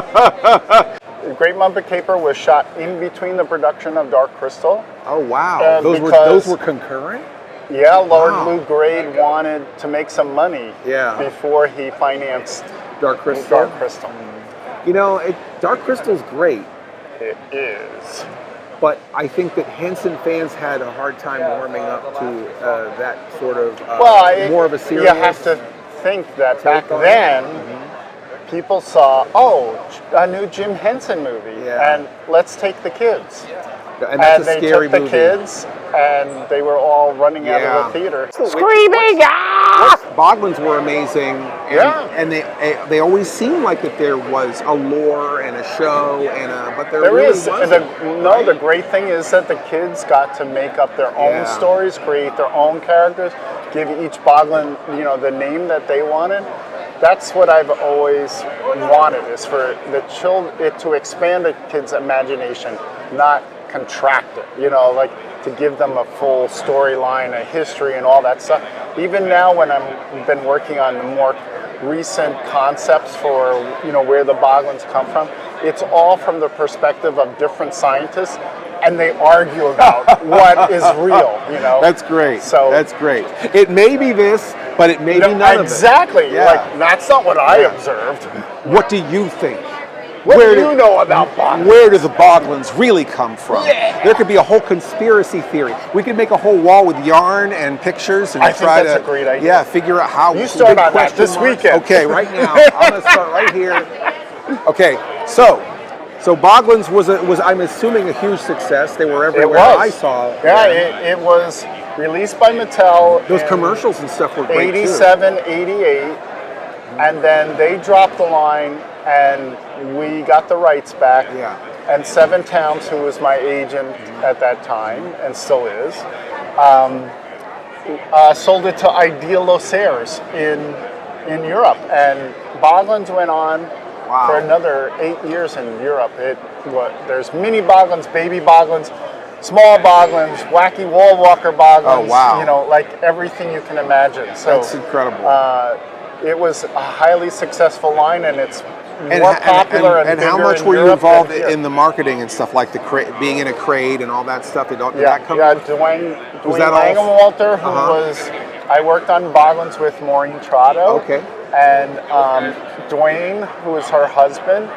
heard. The Great Muppet Caper was shot in between the production of Dark Crystal. Oh wow! Those were concurrent? Yeah, Lord Lou Grade wanted to make some money before he financed Dark Crystal. Dark Crystal. You know, Dark Crystal's great. It is. But I think that Henson fans had a hard time warming up to that sort of more of a serious. You have to think that back then, people saw, oh, a new Jim Henson movie, and let's take the kids. And that's a they scary took movie. the kids, and they were all running out of the theater. Screaming! Boglins were amazing. And they always seemed like that there was a lore and a show, but there really wasn't. The great thing is that the kids got to make up their own stories, create their own characters, give each Boglin, the name that they wanted. That's what I've always wanted, is for the to expand the kids' imagination, not contract it, like to give them a full storyline, a history, and all that stuff. Even now, when I've been working on the more recent concepts for where the Boglins come from, it's all from the perspective of different scientists, and they argue about what is real. That's great. So that's great. It may be this, but it may be none of it. Exactly. Like that's not what I observed. What do you think? What do you know about Boglins? Where do the Boglins really come from? There could be a whole conspiracy theory. We could make a whole wall with yarn and pictures and I think that's a great idea. Figure out how. You start on that this weekend. Okay, right now. I'm going to start right here. Okay, so Boglins was I'm assuming a huge success. They were everywhere I saw. Yeah, it was released by Mattel. Those commercials and stuff were great 87, 88, and then they dropped the line, and we got the rights back. Yeah. And Seven Towns, who was my agent at that time and still is, sold it to Allosaurus in Europe, and Boglins went on for another 8 years in Europe. There's mini Boglins, baby Boglins, small Boglins, wacky wall walker Boglins. Oh wow! Like everything you can imagine. So that's incredible. It was a highly successful line, and it's more popular and how much were you involved in the marketing and stuff, like the being in a crate and all that stuff? Did that come? Dwayne Langenwalter, who was, I worked on Boglins with Maureen Trotto. Okay. And Dwayne, who was her husband,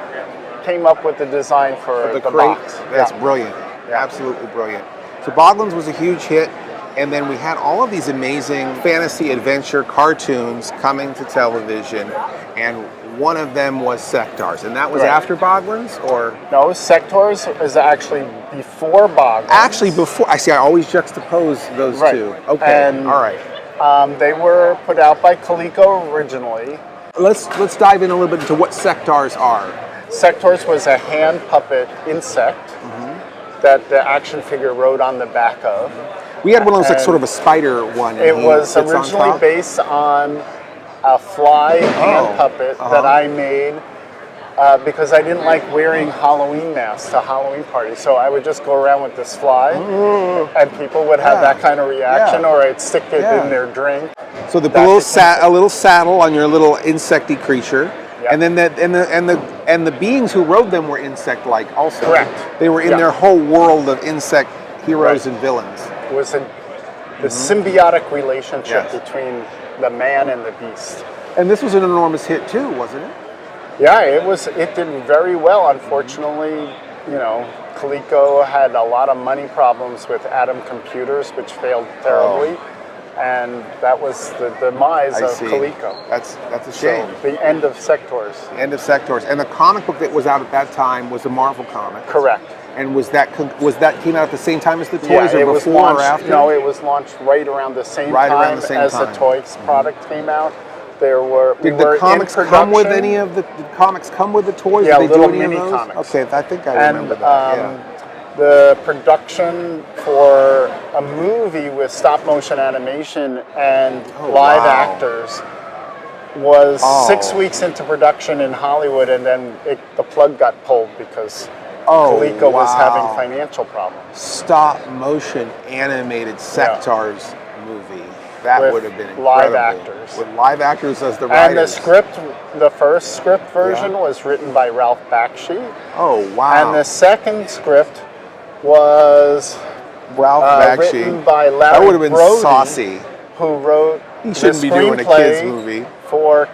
came up with the design for the crate. box. That's brilliant. Absolutely brilliant. So Boglins was a huge hit, and then we had all of these amazing fantasy adventure cartoons coming to television, and one of them was Sectars, and that was after Boglins, or? No, Sectars is actually before Boglins. Actually before. I see, I always juxtapose those two. Okay, and, all right. They were put out by Coleco originally. Let's dive in a little bit into what Sectars are. Sectars was a hand puppet insect that the action figure rode on the back of. We had one of those, like sort of a spider one. It was originally based on a fly hand puppet that I made because I didn't like wearing Halloween masks to Halloween parties. So I would just go around with this fly, and people would have that kind of reaction, or I'd stick it in their drink. So the a little saddle on your little insecty creature. And then the beings who rode them were insect-like also. Correct. They were in their whole world of insect heroes and villains. It was the symbiotic relationship between the man and the beast. And this was an enormous hit too, wasn't it? Yeah, it was. It did very well. Unfortunately, Coleco had a lot of money problems with Atom Computers, which failed terribly. And that was the demise of Coleco. That's a shame. So, the end of Sectars. The end of Sectars. And the comic book that was out at that time was a Marvel comic. Correct. And was that came out at the same time as the toys, or before or after? No, it was launched right around the same time as the toys product came out. Did the comics come with any of the comics come with the toys? Yeah, Did they little do any mini of those? comics. Okay, I think I remember that. The production for a movie with stop motion animation and live actors was 6 weeks into production in Hollywood, and then the plug got pulled because Coleco was having financial problems. Stop motion animated Sectars movie. That would have been incredible. Live actors. With live actors as the writers. And the script, the first script version was written by Ralph Bakshi. Oh, wow. And the second script was Ralph Bakshi. Written by Larry That would have been Brody, saucy. Who wrote He shouldn't the be doing a kids movie. For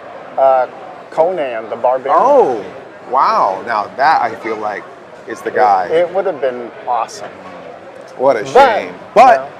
Conan the Barbarian. Oh, wow. Now that I feel like is the guy. It would have been awesome. What a shame. But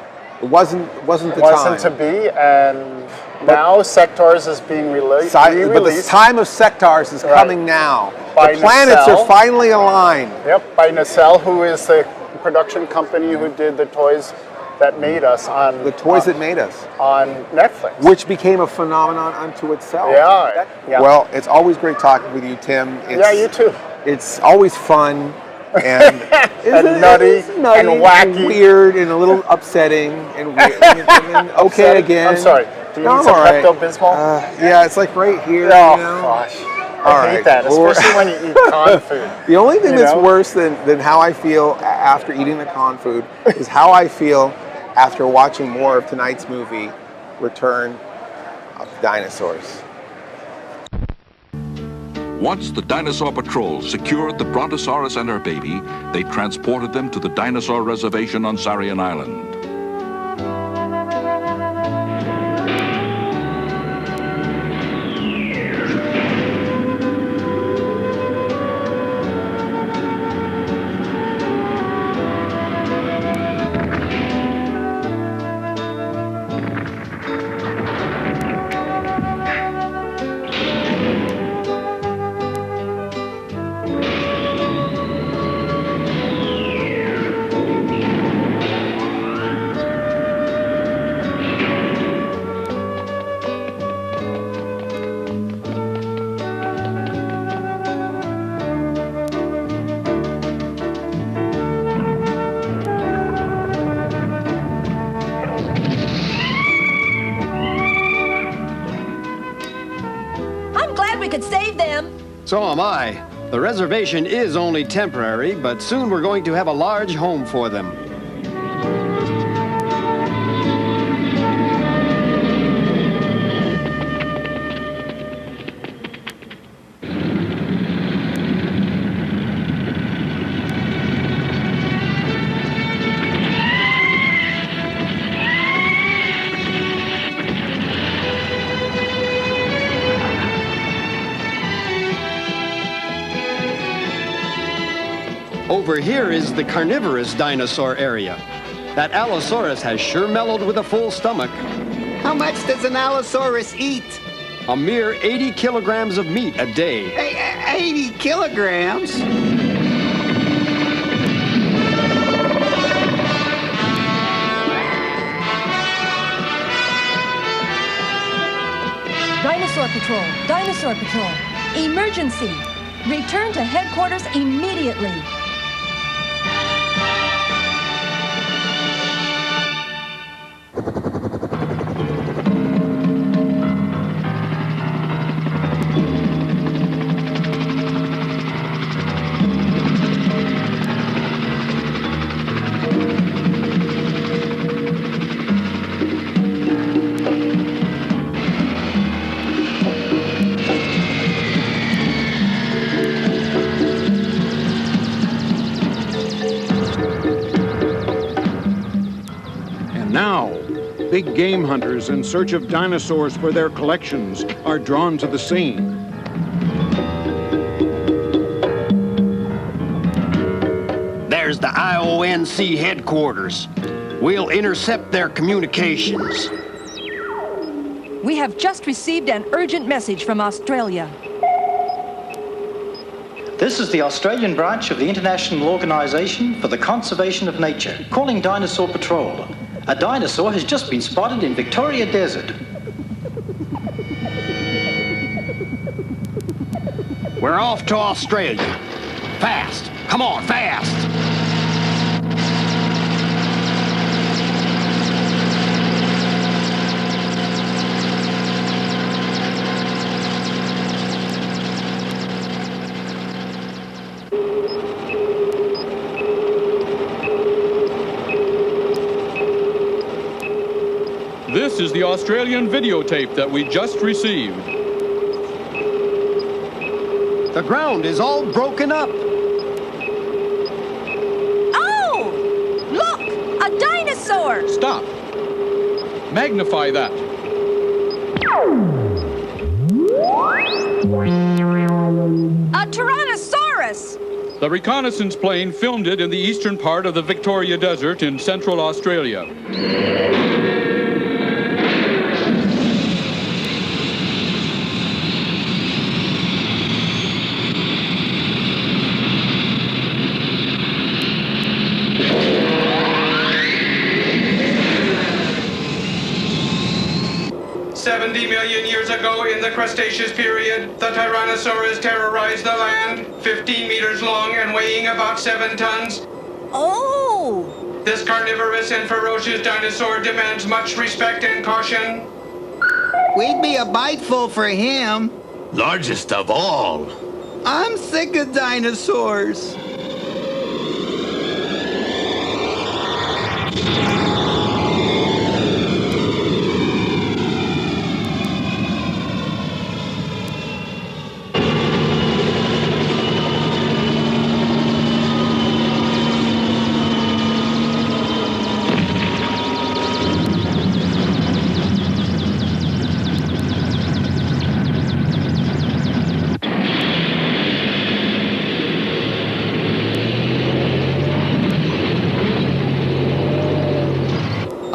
it wasn't the time. It wasn't to be, and Now Sectars is being re-released. But the time of Sectars is coming now. The planets are finally aligned. Yep, by Nacelle, who is the production company who did the toys that made us on... The toys that made us. On Netflix. Which became a phenomenon unto itself. Yeah. Well, it's always great talking with you, Tim. Yeah, you too. It's always fun. And, nutty and wacky. And weird and a little upsetting and weird. and okay upsetting. Again. I'm sorry. Do you need some Pepto-Bismol? Yeah, it's like right here. Oh, you know? Gosh. I hate that, especially when you eat con food. The only thing that's worse than how I feel after eating the con food is how I feel after watching more of tonight's movie, Return of the Dinosaurs. Once the Dinosaur Patrol secured the Brontosaurus and her baby, they transported them to the Dinosaur Reservation on Sarian Island. So am I. The reservation is only temporary, but soon we're going to have a large home for them. Over here is the carnivorous dinosaur area. That Allosaurus has sure mellowed with a full stomach. How much does an Allosaurus eat? A mere 80 kilograms of meat a day. 80 kilograms? Dinosaur Patrol! Dinosaur Patrol! Emergency! Return to headquarters immediately! Big game hunters in search of dinosaurs for their collections are drawn to the scene. There's the IONC headquarters. We'll intercept their communications. We have just received an urgent message from Australia. This is the Australian branch of the International Organisation for the Conservation of Nature, calling Dinosaur Patrol. A dinosaur has just been spotted in Victoria Desert. We're off to Australia. Fast! Come on, fast! This is the Australian videotape that we just received. The ground is all broken up. Oh! Look! A dinosaur! Stop. Magnify that. A Tyrannosaurus! The reconnaissance plane filmed it in the eastern part of the Victoria Desert in central Australia. 70 million years ago in the Cretaceous period, the Tyrannosaurus terrorized the land, 15 meters long and weighing about 7 tons. Oh! This carnivorous and ferocious dinosaur demands much respect and caution. We'd be a biteful for him. Largest of all. I'm sick of dinosaurs.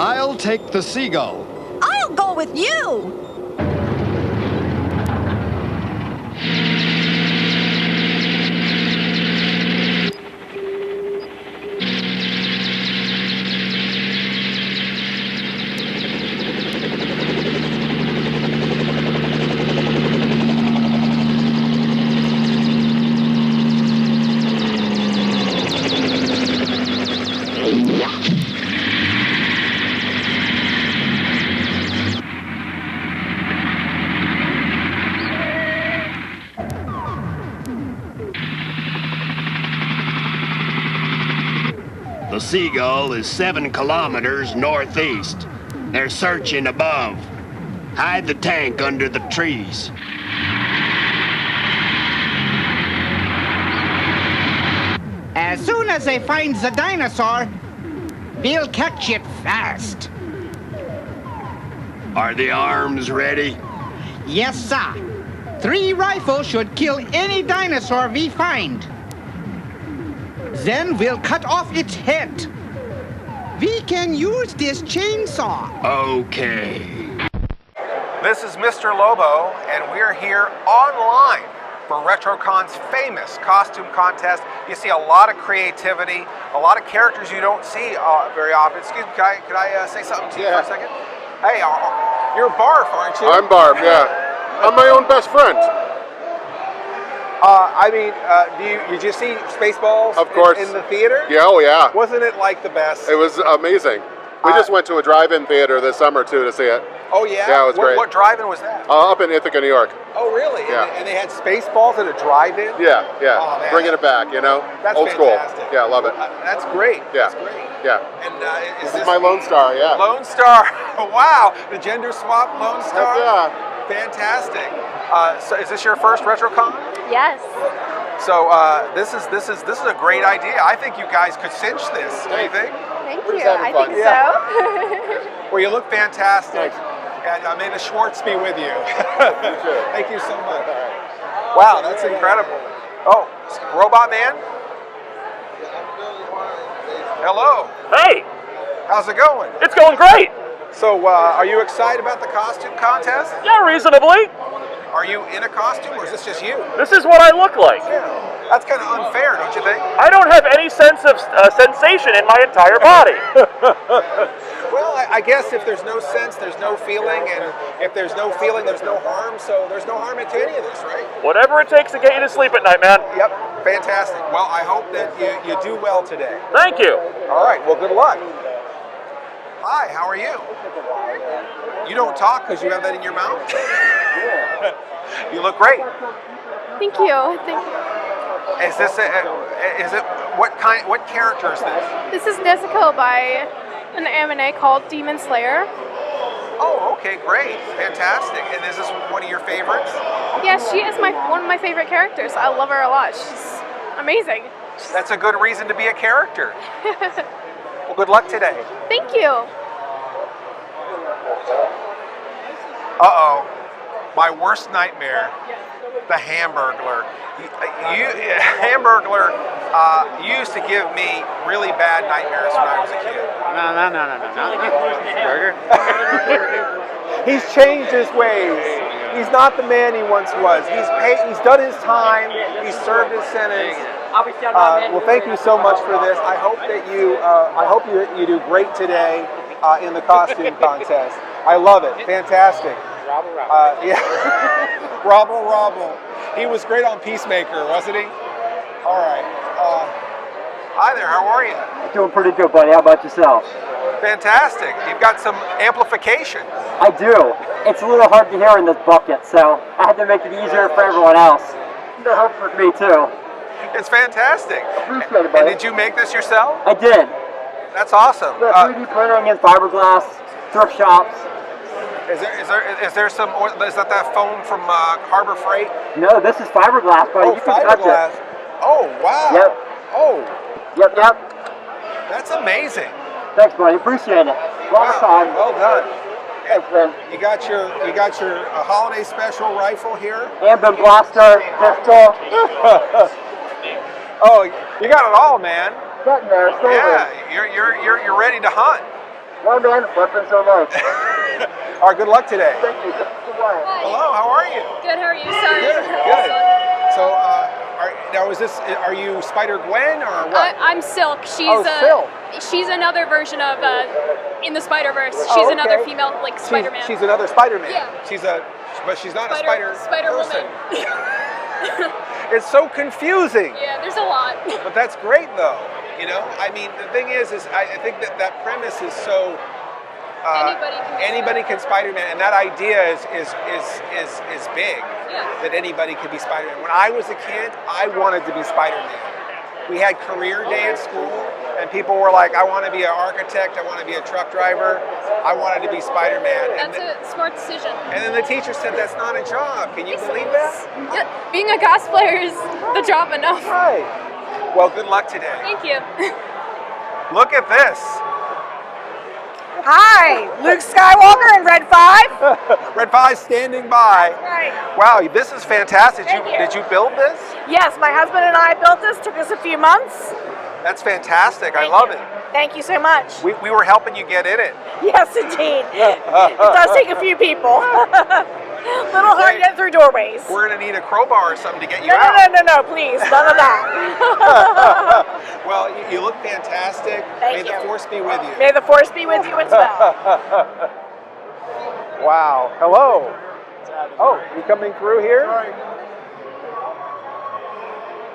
I'll take the seagull. I'll go with you. The Seagull is 7 kilometers northeast. They're searching above. Hide the tank under the trees. As soon as they find the dinosaur, we'll catch it fast. Are the arms ready? Yes, sir. 3 rifles should kill any dinosaur we find. Then we'll cut off its head. We can use this chainsaw. Okay. This is Mr. Lobo, and we're here online for RetroCon's famous costume contest. You see a lot of creativity, a lot of characters you don't see very often. Excuse me, could I say something to you for a second? Hey, you're Barf, aren't you? I'm Barf, yeah. I'm my own best friend. Did you see Spaceballs of course. In the theater? Yeah, oh yeah. Wasn't it like the best? It was amazing. We just went to a drive-in theater this summer too to see it. Oh yeah? Yeah, it was great. What drive-in was that? Up in Ithaca, New York. Oh really? Yeah. And they had Spaceballs at a drive-in? Yeah, yeah. Oh, man. Bringing it back, you know? That's old fantastic. school. Yeah, love it. That's great. Yeah. That's great. Yeah. And this is my Lone Star, yeah. Lone Star. Wow. The gender swap Lone Star. Heck yeah. Fantastic. So is this your first RetroCon? Yes. So this is a great idea. I think you guys could cinch this. Don't you think? Thank you. I think so. Well, you look fantastic. And may the Schwartz be with you. Thank you so much. Wow, that's incredible. Oh, Robot Man? Hello. Hey. How's it going? It's going great. So, are you excited about the costume contest? Yeah, reasonably. Are you in a costume, or is this just you? This is what I look like. Yeah. That's kind of unfair, don't you think? I don't have any sense of sensation in my entire body. Well, I guess if there's no sense, there's no feeling, and if there's no feeling, there's no harm, so there's no harm to any of this, right? Whatever it takes to get you to sleep at night, man. Yep, fantastic. Well, I hope that you do well today. Thank you. All right, well, good luck. Hi, how are you? You don't talk because you have that in your mouth? You look great. Thank you. Thank you. Is it what character is this? This is Nezuko by an anime called Demon Slayer. Oh, okay, great. Fantastic. And is this one of your favorites? Yes, she is one of my favorite characters. I love her a lot. She's amazing. That's a good reason to be a character. Well, good luck today. Thank you. Uh-oh. My worst nightmare, the Hamburglar. Hamburglar used to give me really bad nightmares when I was a kid. No. Burger? He's changed his ways. He's not the man he once was. He's done his time. He's served his sentence. Well, thank you so much for this. I hope that you do great today in the costume contest. I love it. Fantastic. Robble. Yeah. Robble. He was great on Peacemaker, wasn't he? All right. Hi there, how are you? Doing pretty good, buddy. How about yourself? Fantastic. You've got some amplification. I do. It's a little hard to hear in this bucket, so I had to make it easier for everyone else. It helps with me, too. It's fantastic. Appreciate it, buddy. And did you make this yourself? I did. That's awesome. The 3D printing and fiberglass, thrift shops. Is there some, is that foam from Harbor Freight? No, this is fiberglass, buddy. Oh, you can touch fiberglass. it. Oh, wow. Yep. Oh. Yep. That's amazing. Thanks, buddy. Appreciate it. Long time. Well done. Thanks, man. You got your holiday special rifle here. Ambient blaster, pistol. Oh, you got it all, man. Getting there. You're ready to hunt. Well, man, weapons so much. All right, good luck today. Thank you. Hello, how are you? Good, how are you? Sorry. Good. So, are you Spider-Gwen or what? I'm Silk. Silk. She's another version of in the Spider-Verse. She's another female, like Spider-Man. She's another Spider-Man. Yeah. But she's not a Spider-Woman. It's so confusing. Yeah, there's a lot. But that's great, though. You know, I mean, the thing is I think that premise is so. Anybody can Spider-Man, and that idea is big. Yeah. That anybody could be Spider-Man. When I was a kid, I wanted to be Spider-Man. We had career day at school, and people were like, "I want to be an architect. I want to be a truck driver. I wanted to be Spider-Man." That's a smart decision. And then the teacher said, "That's not a job." Can you believe that? Yeah, being a cosplayer is the job enough. Right. Well, good luck today. Thank you. Look at this. Hi, Luke Skywalker in Red 5. Red 5 standing by. Right. Wow, this is fantastic. Thank you. Did you build this? Yes, my husband and I built this. Took us a few months. That's fantastic. I love it. Thank you so much. We were helping you get in it. Yes, indeed. It does take a few people. Little hard to get through doorways. We're going to need a crowbar or something to get you No, out. no, please. None of that. Well, you look fantastic. May the force be with you. May the force be with you as well. Wow. Hello. Oh, you coming through here?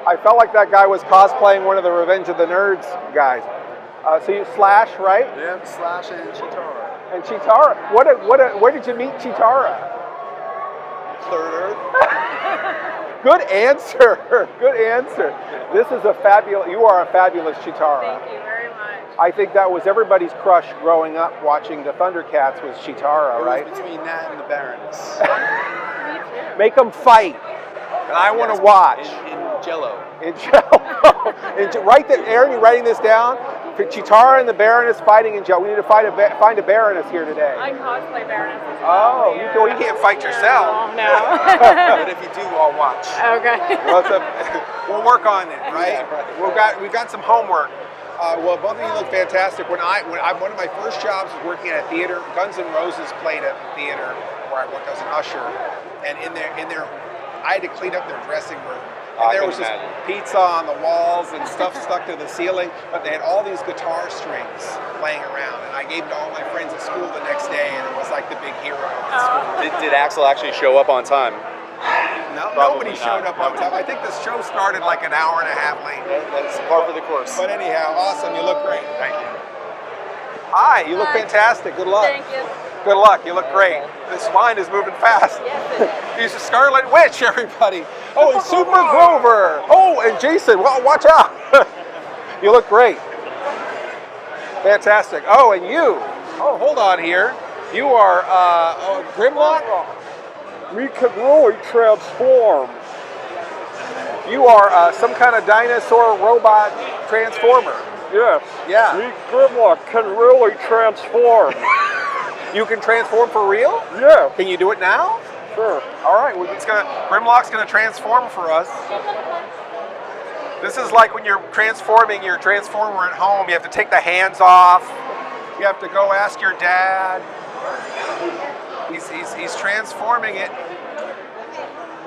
I felt like that guy was cosplaying one of the Revenge of the Nerds guys. So you Slash, right? Yeah, Slash and Chitara. And Chitara. Where did you meet Chitara? Third Earth. Good answer. Good answer. This is you are a fabulous Chitara. Thank you very much. I think that was everybody's crush growing up watching the Thundercats was Chitara, right? It was between that and the Baroness. Make them fight. And I want to watch. In Jello. In Jello. Right there, Aaron, you writing this down? Chitara and the Baroness fighting in Jello. We need to find a Baroness here today. I cosplay Baroness. Oh, you can't fight yourself. No. But if you do, I'll watch. Okay. We'll work on it, right? We've got some homework. Well, both of you look fantastic. One of my first jobs was working at a theater. Guns N' Roses played at the theater where I worked. I was an usher, and in there, I had to clean up their dressing room. And there was just pizza on the walls and stuff stuck to the ceiling, but they had all these guitar strings laying around, and I gave them to all my friends at school the next day, and it was like the big hero at school. Did Axel actually show up on time? No, nobody showed up on time. I think the show started like an hour and a half late. That's par for the course. But anyhow, awesome. You look great. Thank you. Hi, you look fantastic. Good luck. Thank you. Good luck. You look great. This line is moving fast. He's a Scarlet Witch, everybody. Oh, and Super Grover. Oh, and Jason. Well, watch out. You look great. Fantastic. Oh, and you. Oh, hold on here. You are Grimlock? We can really transform. You are some kind of dinosaur robot transformer. Yes. Yeah. Me Grimlock can really transform. You can transform for real? Yeah. Can you do it now? Sure. All right. Well, Grimlock's gonna transform for us. This is like when you're transforming your transformer at home. You have to take the hands off. You have to go ask your dad. He's transforming it.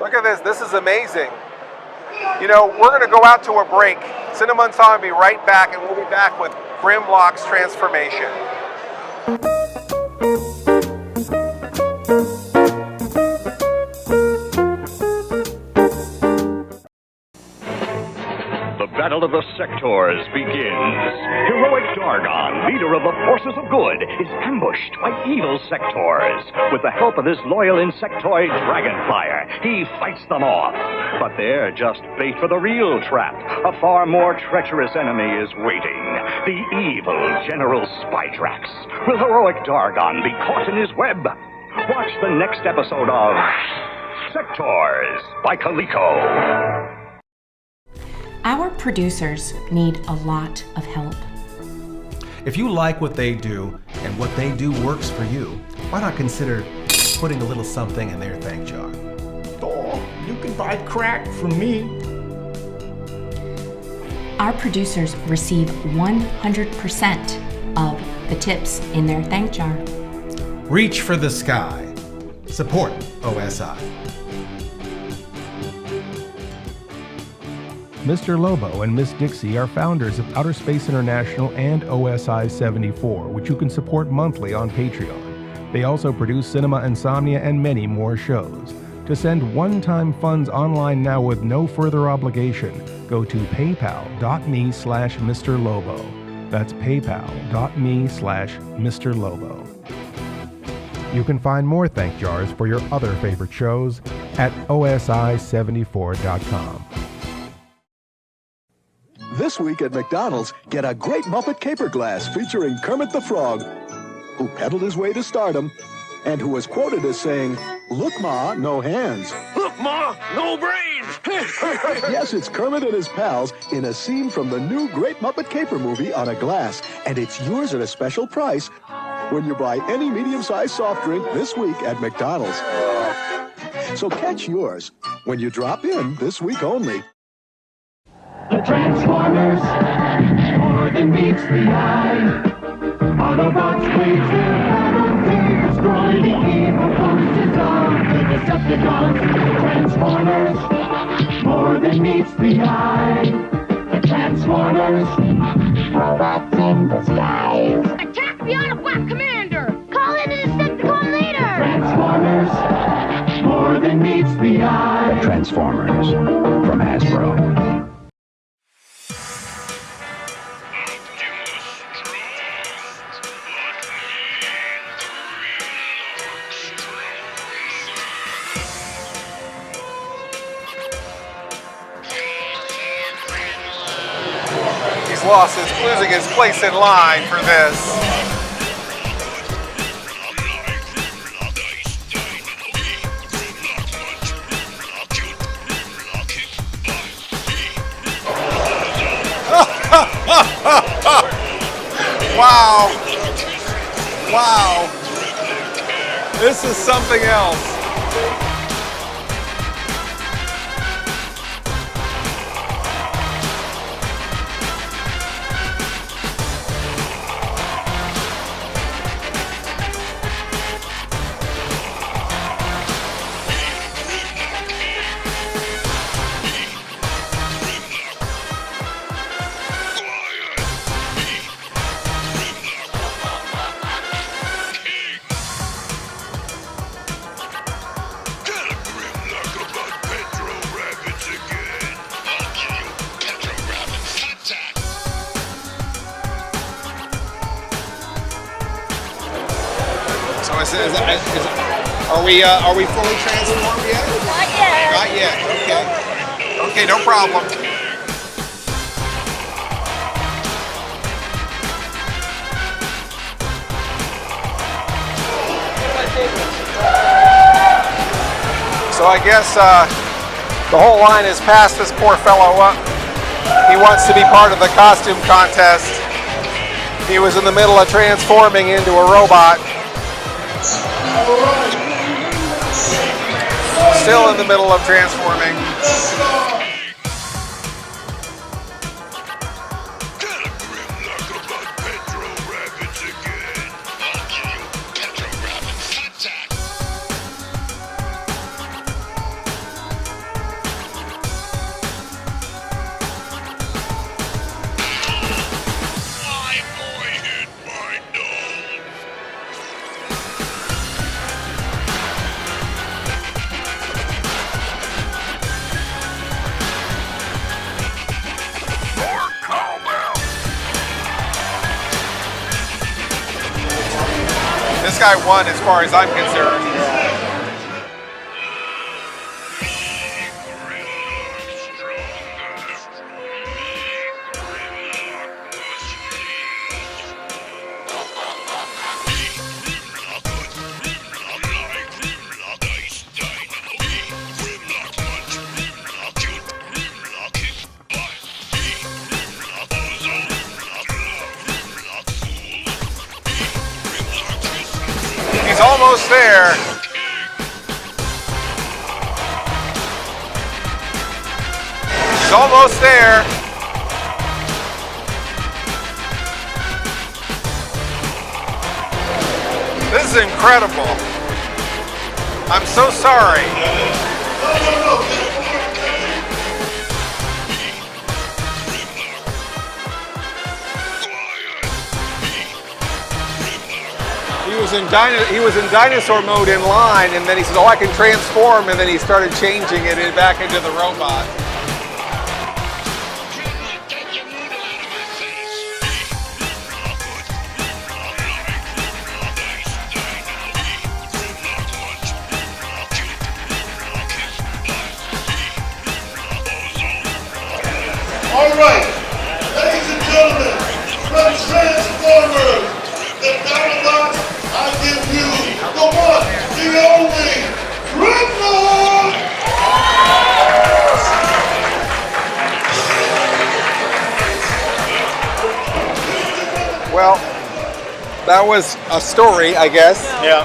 Look at this. This is amazing. You know, we're going to go out to a break. Cinema and Song will be right back, and we'll be back with Grimlock's transformation. evil sectors. With the help of his loyal insectoid Dragonflyer, he fights them off. But they're just bait for the real trap. A far more treacherous enemy is waiting. The evil General Spytrax. Will heroic Dargon be caught in his web? Watch the next episode of Sectors by Coleco. Our producers need a lot of help. If you like what they do and what they do works for you, why not consider putting a little something in their thank jar? Oh, you can buy crack from me. Our producers receive 100% of the tips in their thank jar. Reach for the sky. Support OSI. Mr. Lobo and Miss Dixie are founders of Outer Space International and OSI 74, which you can support monthly on Patreon. They also produce Cinema Insomnia and many more shows. To send one-time funds online now with no further obligation, go to paypal.me/Mr. Lobo. That's paypal.me/Mr. Lobo. You can find more thank jars for your other favorite shows at osi74.com. This week at McDonald's, get a great Muppet caper glass featuring Kermit the Frog, who pedaled his way to stardom and who was quoted as saying, "Look, Ma, no hands." Look, Ma, no brains! Yes, it's Kermit and his pals in a scene from the new Great Muppet Caper movie on a glass, and it's yours at a special price when you buy any medium-sized soft drink this week at McDonald's. So catch yours when you drop in this week only. The Transformers, more than meets the eye. Autobots wage their battle to destroy the evil forces of the Decepticons. The Transformers, more than meets the eye. The Transformers, robots in disguise. Attack the Autobot commander! Call in the Decepticon leader! Transformers, more than meets the eye. The Transformers, from Hasbro. Losing his place in line for this. Wow. Wow. This is something else. Are we fully transformed yet? Not yet. Not yet. Okay. Okay, no problem. So I guess the whole line has passed this poor fellow up. He wants to be part of the costume contest. He was in the middle of transforming into a robot. Still in the middle of transforming. this guy won as far as I'm concerned. He's almost there. He's almost there. This is incredible. I'm so sorry. He was in dinosaur mode in line, and then he says, "Oh, I can transform," and then he started changing it back into the robot. All right, ladies and gentlemen, from Transformers, the Dinobots, I give you the one, the only, GRIMLOCK! Well, that was a story, I guess. Yeah.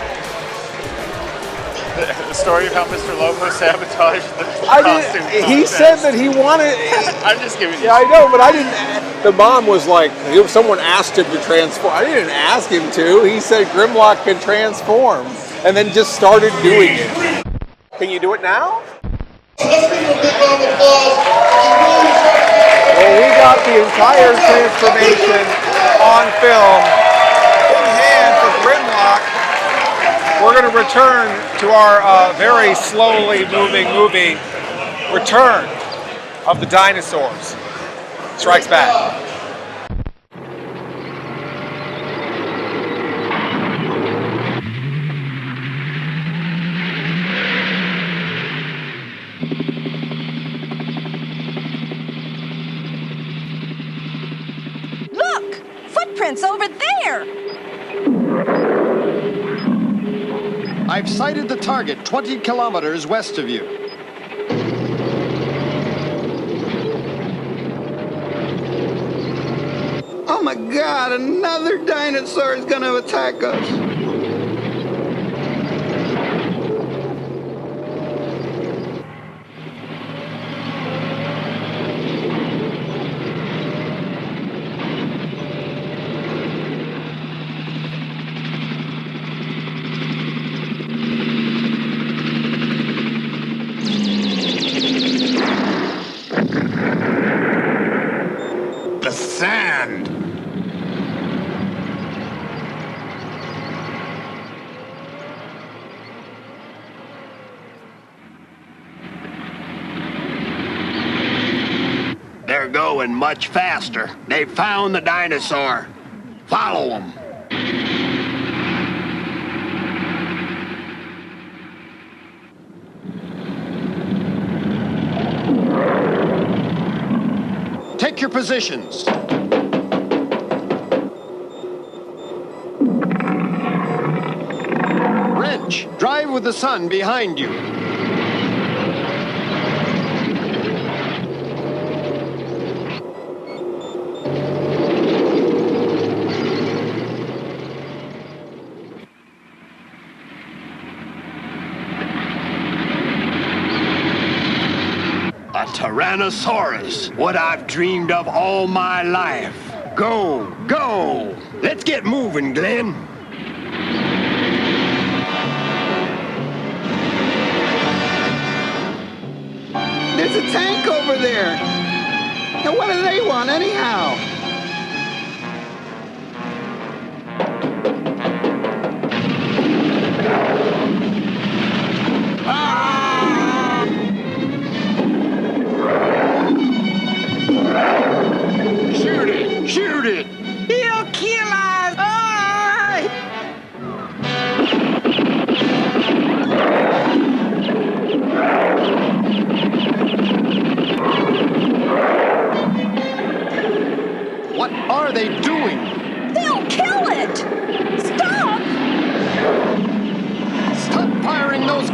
The story of how Mr. Lobo sabotaged the costume. He said that he wanted. I'm just giving you. Yeah, I know, but I didn't. The mom was like, someone asked him to transform. I didn't ask him to. He said GRIMLOCK can transform, and then just started doing it. Can you do it now? Let's give him a big round of applause. Well, we got the entire transformation on film in hand for GRIMLOCK. We're going to return to our very slowly moving movie, Return of the Dinosaurs. Strikes Back. Look! Footprints over there! I've sighted the target 20 kilometers west of you. Oh my God, another dinosaur is gonna attack us. The sand. They're going much faster. They found the dinosaur. Follow them. Take your positions. Wrench, drive with the sun behind you. A Tyrannosaurus, what I've dreamed of all my life. Go, go! Let's get moving, Glenn. There's a tank over there. Now what do they want anyhow? Shoot it! Shoot it! He'll kill us!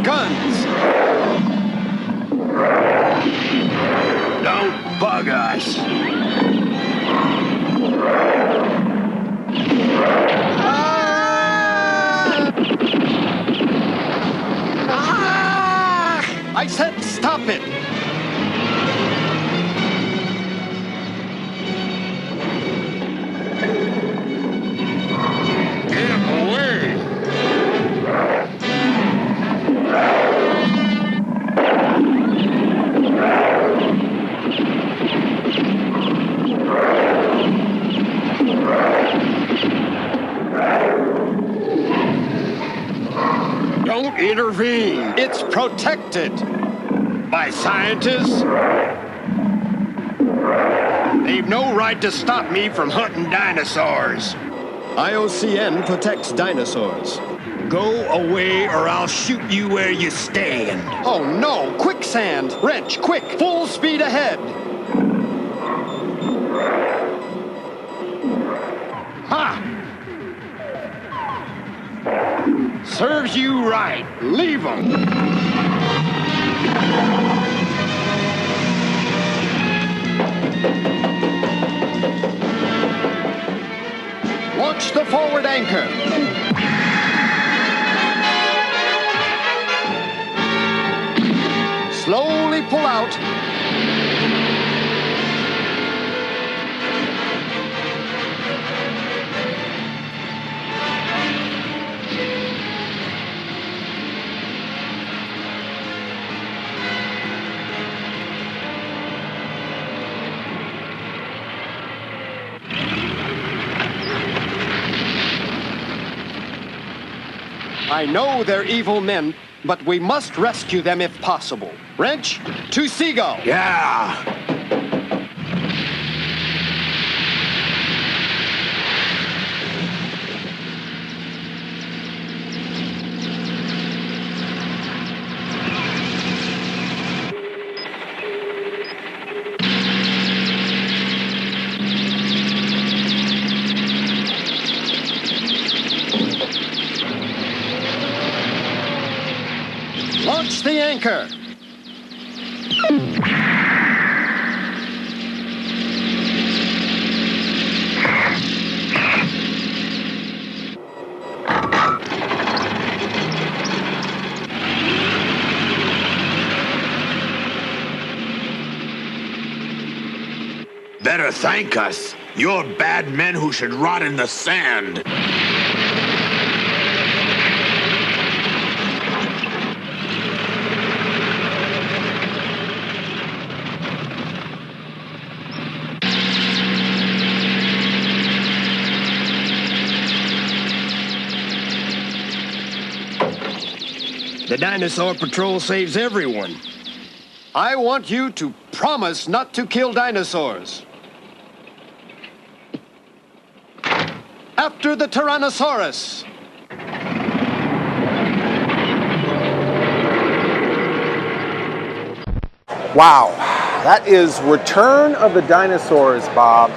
guns. Don't bug us. I said stop it. Get away. Don't intervene. It's protected. By scientists? They've no right to stop me from hunting dinosaurs. IOCN protects dinosaurs. Go away or I'll shoot you where you stand. Oh no! Quicksand! Wrench, quick! Full speed ahead! Ha! Serves you right. Leave 'em. Launch the forward anchor. Slowly pull out. I know they're evil men, but we must rescue them if possible. Wrench, to Seagull. Yeah. Launch the anchor. Better thank us. You're bad men who should rot in the sand. The Dinosaur Patrol saves everyone. I want you to promise not to kill dinosaurs. After the Tyrannosaurus. Wow, that is Return of the Dinosaurs, Bob.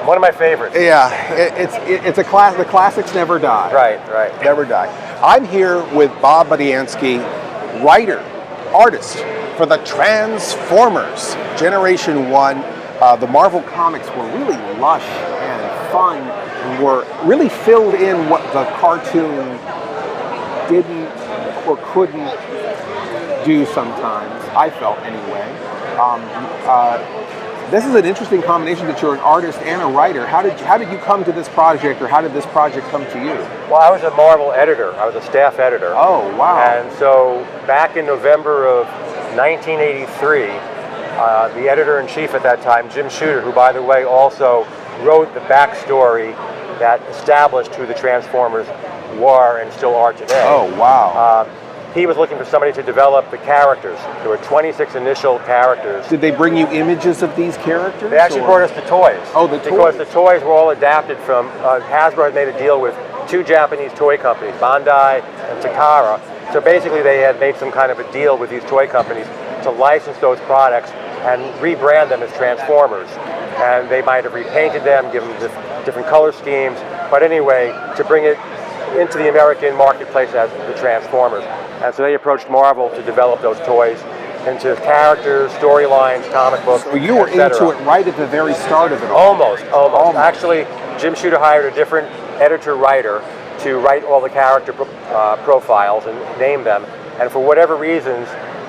One of my favorites. Yeah, it's a class. The classics never die. Right. Never die. I'm here with Bob Budiansky, writer, artist for the Transformers Generation 1. The Marvel comics were really lush and fun, and were really filled in what the cartoon didn't or couldn't do sometimes, I felt anyway. This is an interesting combination that you're an artist and a writer. How did you come to this project, or how did this project come to you? Well, I was a Marvel editor. I was a staff editor. Oh, wow. And so back in November of 1983, the editor-in-chief at that time, Jim Shooter, who, by the way, also wrote the backstory that established who the Transformers were and still are today. Oh, wow. He was looking for somebody to develop the characters. There were 26 initial characters. Did they bring you images of these characters? They actually brought us the toys. Oh, the toys. Because the toys were all adapted from, Hasbro had made a deal with two Japanese toy companies, Bandai and Takara. So basically they had made some kind of a deal with these toy companies to license those products and rebrand them as Transformers. And they might have repainted them, given them different color schemes. But anyway, to bring it into the American marketplace as the Transformers. And so they approached Marvel to develop those toys into characters, storylines, comic books, So you were into it right at the very start of it all. Almost. Actually, Jim Shooter hired a different editor-writer to write all the character profiles and name them. And for whatever reasons,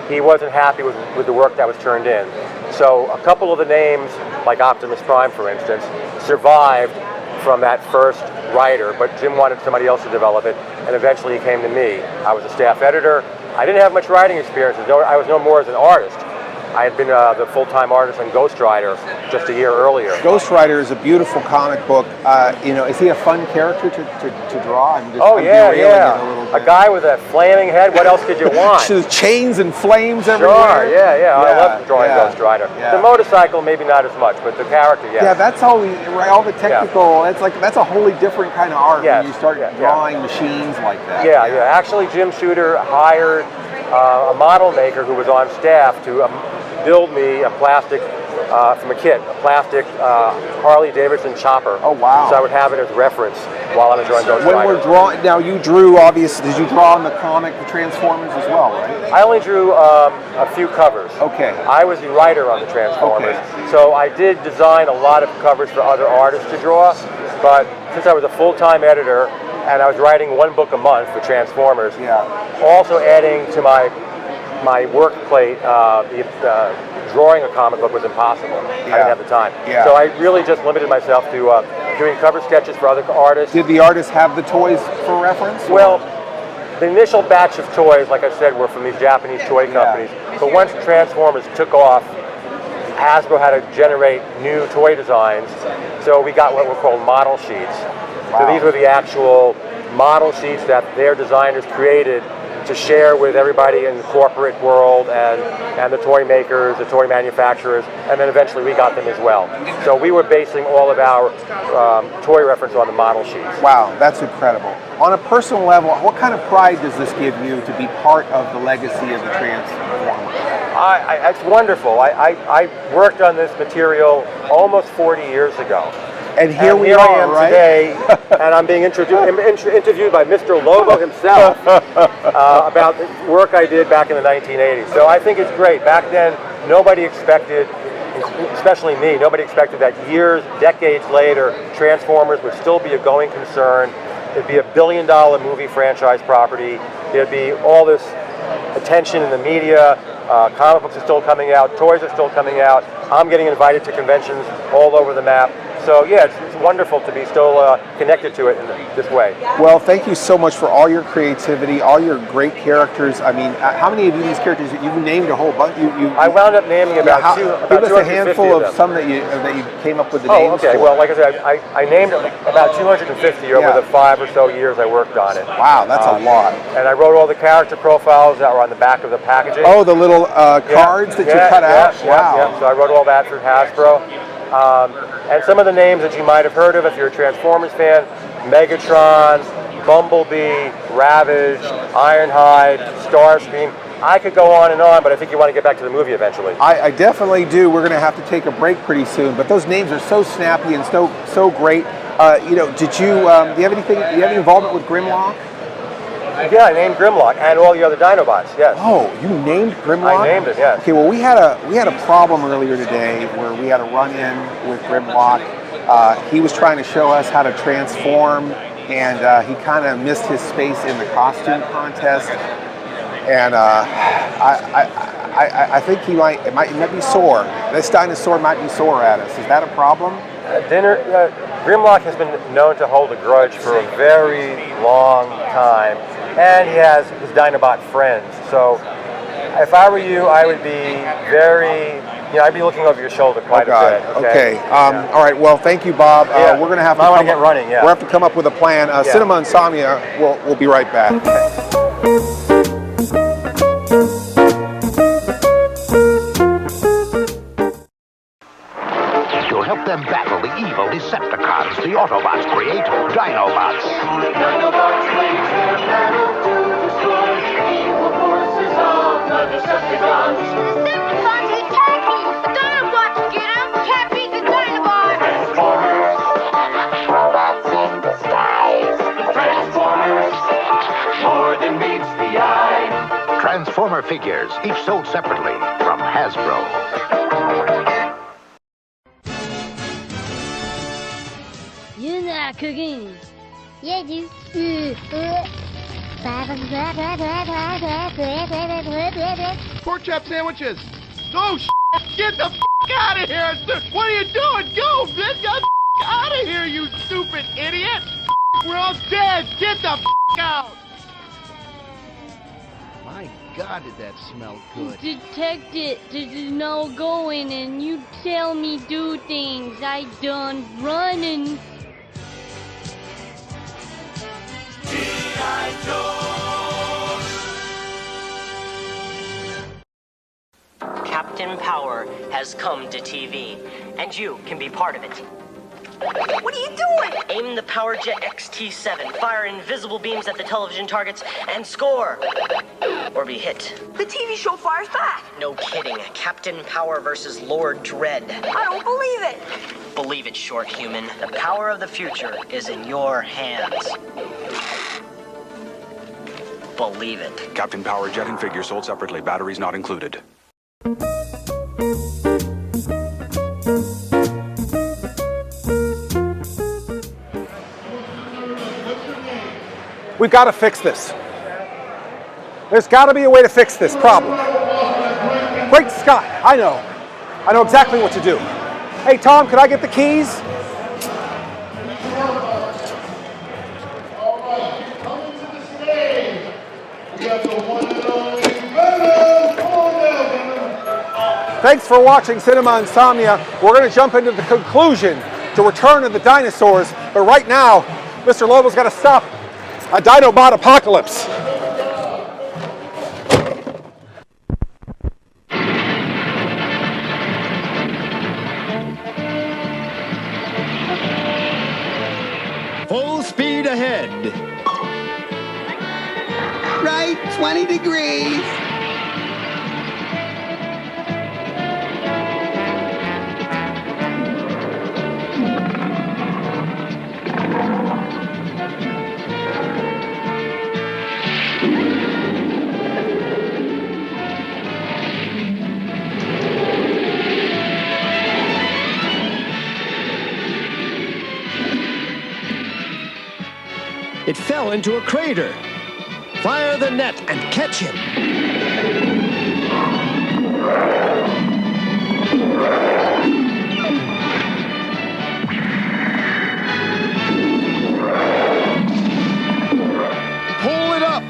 he wasn't happy with the work that was turned in. So a couple of the names, like Optimus Prime, for instance, survived from that first writer, but Jim wanted somebody else to develop it, and eventually he came to me. I was a staff editor. I didn't have much writing experience. I was no more as an artist. I had been the full-time artist on Ghost Rider just a year earlier. Ghost Rider is a beautiful comic book. You know, is he a fun character to draw? I'm A guy with a flaming head. What else could you want? Chains and flames everywhere. Sure, yeah. I love drawing Ghost Rider. The motorcycle, maybe not as much, but the character, yes. Yeah, that's all the technical. That's a wholly different kind of art when you start drawing machines like that. Yeah. Actually, Jim Shooter hired a model maker who was on staff to build me a plastic, from a kit, a plastic Harley Davidson chopper. Oh, wow. So I would have it as reference while I was drawing Ghost Rider. When we're drawing, now you drew, obviously, did you draw on the comic, the Transformers as well, right? I only drew a few covers. Okay. I was the writer on the Transformers. Okay. So I did design a lot of covers for other artists to draw, but since I was a full-time editor, and I was writing one book a month for Transformers, also adding to my work plate, drawing a comic book was impossible. I didn't have the time. So I really just limited myself to doing cover sketches for other artists. Did the artists have the toys for reference? Well, the initial batch of toys, like I said, were from these Japanese toy companies. But once Transformers took off, Hasbro had to generate new toy designs. So we got what were called model sheets. So these were the actual model sheets that their designers created to share with everybody in the corporate world and the toy makers, the toy manufacturers, and then eventually we got them as well. So we were basing all of our toy reference on the model sheets. Wow, that's incredible. On a personal level, what kind of pride does this give you to be part of the legacy of the Transformers? It's wonderful. I worked on this material almost 40 years ago. And here we are, I am right? today, and I'm being interviewed by Mr. Lobo himself about the work I did back in the 1980s. So I think it's great. Back then, nobody expected, especially me, nobody expected that years, decades later, Transformers would still be a going concern. It'd be $1 billion movie franchise property. There'd be all this attention in the media. Comic books are still coming out. Toys are still coming out. I'm getting invited to conventions all over the map. So yeah, it's wonderful to be still connected to it in this way. Well, thank you so much for all your creativity, all your great characters. I mean, how many of these characters, you named a whole bunch? I wound up naming about give us a handful of some that you came up with the names okay. for. Well, like I said, I named about 250 over the 5 or so years I worked on it. Wow, that's a lot. And I wrote all the character profiles that were on the back of the packaging. Oh, the little cards that you cut out? Wow. Yeah. So I wrote all that for Hasbro. And some of the names that you might have heard of if you're a Transformers fan: Megatron, Bumblebee, Ravage, Ironhide, Starscream. I could go on, but I think you want to get back to the movie eventually. I definitely do. We're going to have to take a break pretty soon, but those names are so snappy and so great. Do you have any involvement with Grimlock? Yeah, I named Grimlock and all the other Dinobots. Yes. Oh, you named Grimlock? I named it. Yes. Okay. Well, we had a problem earlier today where we had a run-in with Grimlock. He was trying to show us how to transform, and he kind of missed his space in the costume contest. And I think it might be sore. This dinosaur might be sore at us. Is that a problem? Grimlock has been known to hold a grudge for a very long time, and he has his Dinobot friends. So if I were you, I would be I'd be looking over your shoulder quite a bit. Okay. All right. Well, thank you, Bob. We're going to have to get running. Yeah. We'll have to come up with a plan. Cinema Insomnia. We'll be right back. You'll help them battle the evil Decepticons the Autobots create, Dinobots. Dinobots wage their battle to destroy the evil forces of the Decepticons. Decepticons are attacking! The Dinobots get them! Can't beat the Dinobots! Transformers! Robots in disguise! The Transformers! Transformer figures, each sold separately from Hasbro. You're not cooking. Yeah, dude. Pork chop sandwiches. Oh, get the out of here. What are you doing? Go, get the out of here, you stupid idiot. We're all dead. Get the out. My God, did that smell good. Detect it. There's no going, and you tell me do things. I done running. Captain Power has come to TV, and you can be part of it. What are you doing? Aim the PowerJet XT7, fire invisible beams at the television targets, and score! Or be hit. The TV show fires back. No kidding. Captain Power versus Lord Dread. I don't believe it. Believe it, short human. The power of the future is in your hands. Believe it. Captain Power jet and figure sold separately. Batteries not included. We've got to fix this. There's got to be a way to fix this problem. Great Scott, I know exactly what to do. Hey Tom, could I get the keys? Thanks for watching Cinema Insomnia. We're going to jump into the conclusion to Return of the Dinosaurs, but right now, Mr. Lobo's got to stop a Dinobot apocalypse. Full speed ahead. Right, 20 degrees. It fell into a crater. Fire the net and catch him. Pull it up.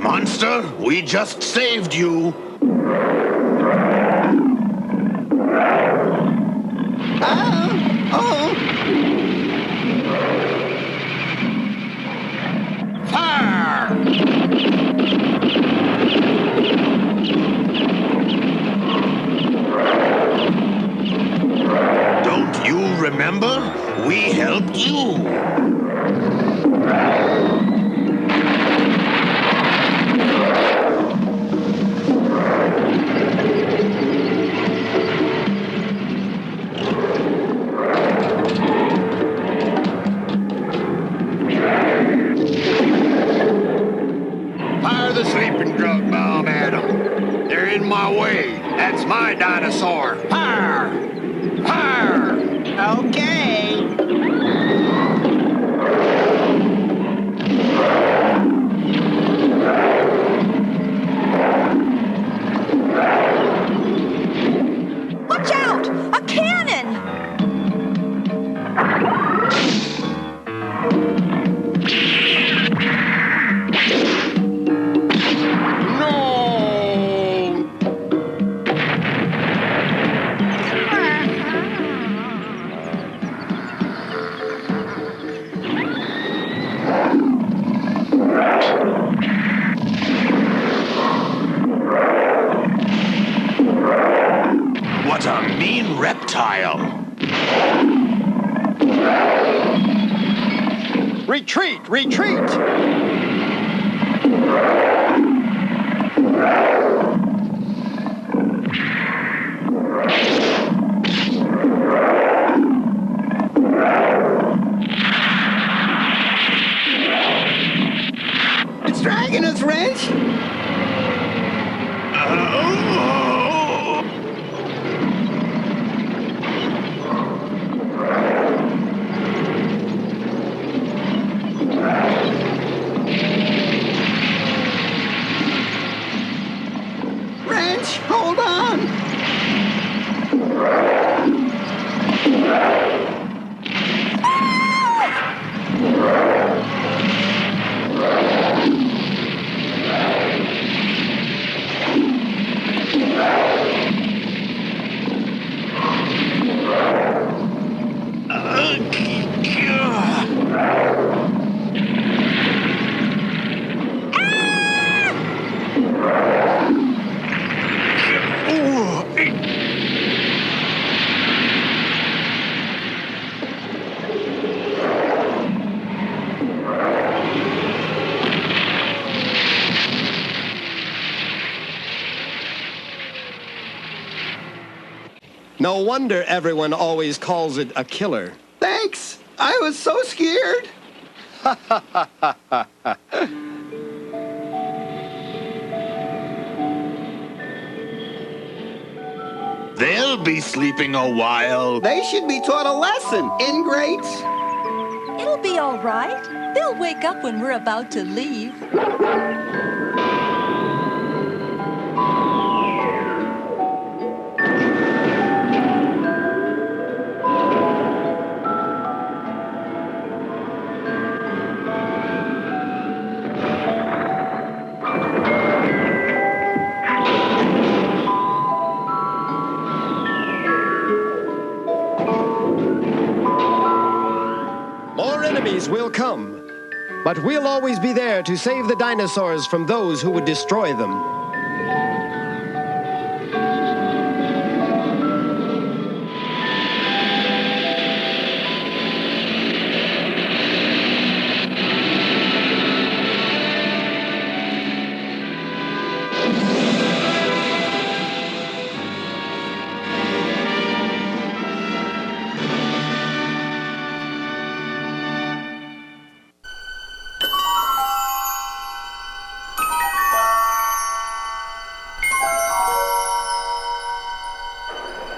Monster, we just saved you. Fire! Don't you remember? We helped you. Fire the sleeping drug bomb at them. They're in my way. That's my dinosaur. Fire! Fire! Okay. Retreat! Retreat! It's dragging us, Wrench! Wrench, hold on! No wonder everyone always calls it a killer. Thanks! I was so scared! They'll be sleeping a while. They should be taught a lesson, ingrates. It'll be all right. They'll wake up when we're about to leave. Will come, but we'll always be there to save the dinosaurs from those who would destroy them.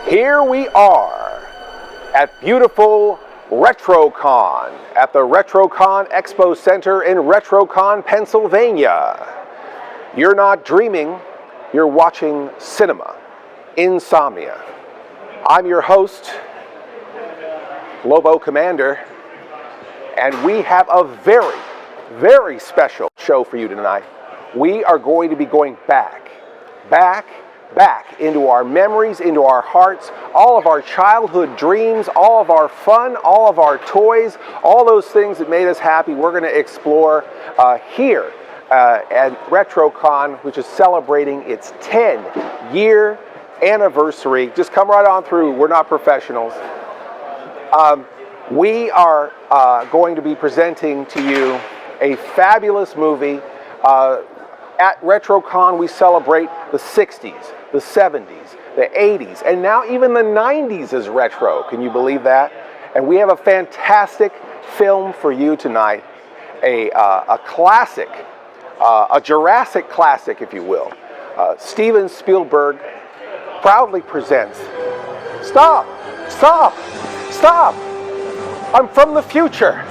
Here we are at beautiful RetroCon at the RetroCon Expo Center in RetroCon, Pennsylvania. You're not dreaming, you're watching cinema, Insomnia. I'm your host, Lobo Commander, and we have a very, very special show for you tonight. We are going to be going back into our memories, into our hearts, all of our childhood dreams, all of our fun, all of our toys, all those things that made us happy. We're going to explore here at RetroCon, which is celebrating its 10-year anniversary. Just come right on through. We're not professionals. We are going to be presenting to you a fabulous movie. At RetroCon, we celebrate the 60s, the 70s, the 80s, and now even the 90s is retro. Can you believe that? And we have a fantastic film for you tonight, a classic, a Jurassic classic, if you will. Steven Spielberg proudly presents. Stop! Stop! Stop! I'm from the future.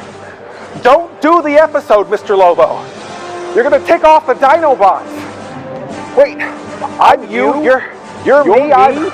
Don't do the episode, Mr. Lobo. You're gonna take off the Dinobots. Wait, I'm you? You're me? I'm...